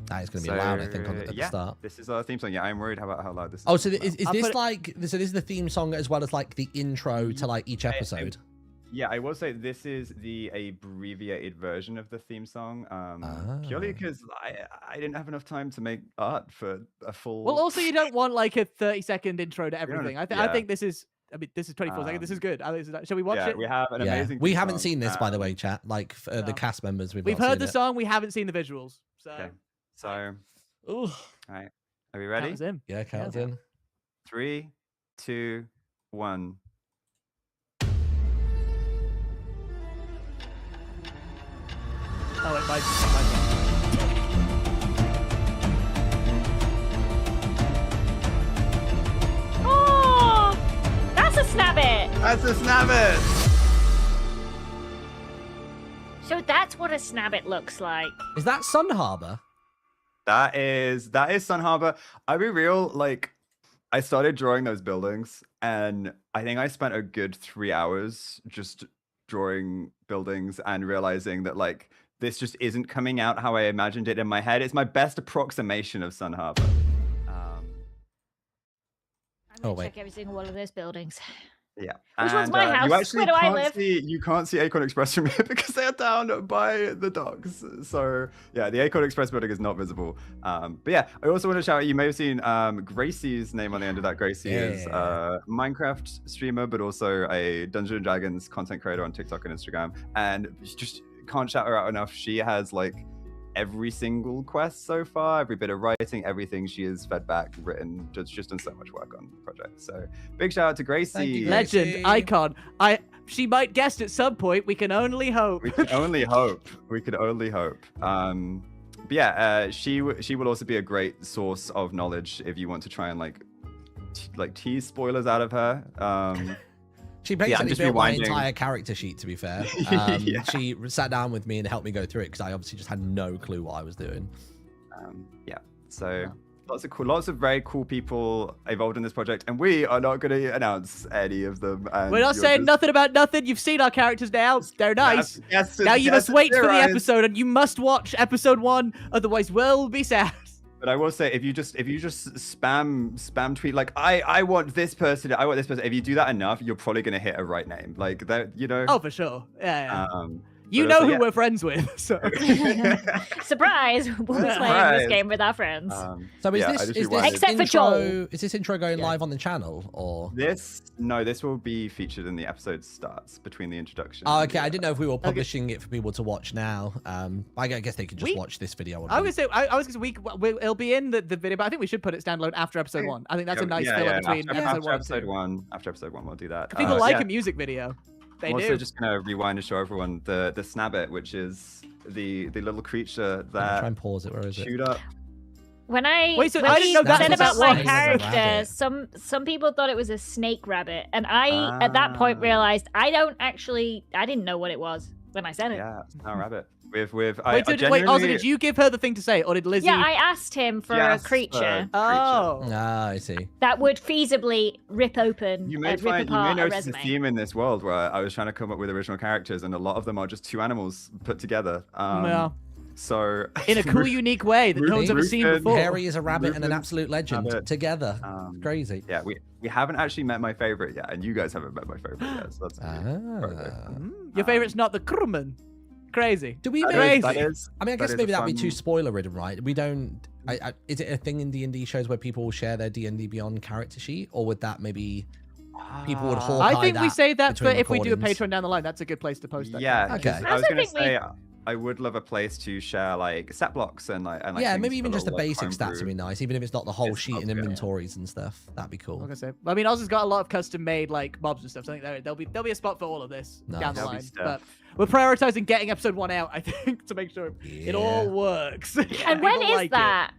That is going to be loud, I think, at the yeah, start. this is our theme song. Yeah, I'm worried about how loud this is. Oh, so as well. is I'll this put it- like so? This is the theme song as well as like the intro to like each episode. Yeah, I will say this is the abbreviated version of the theme song, purely Ah. because I didn't have enough time to make art for a full. Well, also you don't want like a 30-second intro to don't- everything. I yeah. think this is. I mean, this is 24 seconds. This is good. I think shall we watch yeah, it? we have an Yeah, amazing. we theme haven't song. seen this, by the way, Um, chat. Like the no. cast members, we've We've not heard seen the song. We haven't seen the visuals. So Okay, so it. Ooh. are we that ready? was him. Yeah, count in. 3, 2, 1. Oh, wait, my That's a snabbit. So that's what a snabbit looks like. Is that Sun Harbor? That is Sun Harbor. I'll be real, like I started drawing those buildings and I think I spent a good 3 hours just drawing buildings and realizing that like this just isn't coming out how I imagined it in my head. It's my best approximation of Sun Harbor. I'm gonna check every single one of those buildings. Yeah. Which one's my house? You actually Where do I can't live? you can't see Acorn Express from here because they are down by the docks. So yeah, the Acorn Express building is not visible. But yeah, I also want to shout out, you may have seen Gracie's name on the end of that. Gracie is a Minecraft streamer, but also a Dungeons & Dragons content creator on TikTok and Instagram. And just can't shout her out enough. She has like every single quest so far, every bit of writing, everything she has fed back, written, just done so much work on the project. So big shout out to Gracie. Thank you, Legend, Gracie. icon. She might guest at some point. We can only hope. We can only hope. We could only hope. But yeah, she will also be a great source of knowledge if you want to try and like tease spoilers out of her. She basically built my rewinding. entire character sheet, to be fair. Yeah. She sat down with me and helped me go through it because I obviously just had no clue what I was doing. Yeah. So lots of very cool people involved in this project, and we are not going to announce any of them. And We're not saying nothing about nothing. You've seen our characters now. They're nice. Yes, Now you must wait for the eyes. episode, and you must watch episode 1, otherwise we'll be sad. But I will say, if you just spam tweet like I want this person, I want this person. If you do that enough, you're probably gonna hit a right name. Like that, you know. Oh, for sure. Yeah. You but know also, who yeah. we're friends with, so. Surprise! We're playing Surprise. this game with our friends. So yeah, I is just this rewinded. Except for intro? Joel. Is this intro going live on the channel or? This will be featured in the episode starts between the introduction. Oh, and okay. the, I didn't know if we were publishing it for people to watch now. I guess they could just watch this video. On I was gonna say, I was gonna say it'll be in the video, but I think we should put it standalone after episode 1. I think that's a nice filler between after episode 1 After episode 1, we'll do that. People like a music video. They I'm do. also just gonna rewind and show everyone the snabbit, which is the little creature that try and pause it. Where is it? shoot up. When I Wait, so when I didn't know you that said was about a my rabbit. character, some people thought it was a snake rabbit, and I at that point realized I didn't know what it was when I said it. Yeah, it's not a rabbit. With Wait, genuinely... also, did you give her the thing to say, or did Lizzie? Yeah, I asked him for a creature Oh. Ah, I see. that would feasibly rip open, You may rip find, you may apart a notice a resume. theme in this world where I was trying to come up with original characters, and a lot of them are just two animals put together. Yeah. So In a cool, unique way that no one's ever seen Rufin, before. Harry is a rabbit and an Rufin, absolute legend rabbit. together. Crazy. Yeah, we haven't actually met my favorite yet, and you guys haven't met my favorite yet. So that's Your favorite's not the Krumman. Crazy. Do we? Crazy. that is. I mean, I guess is maybe a that'd be fun- too spoiler ridden, right? We don't. Is it a thing in D&D shows where people will share their D&D Beyond character sheet, or would that maybe people would Hawkeye I think we that save that for between if we do a recordings? Patreon down the line. That's a good place to post that. Yeah. Okay. 'cause I I was also gonna think we- say I would love a place to share like stat blocks and like Yeah, things maybe for even just the little, like, basic stats would homebrew. be nice, even if it's not the whole It's sheet and up, yeah. inventories and stuff. That'd be cool. I was gonna say. I mean, Oz's got a lot of custom made like mobs and stuff. So I think there'll be a spot for all of this down Nice. the There'll be line. stuff. But we're prioritizing getting episode 1 out, I think, to make sure it all works. And when People is like it. that?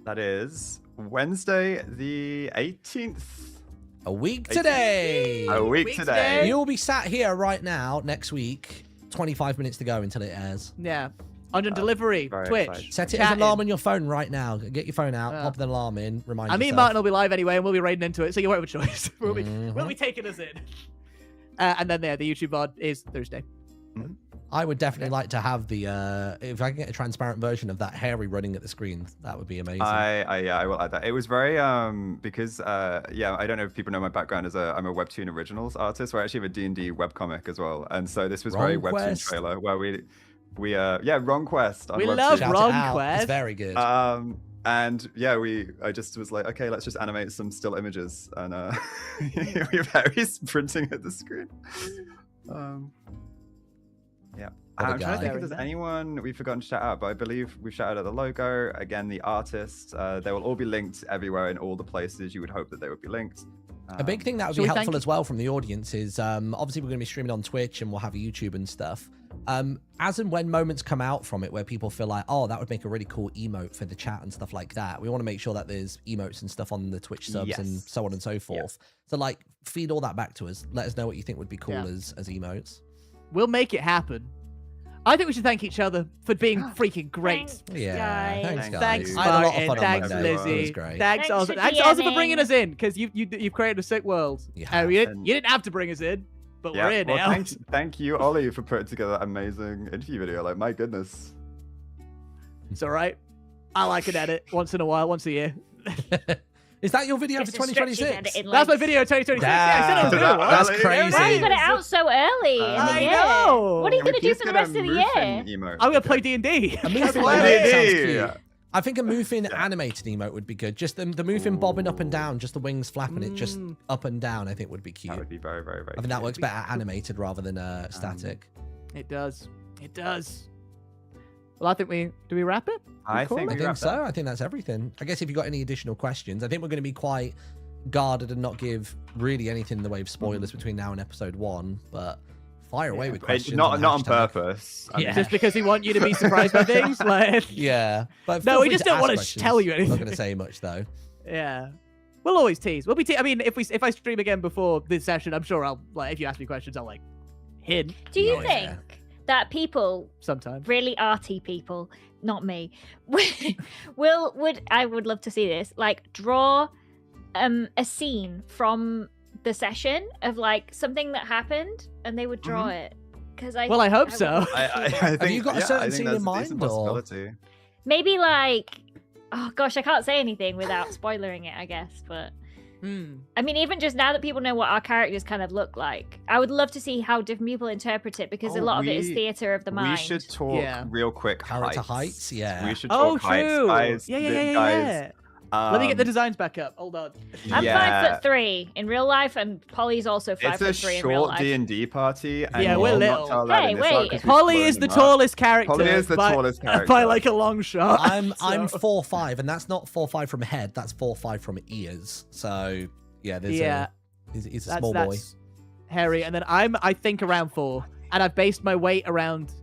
That is Wednesday the 18th. A week today. A week today. You'll be sat here right now next week. 25 minutes to go until it airs. Yeah. On delivery, very Twitch. excited. Set it as chatting. alarm on your phone right now. Get your phone out, Yeah. pop the alarm in, remind I mean, yourself. Martin will be live anyway, and we'll be raiding into it, so you won't have a choice. we'll Mm-hmm. be taking us in. And then the YouTube VOD is Thursday. I would definitely like to have the if I can get a transparent version of that Harry running at the screen, that would be amazing. I will add that. It was very because I don't know if people know my background as I'm a Webtoon originals artist. So I actually have a D&D webcomic as well, and so this was very Wrong Webtoon Quest. trailer where we Wrong Quest. On We Webtoon. love Shout it Wrong out. Quest. It's very good. And yeah, I just was like, okay, let's just animate some still images, and we have Harry sprinting at the screen. Yeah. What a I'm trying to think guy. if there's anyone we've forgotten to shout out, but I believe we've shouted out the logo, again, the artist. They will all be linked everywhere in all the places you would hope that they would be linked. A big thing that would Shall be we thank helpful you- as well from the audience is obviously we're going to be streaming on Twitch and we'll have a YouTube and stuff. As and when moments come out from it where people feel like, oh, that would make a really cool emote for the chat and stuff like that, we want to make sure that there's emotes and stuff on the Twitch subs and so on and so forth. So like feed all that back to us. Let us know what you think would be cool as emotes. We'll make it happen. I think we should thank each other for being freaking great. Thanks, Yeah, guys. thanks, guys. Thanks, I had a lot of Martin. fun on Thanks, Monday. It was Lizzie. great. Thanks, Thanks Ozzy. for Thanks, Ozzy, for DMing. bringing us in, because you've created a sick world. Yeah. You And- didn't have to bring us in, but we're in well, now. thank you, Ollie, for putting together that amazing interview video. Like, my goodness. It's all right. I like an edit once in a while, once a year. Is that your video Just for a stretchy 2026? editing, That's my like- video 2026. Yeah, I said I was doing Damn. one. That's Really? crazy. Why you got it out so early in the I year? know. What are you Can we gonna do please for the get a rest of the year? Muffin emote? I'm gonna play D&D. A Muffin Play emote sounds D&D. cute. I think a Muffin animated emote would be good. Just the Muffin bobbing up and down, just the wings flapping it just up and down, I think would be cute. That would be very, very, very I think that cute. works better animated rather than static. It does. It does. Well, I think do we wrap it? I Cool. think I we think wrapped so. up. I think that's everything. I guess if you've got any additional questions, I think we're going to be quite guarded and not give really anything in the way of spoilers between now and episode 1, but fire away with questions. Not the on hashtag. purpose. Yeah. Just because we want you to be surprised by things? Like, Yeah. But No, feel we free just to don't ask wanna questions. tell you I'm not anything. going to say much, though. yeah. We'll always tease. We'll be I mean, if I stream again before this session, I'm sure I'll, like, if you ask me questions, I'll, like, hint Do you Oh, think yeah. that people, sometimes. really arty people, not me, I would love to see this, like draw a scene from the session of like something that happened, and they would draw it. Because Well, I hope would so. love to I see that. think, you got a yeah, certain I think scene that's in a decent mind, or- possibility. Maybe like, oh gosh, I can't say anything without spoiling it, I guess. But I mean, even just now that people know what our characters kind of look like, I would love to see how different people interpret it, because a Oh, lot of it is we- theater of the mind. We should talk Yeah. real quick. Character heights, yeah. We should Oh, talk heights, true. guys. Yeah, The- yeah. guys, Let me get the um, designs back up. Hold on. I'm yeah. 5'3" in real life, and Polly's also 5'3" It's a in real short life. D&D party. And Yeah, we we're will not little. tell that Hey, in this arc wait. 'cause we've Polly blown is the them up. tallest character. Polly is the by, tallest by character. like a long shot. I'm so- 4'5", and that's not 4'5" from head. That's 4'5" from ears. So yeah, there's he's a small boy. Harry, and then I think around 4, and I've based my weight around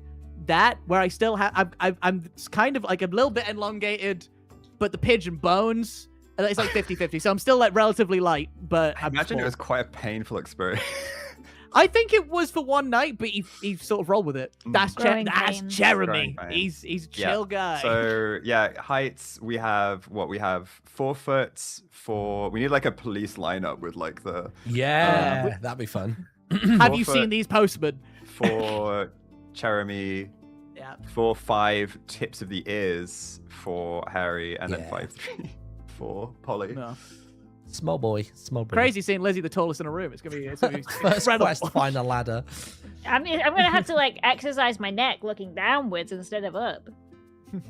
that, where I still have I'm kind of like a little bit elongated, but the pigeon bones, and it's like 50-50. So I'm still like relatively light, but I I'm imagine it small. was quite a painful experience. I think it was for one night, but he sort of rolled with it. That's Growing that's pains. Jeremy. Growing pains. He's a Yeah. chill guy. So yeah, heights. We have 4 foot. We need like a police lineup with like the Yeah, that'd be fun. Have you 4 seen foot. these postmen? for Jeremy. Yeah. 5 tips of the ears for Harry, and then Yeah. 5'3" for Polly. No. Small boy. Crazy seeing Lizzie the tallest in a room. It's gonna be First incredible. quest, find a ladder. I mean, I'm gonna have to like exercise my neck looking downwards instead of up.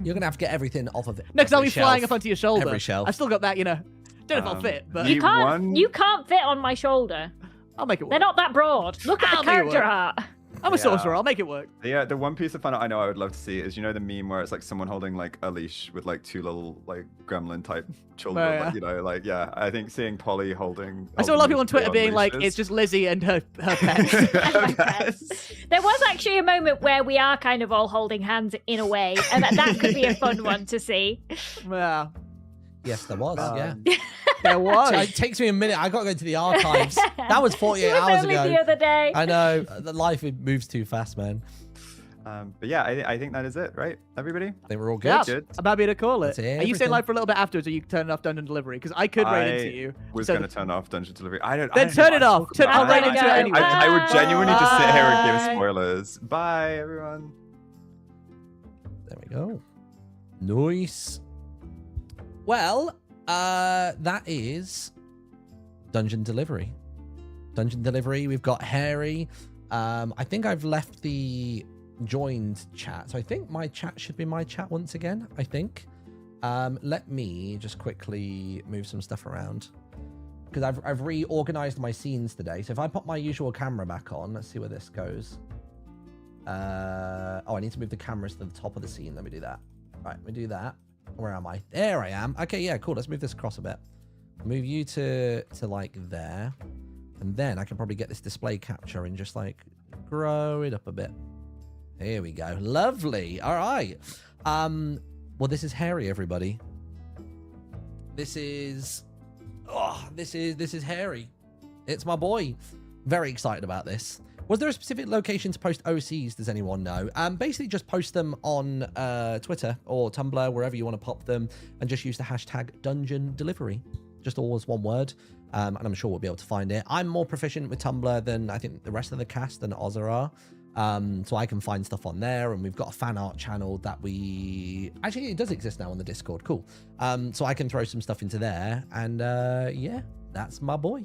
You're gonna have to get everything off of it. No, because I'll every be flying shelf. up onto your shoulder. Every shelf. I've still got that, Don't know if I'll fit, but You can't. one- You can't fit on my shoulder. I'll make it work. They're not that broad. Look at I'll the make it character work. art. I'm a Yeah. sorcerer. I'll make it work. Yeah, the one piece of fun I know I would love to see is, the meme where it's like someone holding like a leash with like 2 little like gremlin type children. Oh, Like, I think seeing Polly holding. I saw a lot of people on holding Twitter these being like, leashes. it's just Lizzie and her pets. And my pets. There was actually a moment where we are kind of all holding hands in a way, and that could be a fun one to see. Yeah, Yes, there was. Um, Yeah. there was. It takes me a minute. I got to go to the archives. That was 48 It was hours only ago. the other day. I know. The life it moves too fast, man. But yeah, I think that is it, right? Everybody? I think we're all good. Yeah, Good. I'm happy to call it. That's Are you everything. staying live for a little bit afterwards, or you turning off Dungeon Delivery? Because I could raid into you. Was So going to turn off Dungeon Delivery. I don't. Then I don't turn know it what I'm off. talking I'll about. raid into it anyway. I would genuinely just sit here and give Bye. spoilers. Bye, everyone. There we go. Nice. Well, that is Dungeon Delivery. Dungeon Delivery. We've got Harry. I think I've left the joined chat, so I think my chat should be my chat once again. I think. Let me just quickly move some stuff around because I've reorganized my scenes today. So if I pop my usual camera back on, let's see where this goes. Oh, I need to move the cameras to the top of the scene. Let me do that. Right, let me do that. Where am I? There I am. Okay, yeah, cool. Let's move this across a bit. Move you to like there. And then I can probably get this display capture and just like grow it up a bit. Here we go. Lovely. All right. Well, this is Harry, everybody. This is Harry. It's my boy. Very excited about this. Was there a specific location to post OCs? Does anyone know? Basically just post them on Twitter or Tumblr, wherever you want to pop them, and just use the hashtag dungeon delivery. Just all as one word. And I'm sure we'll be able to find it. I'm more proficient with Tumblr than I think the rest of the cast and Ozza are. So I can find stuff on there, and we've got a fan art channel that actually it does exist now on the Discord. Cool. So I can throw some stuff into there, and yeah, that's my boy.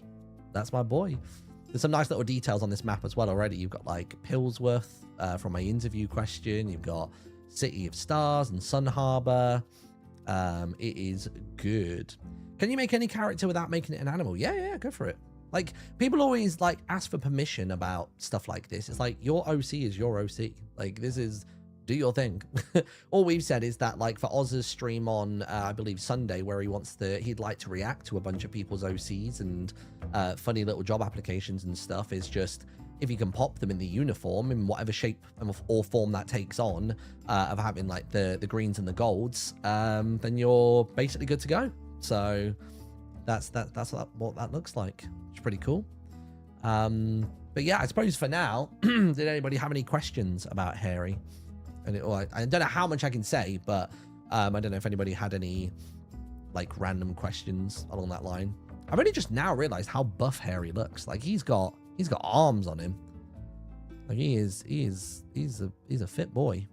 There's some nice little details on this map as well already. You've got like Pillsworth from my interview question. You've got City of Stars and Sun Harbor. It is good. Can you make any character without making it an animal? Yeah, go for it. Like, people always like ask for permission about stuff like this. It's like, your OC is your OC. Like, this is, do your thing. All we've said is that, like, for Oz's stream on, I believe Sunday, where he'd like to react to a bunch of people's OCs and funny little job applications and stuff, is just, if you can pop them in the uniform in whatever shape or form that takes on, of having like the greens and the golds, then you're basically good to go. So that's what that looks like. It's pretty cool. But yeah, I suppose for now, did anybody have any questions about Harry? And I don't know how much I can say, but I don't know if anybody had any like random questions along that line. I've only just now realized how buff Harry looks. Like, he's got arms on him. Like, he's a fit boy.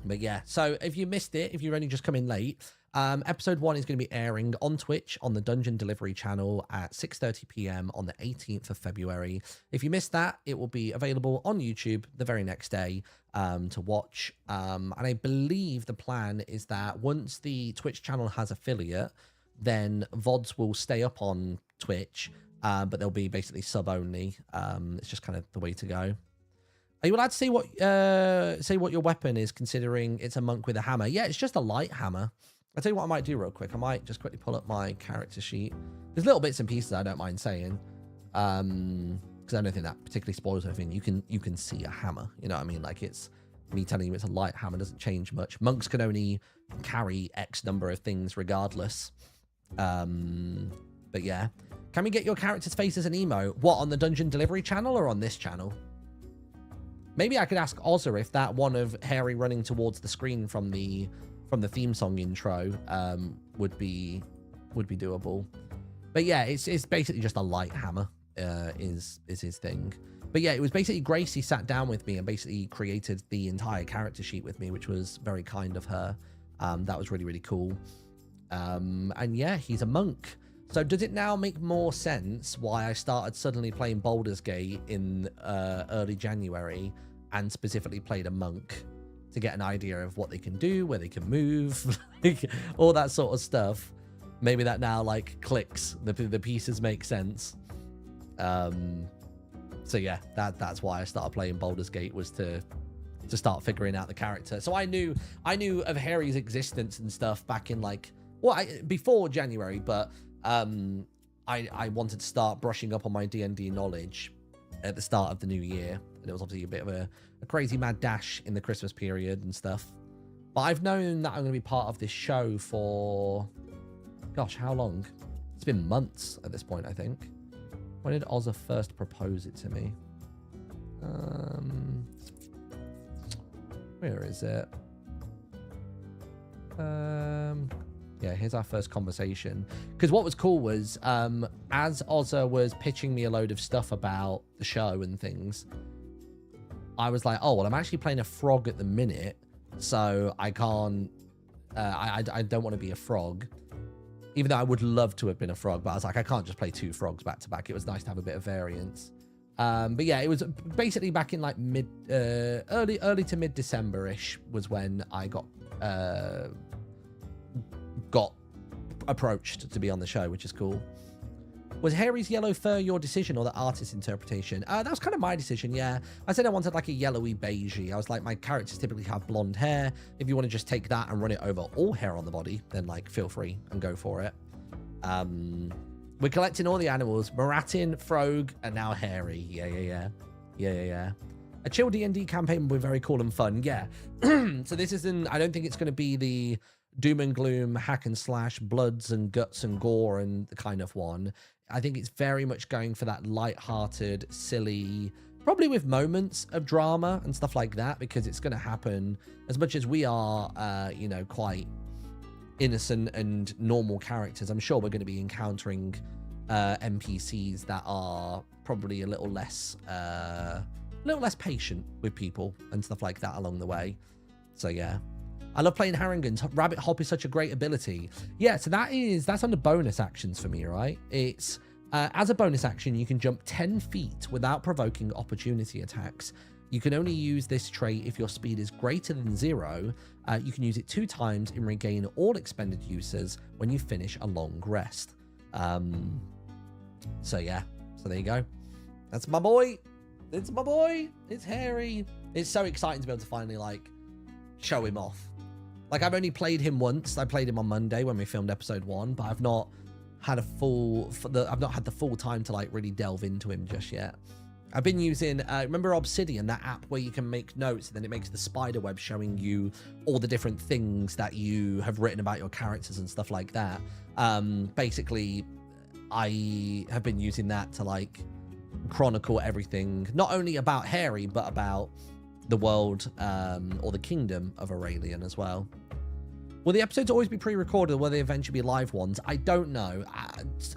But yeah, so if you missed it, if you're only just coming late, episode 1 is going to be airing on Twitch on the Dungeon Delivery channel at 6:30 p.m. on the 18th of February. If you missed that, it will be available on YouTube the very next day to watch. And I believe the plan is that once the Twitch channel has affiliate, then VODs will stay up on Twitch, but they'll be basically sub only. It's just kind of the way to go. Are you allowed to say what your weapon is, considering it's a monk with a hammer? Yeah, it's just a light hammer. I'll tell you what I might do real quick. I might just quickly pull up my character sheet. There's little bits and pieces I don't mind saying, because I don't think that particularly spoils anything. You can see a hammer. You know what I mean? Like, it's me telling you it's a light hammer doesn't change much. Monks can only carry X number of things regardless. But yeah, can we get your character's face as an emote? What, on the Dungeon Delivery channel or on this channel? Maybe I could ask Ozza if that one of Harry running towards the screen from the theme song intro would be doable. But yeah, it's basically just a light hammer is his thing. But yeah, it was basically Gracie sat down with me and basically created the entire character sheet with me, which was very kind of her. That was really, really cool. And yeah, he's a monk. So does it now make more sense why I started suddenly playing Baldur's Gate in early January and specifically played a monk to get an idea of what they can do, where they can move, like, all that sort of stuff? Maybe that now like clicks, the pieces make sense. So yeah, that's why I started playing Baldur's Gate, was to start figuring out the character. So I knew of Harry's existence and stuff back in like, before January, but I wanted to start brushing up on my D&D knowledge at the start of the new year, and it was obviously a bit of a crazy mad dash in the Christmas period and stuff. But I've known that I'm going to be part of this show for, gosh, how long? It's been months at this point, I think. When did Ozza first propose it to me? Where is it? Yeah, here's our first conversation. Because what was cool was, as Ozza was pitching me a load of stuff about the show and things, I was like, oh, well, I'm actually playing a frog at the minute, so I can't, I don't want to be a frog. Even though I would love to have been a frog, but I was like, I can't just play 2 frogs back to back. It was nice to have a bit of variance. But yeah, it was basically back in like early to mid-December-ish was when I got approached to be on the show, which is cool. Was Harry's yellow fur your decision or the artist's interpretation? That was kind of my decision, yeah. I said I wanted like a yellowy beigey. I was like, my characters typically have blonde hair. If you want to just take that and run it over all hair on the body, then like feel free and go for it. We're collecting all the animals. Moratin, Frogue, and now Harry. Yeah. A chill D&D campaign will be very cool and fun. Yeah. So this isn't... I don't think it's going to be the doom and gloom, hack and slash, bloods and guts and gore and the kind of one. I think it's very much going for that light-hearted, silly... Probably with moments of drama and stuff like that, because it's going to happen as much as we are, quite innocent and normal characters. I'm sure we're going to be encountering NPCs that are probably a little less patient with people and stuff like that along the way. So yeah, I love playing Harringans. Rabbit Hop is such a great ability. Yeah, so that's under bonus actions for me, right? It's as a bonus action, you can jump 10 feet without provoking opportunity attacks. You can only use this trait if your speed is greater than 0. You can use it 2 times and regain all expended uses when you finish a long rest. So yeah, so there you go. That's my boy. It's my boy. It's Harry. It's so exciting to be able to finally like show him off. Like I've only played him once. I played him on Monday when we filmed episode 1, but I've not had I've not had the full time to like really delve into him just yet. I've been using, remember Obsidian, that app where you can make notes and then it makes the spider web showing you all the different things that you have written about your characters and stuff like that. Basically, I have been using that to like chronicle everything, not only about Harry, but about the world or the kingdom of Aurelian as well. Will the episodes always be pre-recorded or will they eventually be live ones? I don't know.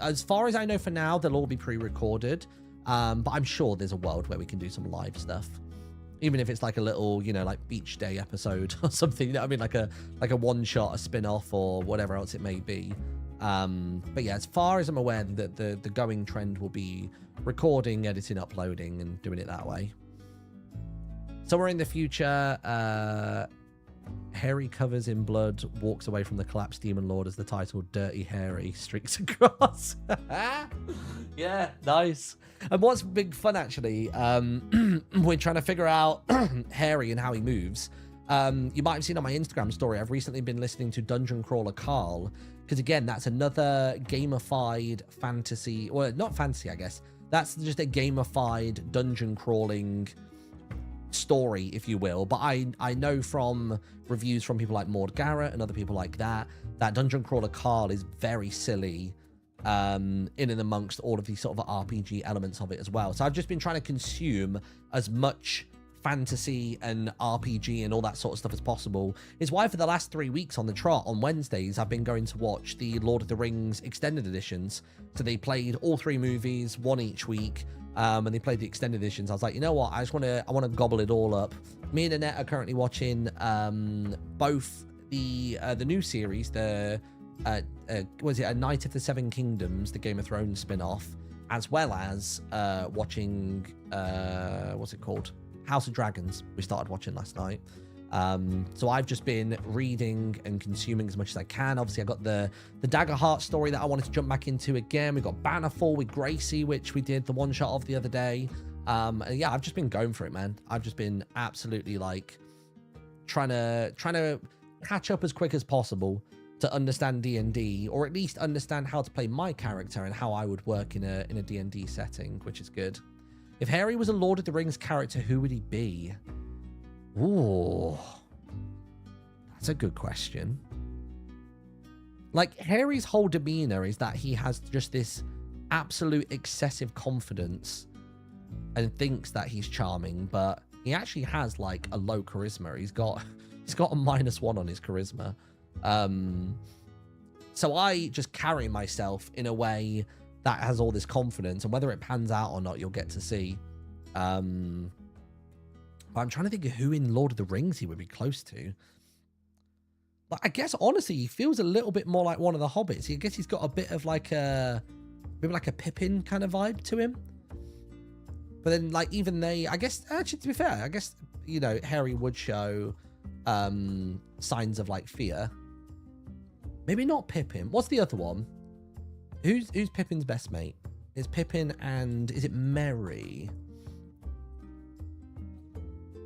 As far as I know for now, they'll all be pre-recorded. But I'm sure there's a world where we can do some live stuff. Even if it's like a little, like beach day episode or something. I mean, like a one-shot, a spin-off or whatever else it may be. But yeah, as far as I'm aware, the going trend will be recording, editing, uploading, and doing it that way. Somewhere in the future, Harry covers in blood, walks away from the collapsed demon lord as the title Dirty Harry streaks across. Yeah, nice. And what's big fun actually, we're trying to figure out Harry and how he moves. You might have seen on my Instagram story, I've recently been listening to Dungeon Crawler Carl, because again, that's another gamified fantasy, or not fantasy, I guess. That's just a gamified dungeon crawling story, if you will. But I know from reviews from people like Maud Garrett and other people like that Dungeon Crawler Carl is very silly in and amongst all of these sort of RPG elements of it as well. So I've just been trying to consume as much fantasy and RPG and all that sort of stuff as possible. Is why for the last 3 weeks on the trot on Wednesdays I've been going to watch the Lord of the Rings extended editions. So they played all 3 movies, one each week, and they played the extended editions. I was like, you know what, I want to gobble it all up. Me and Annette are currently watching both the new series, the was it A Night of the Seven Kingdoms, the Game of Thrones spin-off, as well as watching what's it called, House of Dragons. We started watching last night. So I've just been reading and consuming as much as I can. Obviously I got the Daggerheart story that I wanted to jump back into again. We got Bannerfall with Gracie, which we did the one shot of the other day. And yeah, I've just been going for it, man. I've just been absolutely like trying to catch up as quick as possible to understand D&D, or at least understand how to play my character and how I would work in a D&D setting, which is good. If Harry was a Lord of the Rings character, who would he be? Ooh, that's a good question. Like, Harry's whole demeanor is that he has just this absolute excessive confidence and thinks that he's charming, but he actually has like a low charisma. He's got a -1 on his charisma. So I just carry myself in a way that has all this confidence, and whether it pans out or not, you'll get to see. But I'm trying to think of who in Lord of the Rings he would be close to. But I guess honestly, he feels a little bit more like one of the hobbits. I guess he's got a bit of like maybe like a Pippin kind of vibe to him. But then like even I guess actually to be fair, I guess Harry would show signs of like fear. Maybe not Pippin. What's the other one? Who's Pippin's best mate? It's Pippin and is it Merry?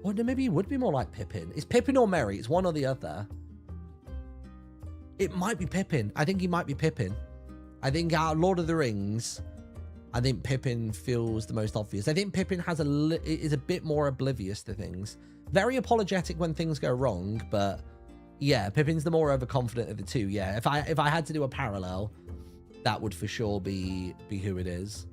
Or no, maybe he would be more like Pippin. It's Pippin or Merry. It's one or the other. It might be Pippin. I think he might be Pippin. I think out of Lord of the Rings, I think Pippin feels the most obvious. I think Pippin has is a bit more oblivious to things. Very apologetic when things go wrong, but yeah, Pippin's the more overconfident of the two. Yeah, if I had to do a parallel, that would for sure be who it is.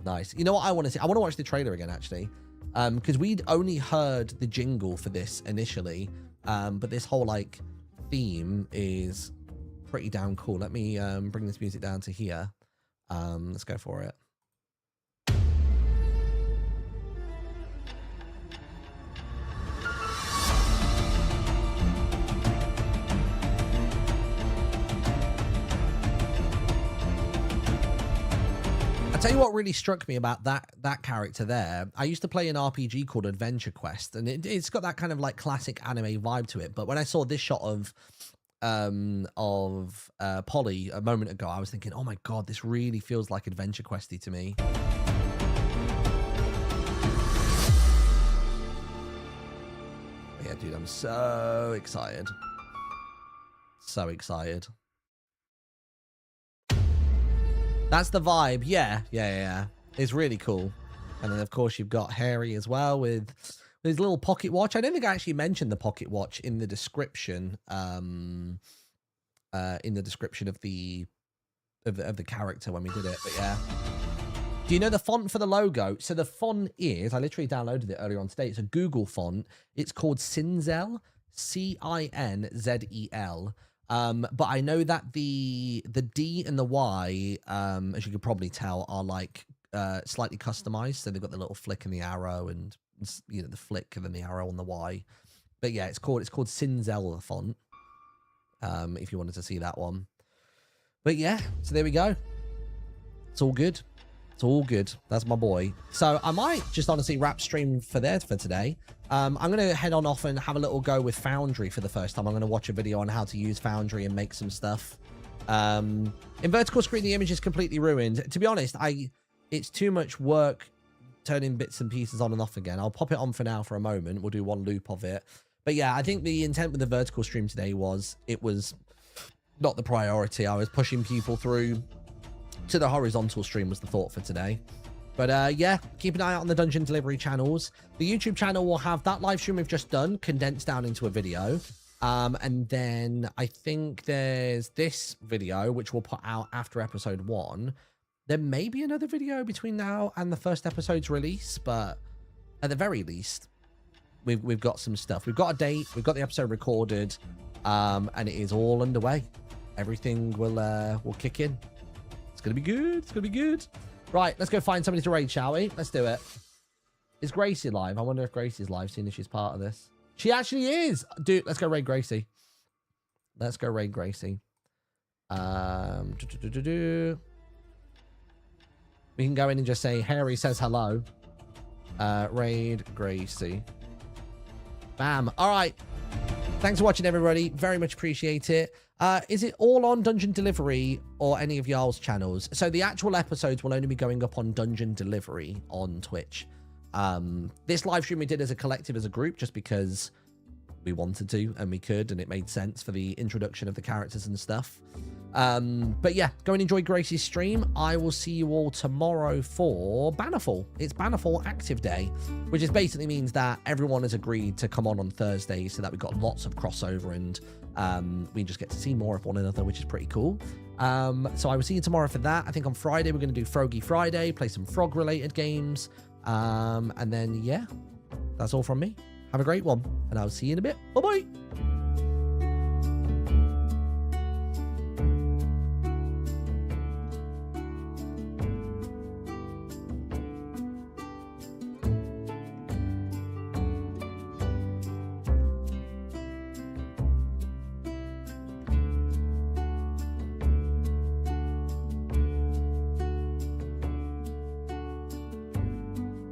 Nice. You know what I want to see? I want to watch the trailer again, actually, because we'd only heard the jingle for this initially, but this whole like theme is pretty damn cool. Let me bring this music down to here. Let's go for it. I'll tell you what really struck me about that character there. I used to play an RPG called Adventure Quest, and it's got that kind of like classic anime vibe to it. But when I saw this shot of Polly a moment ago, I was thinking, oh my god, this really feels like Adventure Questy to me. Yeah, dude, I'm so excited. So excited. That's the vibe. Yeah. It's really cool. And then, of course, you've got Harry as well with his little pocket watch. I don't think I actually mentioned the pocket watch in the description. In the description of the character when we did it. But yeah. Do you know the font for the logo? So the font is, I literally downloaded it earlier on today. It's a Google font. It's called Cinzel, Cinzel. But I know that the D and the Y, as you could probably tell, are like slightly customized. So they've got the little flick and the arrow, and you know the flick and then the arrow on the Y. But yeah, it's called Cinzel font. If you wanted to see that one. But yeah, so there we go. It's all good. It's all good. That's my boy. So I might just honestly wrap stream for today. I'm going to head on off and have a little go with Foundry for the first time. I'm going to watch a video on how to use Foundry and make some stuff. In vertical screen, the image is completely ruined. To be honest, it's too much work turning bits and pieces on and off again. I'll pop it on for now for a moment. We'll do one loop of it. But yeah, I think the intent with the vertical stream today was it was not the priority. I was pushing people through to the horizontal stream was the thought for today. But yeah, keep an eye out on the Dungeon Delivery channels. The YouTube channel will have that live stream we've just done condensed down into a video. And then I think there's this video, which we'll put out after episode 1. There may be another video between now and the first episode's release, but at the very least, we've got some stuff. We've got a date, we've got the episode recorded, and it is all underway. Everything will kick in. It's gonna be good. It's gonna be good. Right, let's go find somebody to raid, shall we? Let's do it. Is Gracie live? I wonder if Gracie's live, seeing if she's part of this. She actually is. Dude, let's go raid Gracie. Let's go raid Gracie. We can go in and just say, Harry says hello. Raid Gracie. Bam. All right. Thanks for watching, everybody. Very much appreciate it. Is it all on Dungeon Delivery or any of y'all's channels? So the actual episodes will only be going up on Dungeon Delivery on Twitch. This live stream we did as a collective, as a group, just because we wanted to and we could, and it made sense for the introduction of the characters and stuff. But yeah, go and enjoy Gracie's stream. I will see you all tomorrow for Bannerfall. It's Bannerfall Active Day, which is basically means that everyone has agreed to come on Thursday, so that we've got lots of crossover and we just get to see more of one another, which is pretty cool. So I will see you tomorrow for that. I think on Friday we're going to do Frogue Friday, play some frog related games, and then yeah, that's all from me. Have a great one, and I'll see you in a bit. Bye bye.